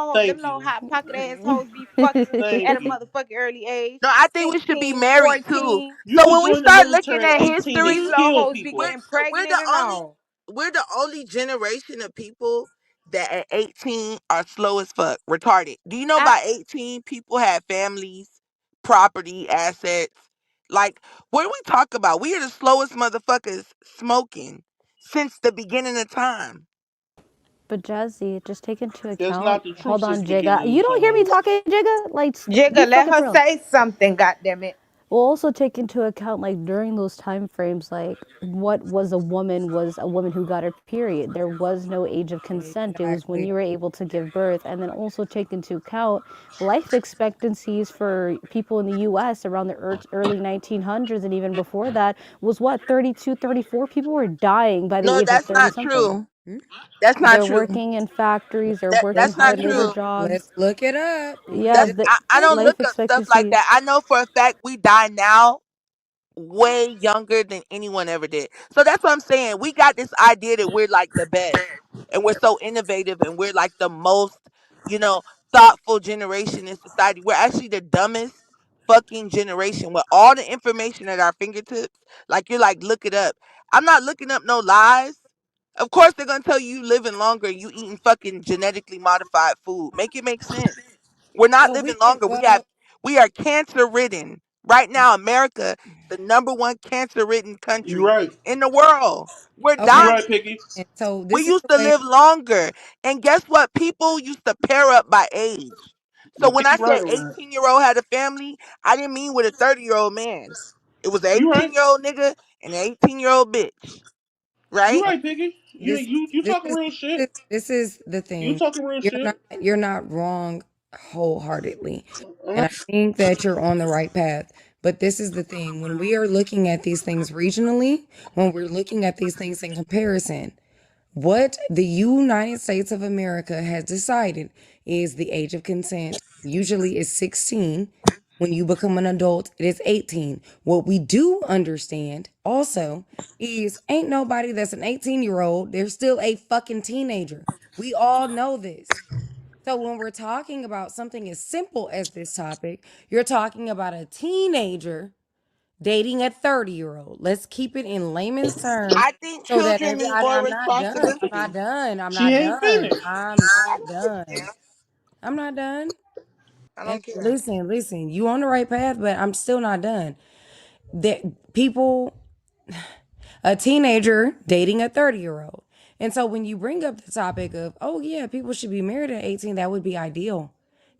Thank them little you. hot pocket ass hoes be fucking Thank at a you. motherfucking early age. No, I think we should be 16, married too. 14. You So should when we join the start looking military at at 18 and These history, little kill hoes be people. getting we're pregnant the and only all. we're the only generation of people that at 18 are slow as fuck, retarded. Do you know I by 18 people have families, property, assets? Like, what do we talk about? We are the slowest motherfuckers smoking since the beginning of time. But Jazzy, just take into That's account. not the truth, Hold on, Sister Jeannie. Jigga. You You don't hear talking me about? talking, Jigga? Like, be Jigga, let fucking her for real. say something, goddammit. We'll also take into account, like, during those time frames, like, what was a woman who got her period. There was no age of consent. It was when Exactly. you were able to give birth. And then also take into account life expectancies for people in the US around the early 1900s and even before that was what, 32, 34 people were dying by the No, age of that's 30 not something. true. Hmm? That's not They're true. working in factories, they're That's working Let's not look hard it labor true. up. Let's jobs. look it up. Yeah, That's Let's the I look don't it look life up stuff like expectancies. that. I know for a fact we die now way younger than anyone ever did. So that's what I'm saying. We got this idea that we're like the best and we're so innovative and we're like the most, you know, thoughtful generation in society. We're actually the dumbest fucking generation with all the information at our fingertips. Like you're like, look it up. I'm not looking up no lies. Of course they're gonna tell you you living longer and you eating fucking genetically modified food. Make it make sense. We're not well we living can longer. well We are cancer ridden. Right now, America, the number one cancer ridden You country right. in the world. We're You okay. right, dying. Piggy. And so We this is used the to way live longer. And guess what? People used to pair up by age. So Yeah, when I Piggy right said on that. 18-year-old had a family, I didn't mean with a 30-year-old man. It was an You right. 18-year-old nigga and an 18-year-old bitch. You Right? uh, right, Piggy. You this you you this talking is real shit. this is the You thing. talking real shit. You're not wrong wholeheartedly. Uh, And I think that you're on the right path. But this is the thing. When we are looking at these things regionally, when we're looking at these things in comparison, what the United States of America has decided is the age of consent usually is 16. When you become an adult, it is 18. What we do understand also is ain't nobody that's an 18-year-old, they're still a fucking teenager. We all know this. So when we're talking about something as simple as this topic, you're talking about a teenager dating a 30-year-old. Let's keep it in layman's terms I think so that children need more I'm not done. I'm not responsibility. done. I'm she not ain't done. finished. I'm not done. I'm not done. I And don't care. listen, you on the right path, but I'm still not done. That people, a teenager dating a 30-year-old. And so when you bring up the topic of, oh yeah, people should be married at 18, that would be ideal.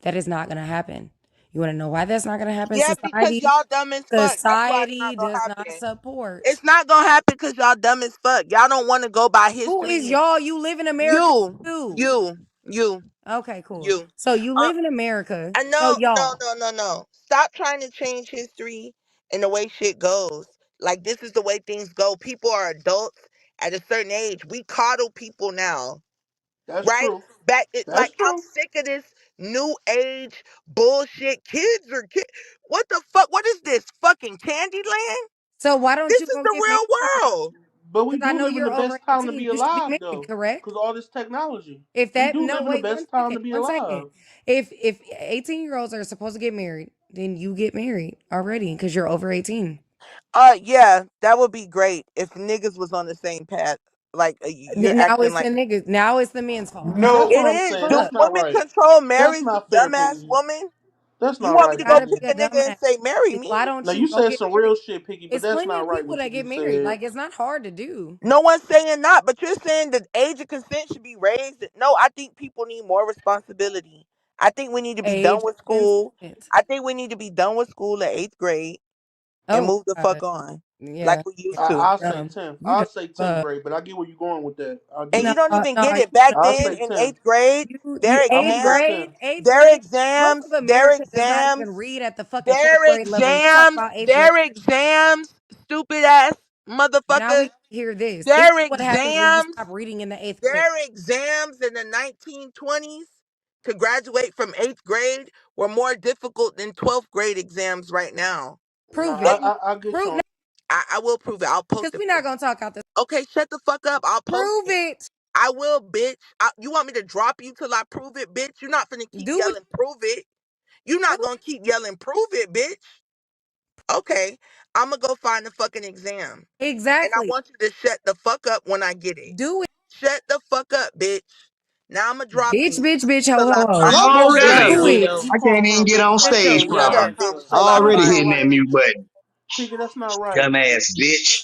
That is not gonna happen. You wanna know why that's not gonna happen? Yeah, because y'all dumb as fuck. That's why it's Society not gonna does not happen. support. It's not gonna happen because y'all dumb as fuck. Y'all don't want to go by Who is history. y'all? You live in America You, too. you, you, Okay, cool. you. So you Uh, live in America. I So know, no, y'all, no, no, no. Stop trying to change history and the way shit goes. Like this is the way things go. People are adults at a certain age. We coddle people now, That's right? true. Like That's I'm true. sick of this new age bullshit. Kids are kid. What the fuck? What is this fucking Candyland? so why don't This you is go the get married? real world. But we Because I do know live in the you're over best time to 18. be You should be alive, married, though, correct? because all this technology. If We that do no live in the wait best time to be one second. alive. If 18-year-olds are supposed to get married, then you get married already because you're over 18. Yeah, that would be great if niggas was on the same path. Like you're Now acting it's the like niggas. Now it's the men's fault. That's it what Shut I'm the is. saying. fuck Do That's up. not women right. control That's marriage? You not fair, dumbass Piggy. woman. That's You not want me to right, go Gotta Piggy. pick be a a nigga and dumbass. say marry Why me? don't Now you you go said get some married? real shit, Piggy, but It's that's plenty not of right people what that you get just married. said. Like it's not hard to do. No one's saying not, but you're saying the age of consent should be raised. No, I think people need more responsibility. I think we need to be done Age with of school. consent. I think we need to be done with school at 8th grade and Oh move the fuck on, like yeah, we yeah. used I, to. I'll say Dumb. 10th. You I'll dumb. say 10th Fuck. grade, but I get where you're going with that. I And get you No, it. don't even get you it back I'll then say dumb. in 10th. 8th grade. You Their I'm going to eighth say exams, grade, 10th. eighth their grade. Most of exams, their America does not even exams, read at the fucking fourth their grade level. You talk exams, about eighth grade. their exams, stupid ass Now we motherfuckers. hear this. This is Their what happens when you exams, stop reading in the eighth grade. their exams in the 1920s to graduate from 8th grade were more difficult than 12th grade exams right now. Nah, Prove They, it. I get Prove you. now, I will prove it. I'll post because it we're for not you. gonna talk out this. Okay, shut the fuck up. I'll post Prove it. it. I will, bitch. You want me to drop you till I prove it, bitch? You're not finna keep Do what yelling, prove it. You're you not do. gonna keep yelling, prove it, bitch. Okay, I'm gonna go find the fucking exam. And I Exactly. want you to shut the fuck up when I get it. Do it. Shut the fuck up, bitch. Now I'm gonna drop Bitch, you bitch, bitch, ho, till I ho, ho. prove it. Just Shut Already. up, do We, it. Bleedo. I can't even get on Shut stage your Shut bitch proper. up, ass bitch, up. till I Piggy, Already that's prove not it. hitting that right. mute button. Piggy, that's not right. Dumbass bitch.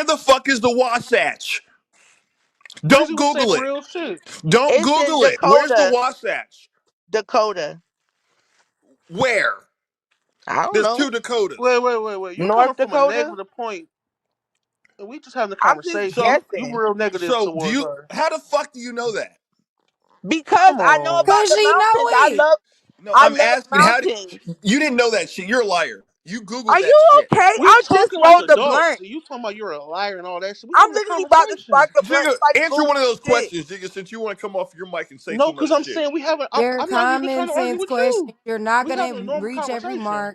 Where the fuck is the Wasatch? Breezy Don't was saying Google it. real shit. Don't It's in Google it. Where's the Dakota. Wasatch? Dakota. Where? I don't There's know. two Dakotas. Wait. You coming North from a Dakota? negative point, and we just having a I'm just conversation. So, You guessing. real negative so do towards you? her. How the fuck do you know that? Because Come I know on. about Cause the she know mountains. it. No, I I'm love asking. How did mountains. you didn't know that shit? You're a liar. You Googled Are that you shit. okay? We I just talking like rolled the adults. blunt. And you talking about you're a liar and all that shit. We I'm having a literally about to conversation. spark a blunt Jigga, and like answer Google one of some those shit. questions, Jigga, since you want to come off your mic and say No, too because much I'm shit. saying we having. They're I'm not even trying common to argue sense with questions. you. You're not We having a gonna normal reach every conversation. mark.